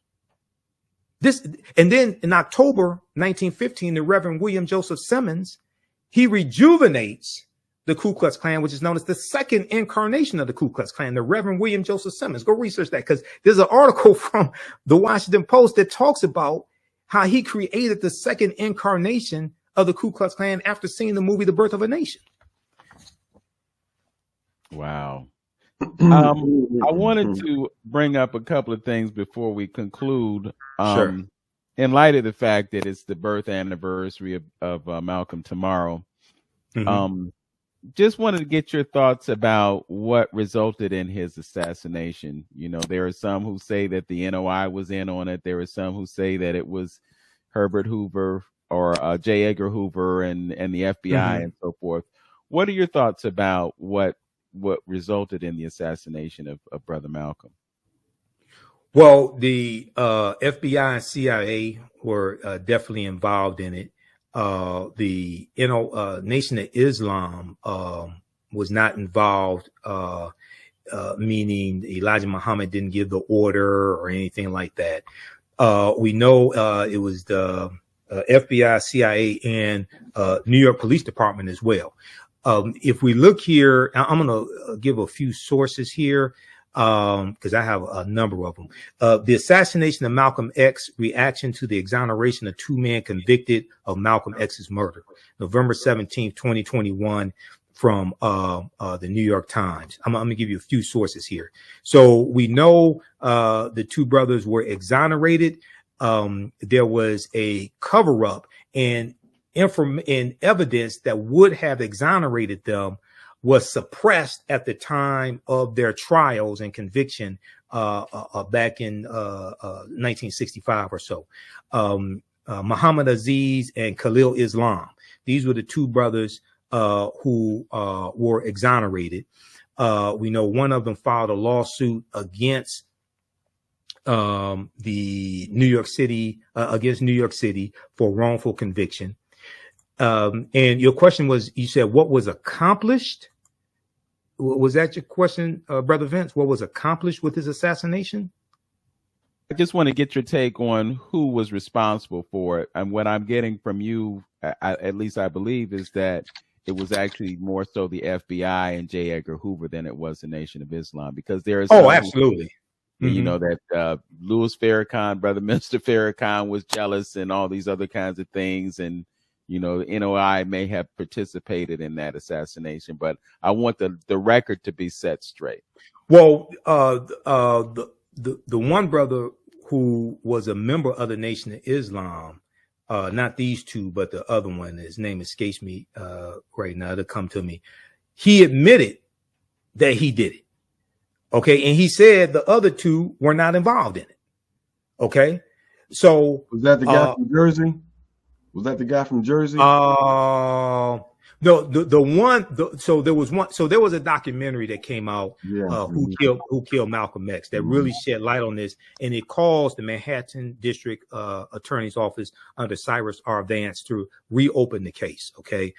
And then in October 1915, the Reverend William Joseph Simmons, he rejuvenates the Ku Klux Klan, which is known as the second incarnation of the Ku Klux Klan, the Reverend William Joseph Simmons. Go research that, because there's an article from the Washington Post that talks about how he created the second incarnation of the Ku Klux Klan after seeing the movie The Birth of a Nation. Wow. I wanted to bring up a couple of things before we conclude. Sure. In light of the fact that it's the birth anniversary of Malcolm tomorrow, just wanted to get your thoughts about what resulted in his assassination. You know, there are some who say that the NOI was in on it. There are some who say that it was Herbert Hoover or J. Edgar Hoover and the FBI and so forth. What are your thoughts about what resulted in the assassination of Brother Malcolm? Well, the FBI and CIA were definitely involved in it. The Nation of Islam was not involved, meaning Elijah Muhammad didn't give the order or anything like that. We know it was the FBI, CIA, and New York Police Department as well. If we look here, I'm going to give a few sources here because I have a number of them. The assassination of Malcolm X, reaction to the exoneration of 2 men convicted of Malcolm X's murder, November 17th, 2021, from the New York Times. I'm going to give you a few sources here. So we know the 2 brothers were exonerated. There was a cover up, and evidence that would have exonerated them was suppressed at the time of their trials and conviction back in 1965 or so. Muhammad Aziz and Khalil Islam. These were the 2 brothers who were exonerated. We know one of them filed a lawsuit against the New York City, for wrongful conviction. And your question was, you said, what was accomplished? Was that your question, Brother Vince? What was accomplished with his assassination? I just want to get your take on who was responsible for it. And what I'm getting from you, at least I believe, is that it was actually more so the FBI and J. Edgar Hoover than it was the Nation of Islam, because there is absolutely. You know that Louis Farrakhan, Brother Minister Farrakhan, was jealous and all these other kinds of things, and you know, the NOI may have participated in that assassination, but I want the record to be set straight. Well, the one brother who was a member of the Nation of Islam, not these 2, but the other one, his name escapes me right now. It'll come to me. He admitted that he did it. Okay. And he said the other 2 were not involved in it. Okay. So was that the guy from Jersey? Was that the guy from Jersey? No, the one. So there was one. So there was a documentary that came out. Who killed Malcolm X? That really shed light on this, and it caused the Manhattan District Attorney's Office under Cyrus R. Vance to reopen the case. Okay,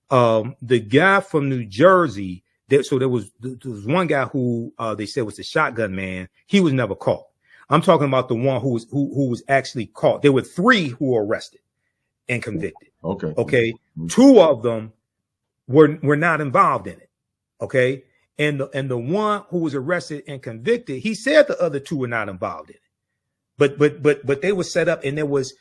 the guy from New Jersey. So there was one guy who they said was the shotgun man. He was never caught. I'm talking about the one who was actually caught. There were 3 who were arrested and convicted. Okay. 2 of them were not involved in it. Okay. And the one who was arrested and convicted, he said the other 2 were not involved in it. But they were set up, and there was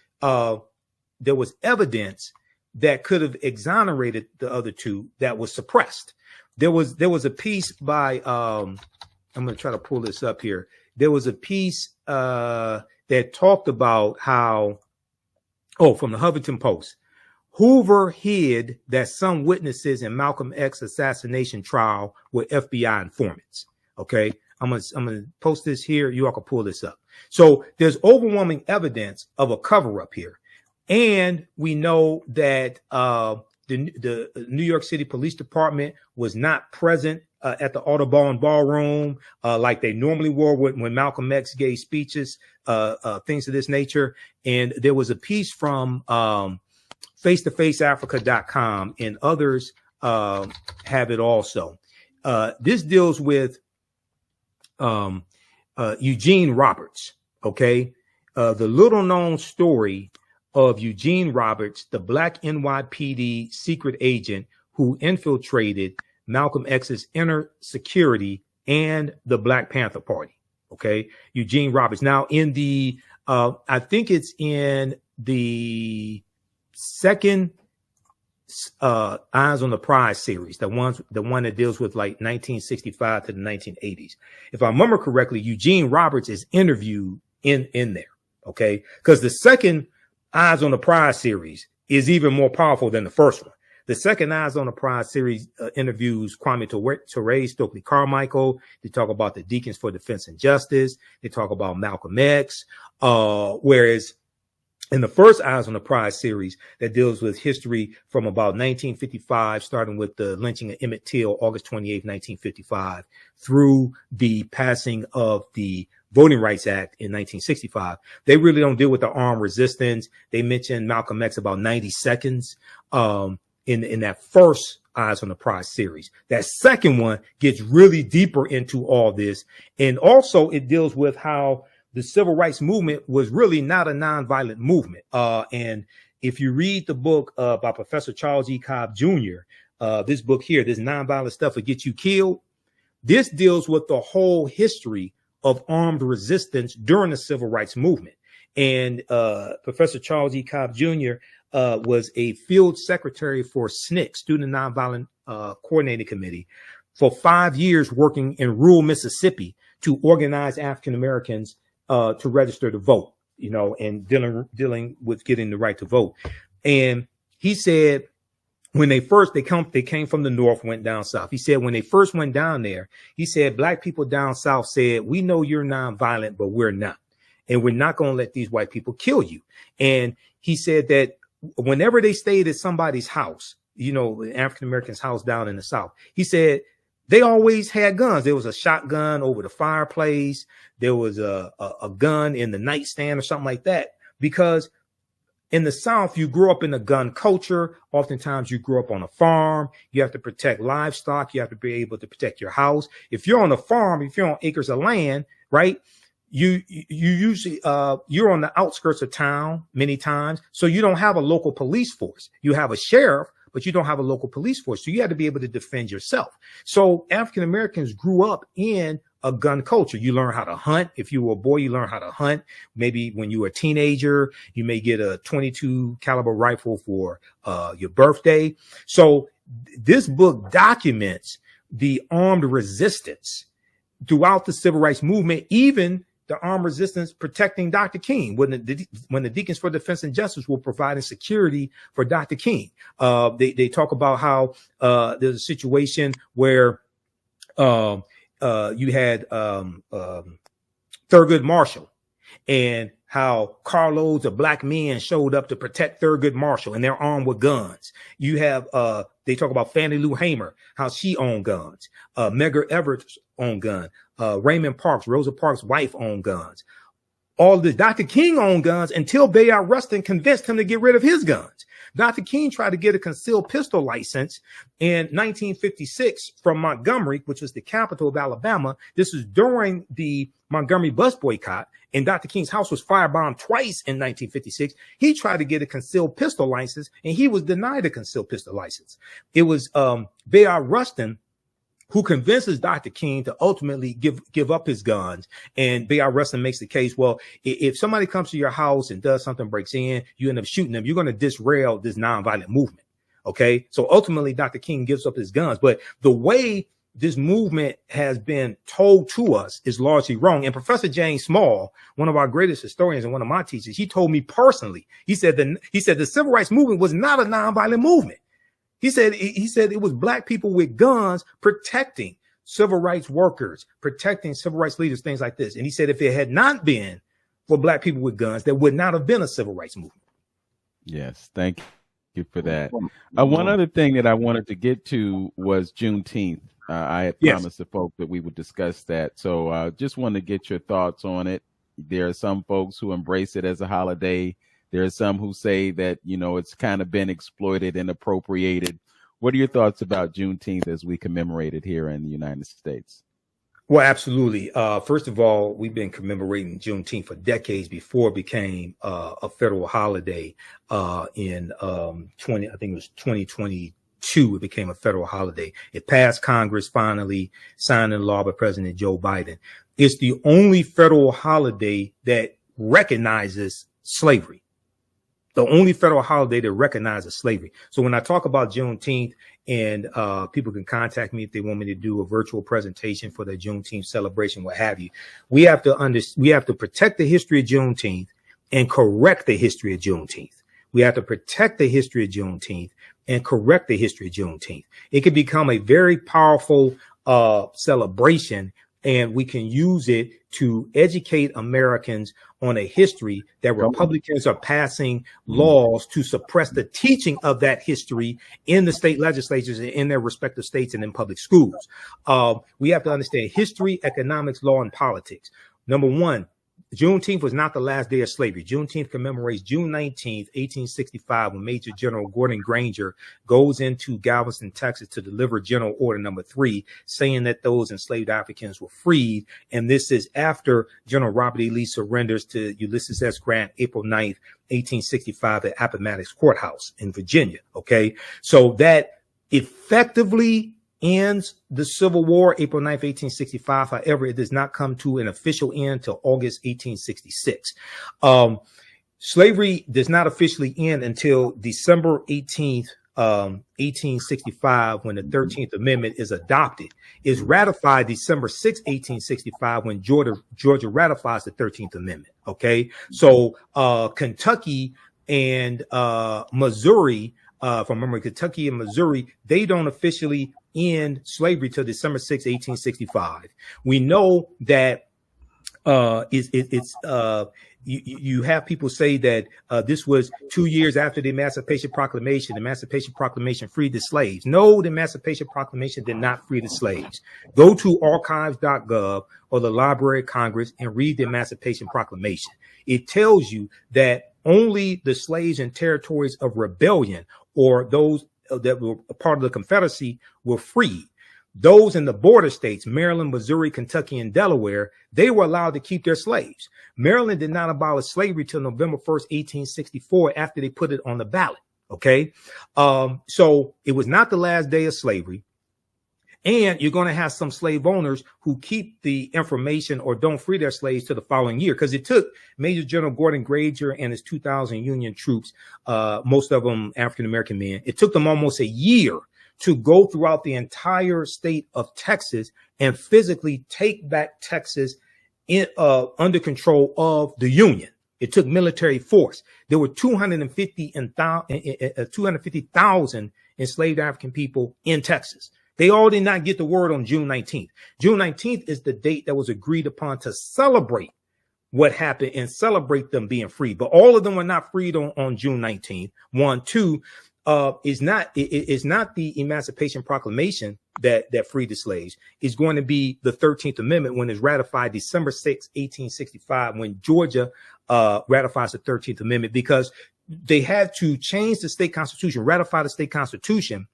evidence that could have exonerated the other 2 that was suppressed. There was a piece by I'm going to try to pull this up here. There was a piece that talked about how, from the Huffington Post, Hoover hid that some witnesses in Malcolm X assassination trial were FBI informants. Okay, I'm gonna post this here. You all can pull this up. So there's overwhelming evidence of a cover up here, and we know that the New York City Police Department was not present at the Audubon Ballroom like they normally were when Malcolm X gave speeches, things of this nature. And there was a piece from face-to-faceafrica.com, and others have it also. This deals with Eugene Roberts. Okay, the little known story of Eugene Roberts, the Black NYPD secret agent who infiltrated Malcolm X's inner security and the Black Panther Party. Okay, Eugene Roberts. Now, in the I think it's in the second Eyes on the Prize series, the one that deals with like 1965 to the 1980s. If I remember correctly, Eugene Roberts is interviewed in there. Okay, because the second Eyes on the Prize series is even more powerful than the first one. The second Eyes on the Prize series interviews Kwame Ture, Stokely Carmichael. They talk about the Deacons for Defense and Justice. They talk about Malcolm X. Whereas in the first Eyes on the Prize series that deals with history from about 1955, starting with the lynching of Emmett Till, August 28, 1955, through the passing of the Voting Rights Act in 1965. They really don't deal with the armed resistance. They mention Malcolm X about 90 seconds in that first Eyes on the Prize series. That second one gets really deeper into all this. And also it deals with how the civil rights movement was really not a nonviolent movement. And if you read the book by Professor Charles E. Cobb Jr., this book here, this Nonviolent Stuff Will Get You Killed, this deals with the whole history of armed resistance during the civil rights movement. And Professor Charles E. Cobb Jr. Was a field secretary for SNCC, Student Nonviolent Coordinating Committee, for 5 years, working in rural Mississippi to organize African Americans to register to vote, and dealing with getting the right to vote. And he said, when they came from the north, went down south. He said when they first went down there, he said black people down south said, we know you're nonviolent, but we're not. And we're not going to let these white people kill you. And he said that whenever they stayed at somebody's house, the African Americans' house down in the south, he said they always had guns. There was a shotgun over the fireplace. There was a gun in the nightstand or something like that, because in the South, you grew up in a gun culture. Oftentimes you grew up on a farm. You have to protect livestock. You have to be able to protect your house. If you're on a farm, if you're on acres of land, right, you usually, you're on the outskirts of town many times. So you don't have a local police force. You have a sheriff, but you don't have a local police force. So you have to be able to defend yourself. So African Americans grew up in a gun culture. You learn how to hunt. If you were a boy, you learn how to hunt. Maybe when you were a teenager, you may get a 22 caliber rifle for your birthday. So this book documents the armed resistance throughout the civil rights movement, even the armed resistance protecting Dr. King when the Deacons for Defense and Justice were providing security for Dr. King. They talk about how there's a situation where you had Thurgood Marshall, and how carloads of black men showed up to protect Thurgood Marshall, and they're armed with guns. You have they talk about Fannie Lou Hamer, how she owned guns. Medgar Evers owned gun. Raymond Parks, Rosa Parks' wife, owned guns. All this. Dr. King owned guns until Bayard Rustin convinced him to get rid of his guns. Dr. King tried to get a concealed pistol license in 1956 from Montgomery, which was the capital of Alabama. This was during the Montgomery bus boycott, and Dr. King's house was firebombed twice in 1956. He tried to get a concealed pistol license, and he was denied a concealed pistol license. It was Bayard Rustin who convinces Dr. King to ultimately give up his guns. And Bayard Rustin makes the case, well, if somebody comes to your house and does something, breaks in, you end up shooting them, you're going to disrail this nonviolent movement. Okay. So ultimately, Dr. King gives up his guns. But the way this movement has been told to us is largely wrong. And Professor James Small, one of our greatest historians and one of my teachers, he told me personally, he said the civil rights movement was not a nonviolent movement. He said it was black people with guns protecting civil rights workers, protecting civil rights leaders, things like this. And he said if it had not been for black people with guns, there would not have been a civil rights movement. Yes, thank you for that. One other thing that I wanted to get to was Juneteenth. I had promised the folks that we would discuss that. So just wanted to get your thoughts on it. There are some folks who embrace it as a holiday. There are some who say that, you know, it's kind of been exploited and appropriated. What are your thoughts about Juneteenth as we commemorate it here in the United States? Well, absolutely. First of all, we've been commemorating Juneteenth for decades before it became a federal holiday. In 2022, it became a federal holiday. It passed Congress, finally signed into law by President Joe Biden. It's the only federal holiday that recognizes slavery. The only federal holiday that recognizes slavery. So when I talk about Juneteenth, and people can contact me if they want me to do a virtual presentation for the Juneteenth celebration, what have you, we have to protect the history of Juneteenth and correct the history of Juneteenth. We have to protect the history of Juneteenth and correct the history of Juneteenth. It can become a very powerful celebration, and we can use it to educate Americans on a history that Republicans are passing laws to suppress the teaching of that history in the state legislatures and in their respective states and in public schools. We have to understand history, economics, law, and politics. Number one, Juneteenth was not the last day of slavery. Juneteenth commemorates June 19th, 1865, when Major General Gordon Granger goes into Galveston, Texas to deliver General Order Number 3, saying that those enslaved Africans were freed. And this is after General Robert E. Lee surrenders to Ulysses S. Grant, April 9th, 1865 at Appomattox Courthouse in Virginia. Okay. So that effectively ends the Civil War, April 9th, 1865. However, it does not come to an official end till August 1866. Slavery does not officially end until December 18th, 1865, when the 13th Amendment is adopted. Is ratified December 6th, 1865, when Georgia ratifies the 13th Amendment. Okay, so Kentucky and Missouri, from memory, Kentucky and Missouri, they don't officially end slavery till December 6, 1865. We know that you have people say that this was 2 years after the Emancipation Proclamation. The Emancipation Proclamation freed the slaves. No, the Emancipation Proclamation did not free the slaves. Go to archives.gov or the Library of Congress and read the Emancipation Proclamation. It tells you that only the slaves in territories of rebellion, or those that were a part of the Confederacy, were freed. Those in the border states, Maryland, Missouri, Kentucky, and Delaware, they were allowed to keep their slaves. Maryland did not abolish slavery till November 1st, 1864, after they put it on the ballot. Okay. So it was not the last day of slavery. And you're going to have some slave owners who keep the information or don't free their slaves to the following year, because it took Major General Gordon Granger and his 2,000 Union troops, most of them African-American men. It took them almost a year to go throughout the entire state of Texas and physically take back Texas under control of the Union. It took military force. There were 250,000 enslaved African people in Texas. They all did not get the word on June 19th. June 19th is the date that was agreed upon to celebrate what happened and celebrate them being free. But all of them were not freed on June 19th. 1, 2, is not the Emancipation Proclamation that freed the slaves. It's going to be the 13th Amendment when it's ratified December 6, 1865, when Georgia ratifies the 13th Amendment, because they had to change the state constitution, ratify the state constitution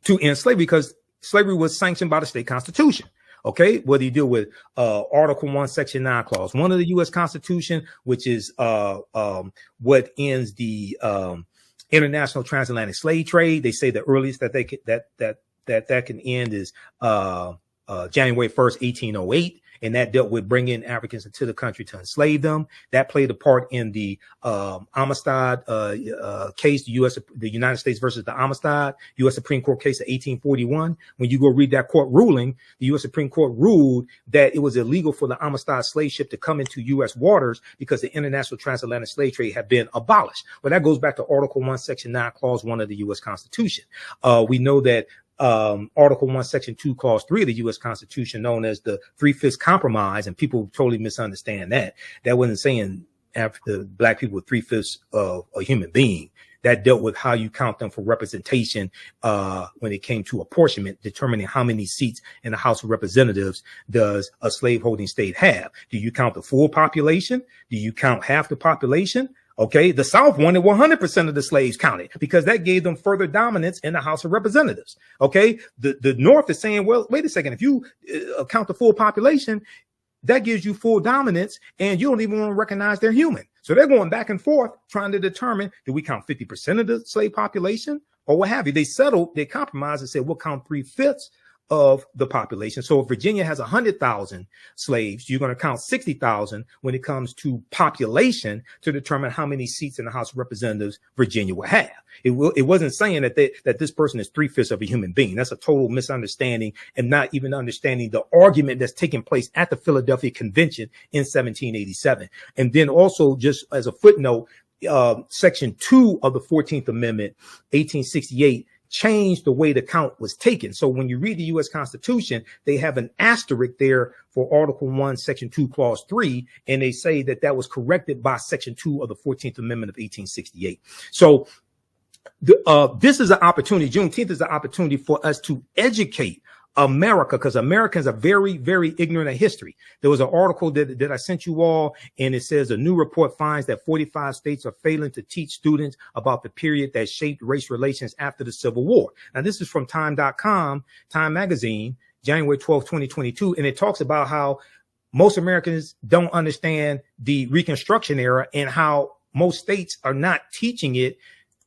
to end slavery, because slavery was sanctioned by the state constitution. Okay, whether you deal with Article 1, Section 9, Clause 1 of the U.S. Constitution, which is what ends the international transatlantic slave trade. They say the earliest that they could, that can end is January 1st, 1808. And that dealt with bringing Africans into the country to enslave them. That played a part in the Amistad case, the United States versus the Amistad, U.S. Supreme Court case of 1841. When you go read that court ruling, the U.S. Supreme Court ruled that it was illegal for the Amistad slave ship to come into U.S. waters because the international transatlantic slave trade had been abolished. Well, that goes back to Article 1, Section 9, Clause 1 of the U.S. Constitution. We know that Article 1, Section 2, Clause 3 of the U.S. Constitution, known as the 3/5 Compromise, and people totally misunderstand that. That wasn't saying black people were 3/5 of a human being. That dealt with how you count them for representation when it came to apportionment, determining how many seats in the House of Representatives does a slaveholding state have. Do you count the full population? Do you count half the population? Okay, the South wanted 100% of the slaves counted because that gave them further dominance in the House of Representatives. Okay, the North is saying, well, wait a second, if you count the full population, that gives you full dominance and you don't even want to recognize they're human. So they're going back and forth trying to determine, do we count 50% of the slave population or what have you? They settled, they compromised and said, we'll count 3/5 of the population. So if Virginia has 100,000 slaves, you're going to count 60,000 when it comes to population to determine how many seats in the House of Representatives Virginia will have. It wasn't saying that this person is 3/5 of a human being. That's a total misunderstanding and not even understanding the argument that's taking place at the Philadelphia Convention in 1787. And then also, just as a footnote, Section 2 of the 14th Amendment, 1868, changed the way the count was taken. So when you read the U.S. Constitution, they have an asterisk there for Article 1, Section 2, Clause 3, and they say that was corrected by Section 2 of the 14th Amendment of 1868. So this is an opportunity. Juneteenth is an opportunity for us to educate America, because Americans are very, very ignorant of history. There was an article that I sent you all, and it says a new report finds that 45 states are failing to teach students about the period that shaped race relations after the Civil War. Now, this is from Time.com, Time Magazine, January 12, 2022, and it talks about how most Americans don't understand the Reconstruction era and how most states are not teaching it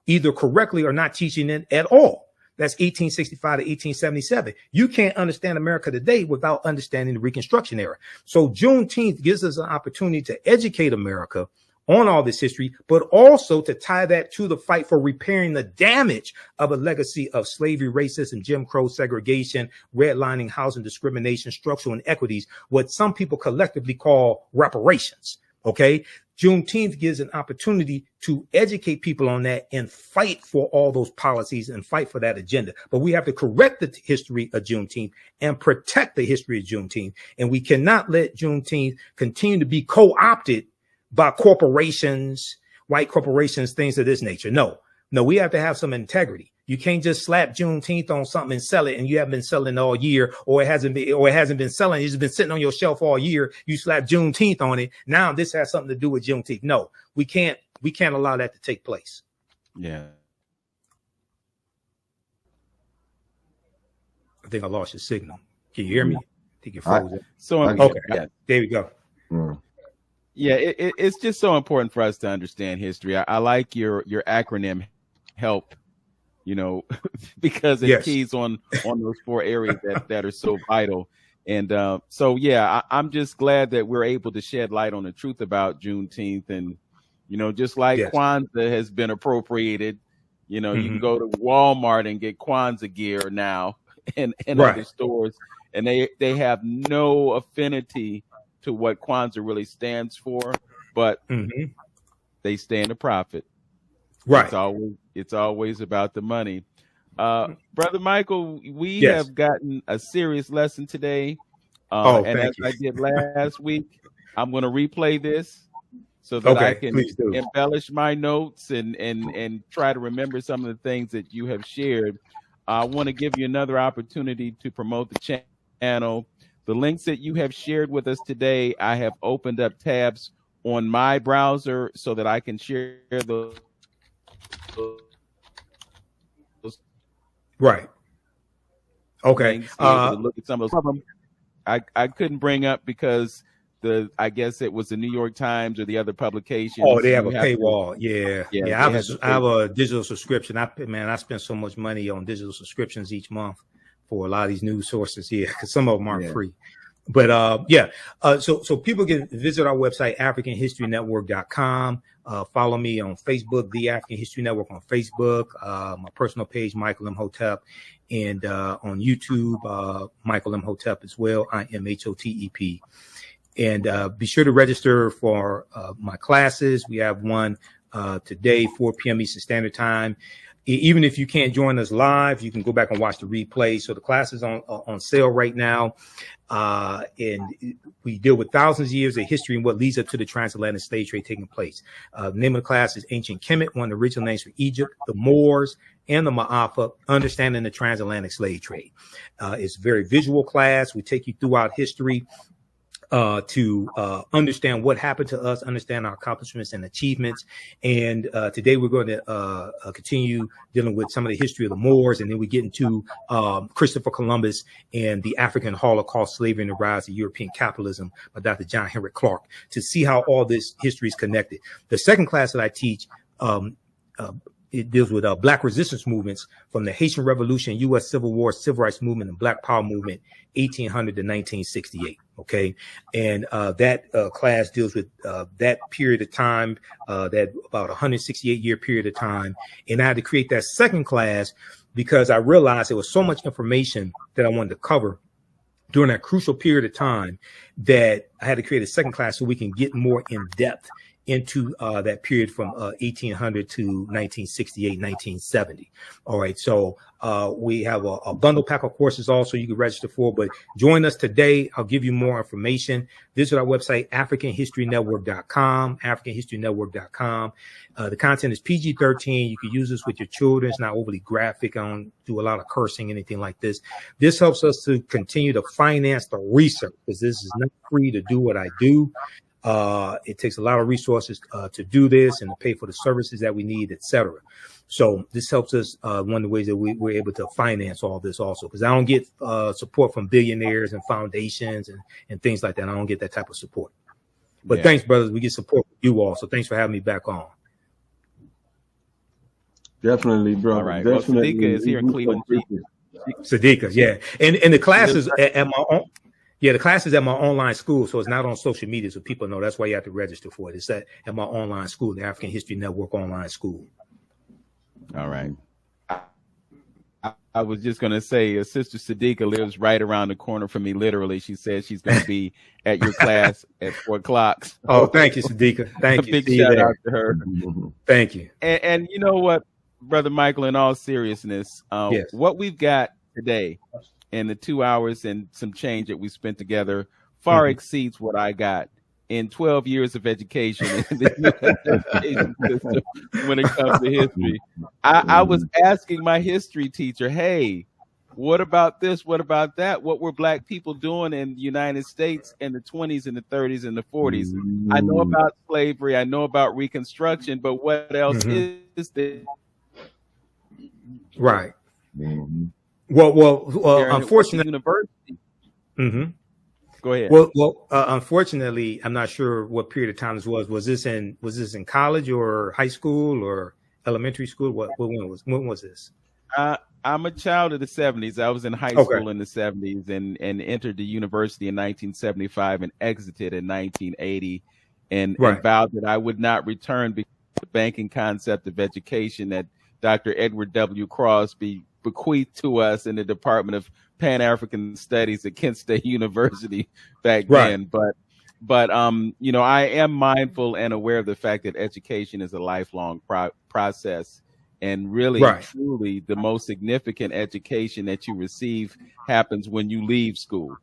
either correctly or not teaching it at all. That's 1865 to 1877. You can't understand America today without understanding the Reconstruction era. So Juneteenth gives us an opportunity to educate America on all this history, but also to tie that to the fight for repairing the damage of a legacy of slavery, racism, Jim Crow, segregation, redlining, housing discrimination, structural inequities, what some people collectively call reparations. Okay. Juneteenth gives an opportunity to educate people on that and fight for all those policies and fight for that agenda. But we have to correct the history of Juneteenth and protect the history of Juneteenth. And we cannot let Juneteenth continue to be co-opted by corporations, white corporations, things of this nature. No, we have to have some integrity. You can't just slap Juneteenth on something and sell it, and you haven't been selling all year, or it hasn't been selling. It's just been sitting on your shelf all year. You slap Juneteenth on it. Now this has something to do with Juneteenth. No, we can't allow that to take place. Yeah. I think I lost your signal. Can you hear me? I think you're frozen. Okay. Yeah. There we go. Yeah, it's just so important for us to understand history. I like your acronym HELP. Because it keys on those 4 areas that are so vital. And so, yeah, I'm just glad that we're able to shed light on the truth about Juneteenth. And, just like Kwanzaa has been appropriated, you can go to Walmart and get Kwanzaa gear now and other stores. And they have no affinity to what Kwanzaa really stands for, but they stand to profit. Right. It's always about the money. Brother Michael, we have gotten a serious lesson today. And as I did last week, I'm going to replay this so that I can please do. embellish my notes and try to remember some of the things that you have shared. I want to give you another opportunity to promote the channel. The links that you have shared with us today, I have opened up tabs on my browser so that I can share those. Right. Okay. Look at some of them. I couldn't bring up because I guess it was the New York Times or the other publications. Oh, they have a paywall. Yeah. I have a digital subscription. I spend so much money on digital subscriptions each month for a lot of these news sources here, because some of them aren't free. But so people can visit our website, AfricanHistoryNetwork.com. Follow me on Facebook, The African History Network on Facebook, my personal page, Michael Imhotep, and on YouTube, Michael Imhotep as well, IMHOTEP. And be sure to register for my classes. We have one today, 4 p.m. Eastern Standard Time. Even if you can't join us live, you can go back and watch the replay. So the class is on sale right now. And we deal with thousands of years of history and what leads up to the transatlantic slave trade taking place. The name of the class is Ancient Kemet, one of the original names for Egypt, the Moors, and the Ma'afa, Understanding the Transatlantic Slave Trade. It's a very visual class. We take you throughout history to understand what happened to us, understand our accomplishments and achievements. And today we're going to continue dealing with some of the history of the Moors, and then we get into Christopher Columbus and the African Holocaust, Slavery and the Rise of European Capitalism by Dr. John Henrik Clarke, to see how all this history is connected. The second class that I teach, it deals with Black resistance movements from the Haitian Revolution, U.S. Civil War, Civil Rights Movement, and Black Power Movement, 1800 to 1968. Okay. And that class deals with that period of time, that about 168-year period of time. And I had to create that second class because I realized there was so much information that I wanted to cover during that crucial period of time that I had to create a second class so we can get more in depth into that period from 1800 to 1968, 1970. All right. So we have a bundle pack of courses also you can register for, but join us today. I'll give you more information. Visit our website, AfricanHistoryNetwork.com, AfricanHistoryNetwork.com. The content is PG-13. You can use this with your children. It's not overly graphic. I don't do a lot of cursing, anything like this. This helps us to continue to finance the research, because this is not free to do what I do. It takes a lot of resources to do this and to pay for the services that we need, etc. So this helps us. One of the ways that we're able to finance all this also, because I don't get support from billionaires and foundations and things like that. I don't get that type of support. But thanks, brothers. We get support from you all. So thanks for having me back on. Definitely, bro. All right. Definitely. Well, Sadiqa is here in Cleveland. Sadiqa, yeah. And the classes at my own. Yeah, the class is at my online school, so it's not on social media, so people know. That's why you have to register for it. It's at my online school, the African History Network online school. All right. I was just going to say, Sister Sadiqa lives right around the corner from me, literally. She says she's going to be at your class at 4 o'clock. Oh, thank you, Sadiqa. Thank you. Big shout out to her. Thank you. And you know what, Brother Michael, in all seriousness, yes. What we've got today in the 2 hours and some change that we spent together far exceeds what I got in 12 years of education in the education system when it comes to history. I was asking my history teacher, hey, what about this? What about that? What were Black people doing in the United States in the 20s and the 30s and the 40s? I know about slavery. I know about Reconstruction, but what else is there? Right. Well, unfortunately, university. Go ahead. Well, unfortunately, I'm not sure what period of time this was. Was this in college or high school or elementary school? When was this? I'm a child of the 70s. I was in high school in the 70s and entered the university in 1975 and exited in 1980 and vowed that I would not return because the banking concept of education that Dr. Edward W. Crosby bequeathed to us in the Department of Pan-African Studies at Kent State University back then. But you know, I am mindful and aware of the fact that education is a lifelong process, and really, truly, the most significant education that you receive happens when you leave school.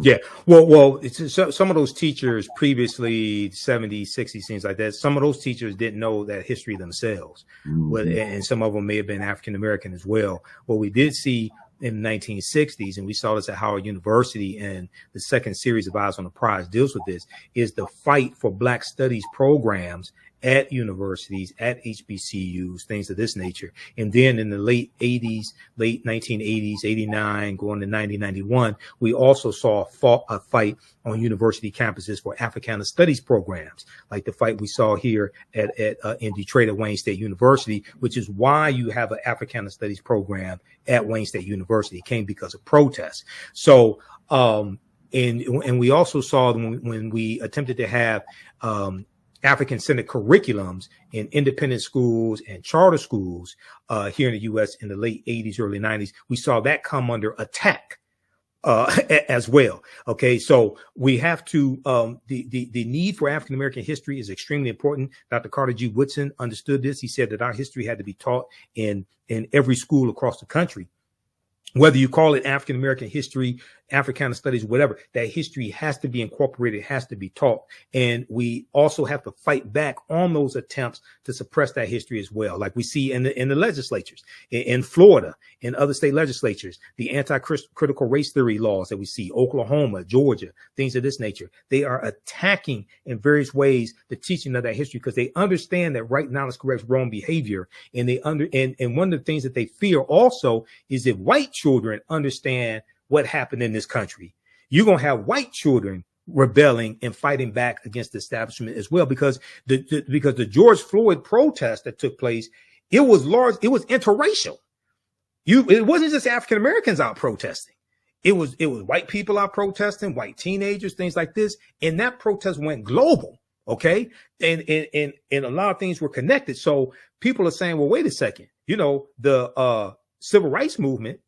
Yeah. Well, some of those teachers previously, 70s, 60s, things like that, some of those teachers didn't know that history themselves. And some of them may have been African American as well. What we did see in the 1960s, and we saw this at Howard University, and the second series of Eyes on the Prize deals with this, is the fight for Black studies programs at universities, at HBCUs, things of this nature. And then in the late 1980s, 89, going to 90, 91, we also saw a fight on university campuses for Africana studies programs, like the fight we saw here in Detroit at Wayne State University, which is why you have an Africana studies program at Wayne State University. It came because of protests. So, and we also saw when we attempted to have African-centered curriculums in independent schools and charter schools here in the U.S. in the late 80s, early 90s, we saw that come under attack as well. Okay, so we have to, the need for African-American history is extremely important. Dr. Carter G. Woodson understood this. He said that our history had to be taught in every school across the country. Whether you call it African-American history, Africana studies, whatever, that history has to be incorporated, has to be taught. And we also have to fight back on those attempts to suppress that history as well. Like we see in the legislatures, in Florida, in other state legislatures, the anti-critical race theory laws that we see, Oklahoma, Georgia, things of this nature, they are attacking in various ways the teaching of that history because they understand that right knowledge corrects wrong behavior. And and one of the things that they fear also is if white children understand what happened in this country, you're going to have white children rebelling and fighting back against the establishment as well, because the George Floyd protest that took place, it was interracial. It wasn't just African Americans out protesting. It was white people out protesting, white teenagers, things like this. And that protest went global. Okay. And a lot of things were connected. So people are saying, well, wait a second, the civil rights movement,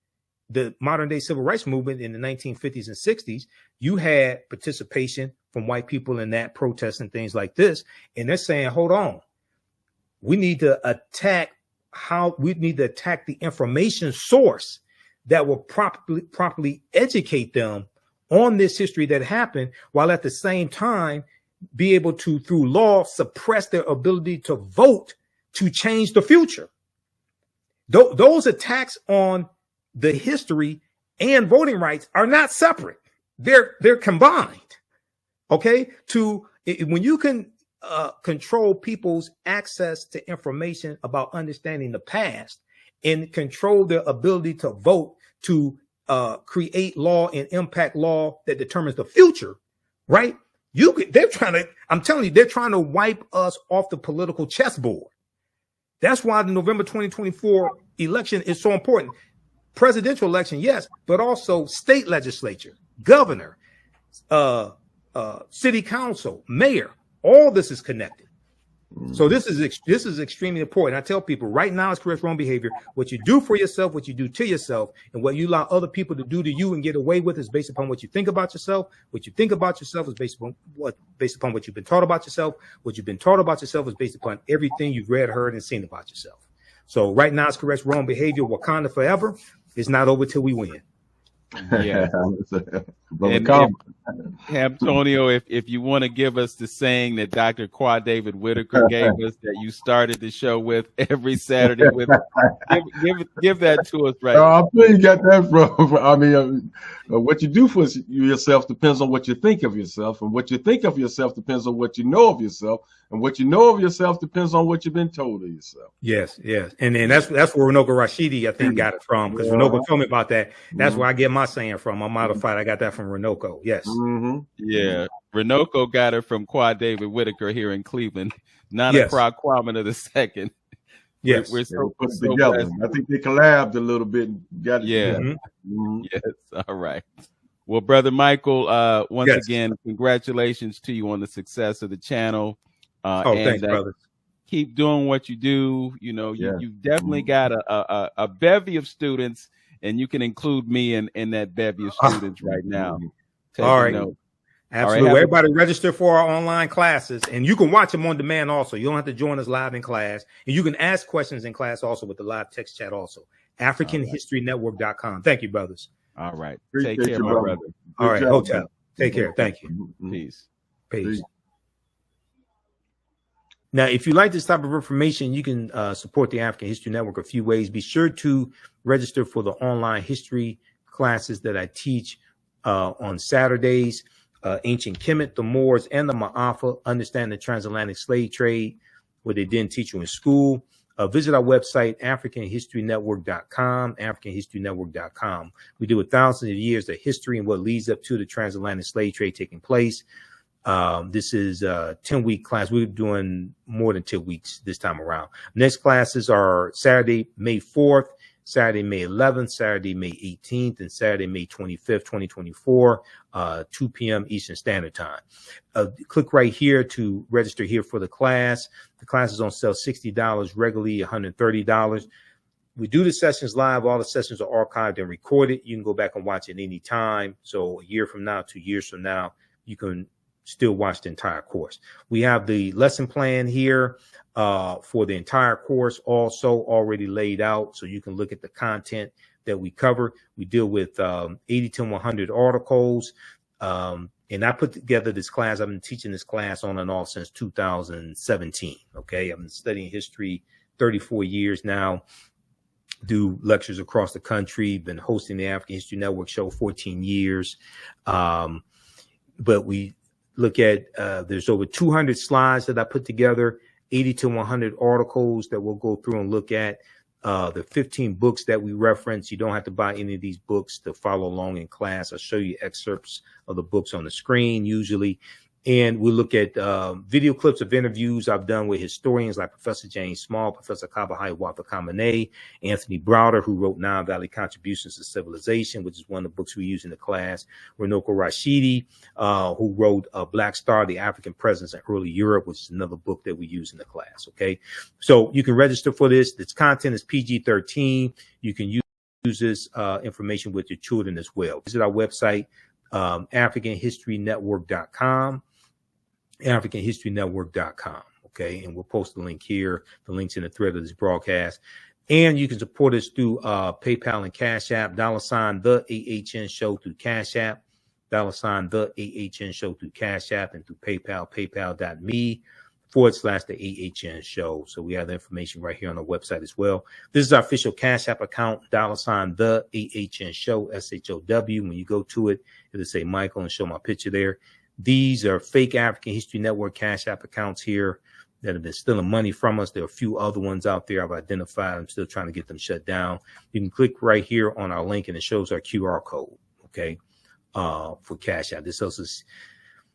the modern day civil rights movement in the 1950s and 60s, you had participation from white people in that protest and things like this. And they're saying, hold on, we need to attack the information source that will properly educate them on this history that happened, while at the same time be able to, through law, suppress their ability to vote to change the future. Those attacks on the history and voting rights are not separate. They're combined. Okay. When you can control people's access to information about understanding the past and control their ability to vote to create law and impact law that determines the future, right? I'm telling you, they're trying to wipe us off the political chessboard. That's why the November 2024 election is so important. Presidential election, yes, but also state legislature, governor, city council, mayor, all this is connected. So this is extremely important. I tell people right now it's correct wrong behavior. What you do for yourself, what you do to yourself, and what you allow other people to do to you and get away with is based upon what you think about yourself. What you think about yourself is based upon what you've been taught about yourself. What you've been taught about yourself is based upon everything you've read, heard, and seen about yourself. So right now it's correct wrong behavior. Wakanda forever. It's not over till we win. Yeah. Antonio, if you want to give us the saying that Dr. Qua David Whitaker gave us that you started the show with every Saturday with, give that to us right now. I'm sure you got that from. I mean, what you do for yourself depends on what you think of yourself, and what you think of yourself depends on what you know of yourself, and what you know of yourself depends on what you've been told of yourself. Yes, and then that's where Runoko Rashidi, I think, got it from, because Runoko told me about that. That's where I get my saying from. I'm modified. I got that from Runoko. Yes. Yeah. Runoko got it from Qua David Whitaker here in Cleveland. Not a Kwame of the second. Yes. We're so put together. Blessed. I think they collabed a little bit and got it together. Yes. All right. Well, Brother Michael, once again, congratulations to you on the success of the channel. Thanks, brother. Keep doing what you do. You've definitely got a bevy of students, and you can include me in that bevy of students right now. All right. Absolutely. Everybody register for our online classes, and you can watch them on demand also. You don't have to join us live in class, and you can ask questions in class also with the live text chat also. AfricanHistoryNetwork.com. Thank you, brothers. All right. Appreciate Take care, you, my brother. brother. Good All right, job, Hotel. man. Take care. Thank you. Peace. Peace. Now, if you like this type of information, you can support the African History Network a few ways. Be sure to register for the online history classes that I teach on Saturdays. Ancient Kemet, the Moors, and the Ma'afa, Understand the Transatlantic Slave Trade, what they didn't teach you in school. Visit our website, AfricanHistoryNetwork.com, AfricanHistoryNetwork.com. We deal with thousands of years of history and what leads up to the transatlantic slave trade taking place. This is a 10-week class. We're doing more than 10 weeks this time around. Next classes are Saturday, May 4th, Saturday, May 11th, Saturday, May 18th, and Saturday, May 25th, 2024, 2 p.m. Eastern Standard Time. Click right here to register here for the class. The class is on sale $60, regularly $130. We do the sessions live. All the sessions are archived and recorded. You can go back and watch it any time. So a year from now, 2 years from now, you can still watch the entire course. We have the lesson plan here for the entire course also already laid out, so you can look at the content that we cover. We deal with 80 to 100 articles, and I put together this class. I've been teaching this class on and off since 2017. Okay, I've been studying history 34 years now. Do lectures across the country. Been hosting the African History Network show 14 years, but we look at there's over 200 slides that I put together, 80 to 100 articles that we'll go through and look at. The 15 books that we reference. You don't have to buy any of these books to follow along in class. I'll show you excerpts of the books on the screen usually. And we look at video clips of interviews I've done with historians like Professor James Small, Professor Kabahai Wafakamane, Anthony Browder, who wrote Nile Valley Contributions to Civilization, which is one of the books we use in the class, Runoko Rashidi, who wrote Black Star, The African Presence in Early Europe, which is another book that we use in the class, okay? So you can register for this. This content is PG-13. You can use this information with your children as well. Visit our website, AfricanHistoryNetwork.com. AfricanHistoryNetwork.com. Okay, and we'll post the link here. The link's in the thread of this broadcast. And you can support us through PayPal and Cash App, $ the AHN show through Cash App, $ the AHN show through Cash App, and through PayPal, paypal.me /the AHN show. So we have the information right here on the website as well. This is our official Cash App account, $ the AHN show, SHOW. When you go to it, it'll say Michael and show my picture there. These are fake African History Network Cash App accounts here that have been stealing money from us. There are a few other ones out there I've identified. I'm still trying to get them shut down. You can click right here on our link and it shows our QR code, okay, for Cash App. This helps us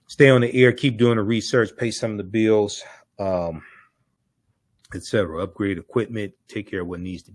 stay on the air, keep doing the research, pay some of the bills, etc. Upgrade equipment, take care of what needs to be.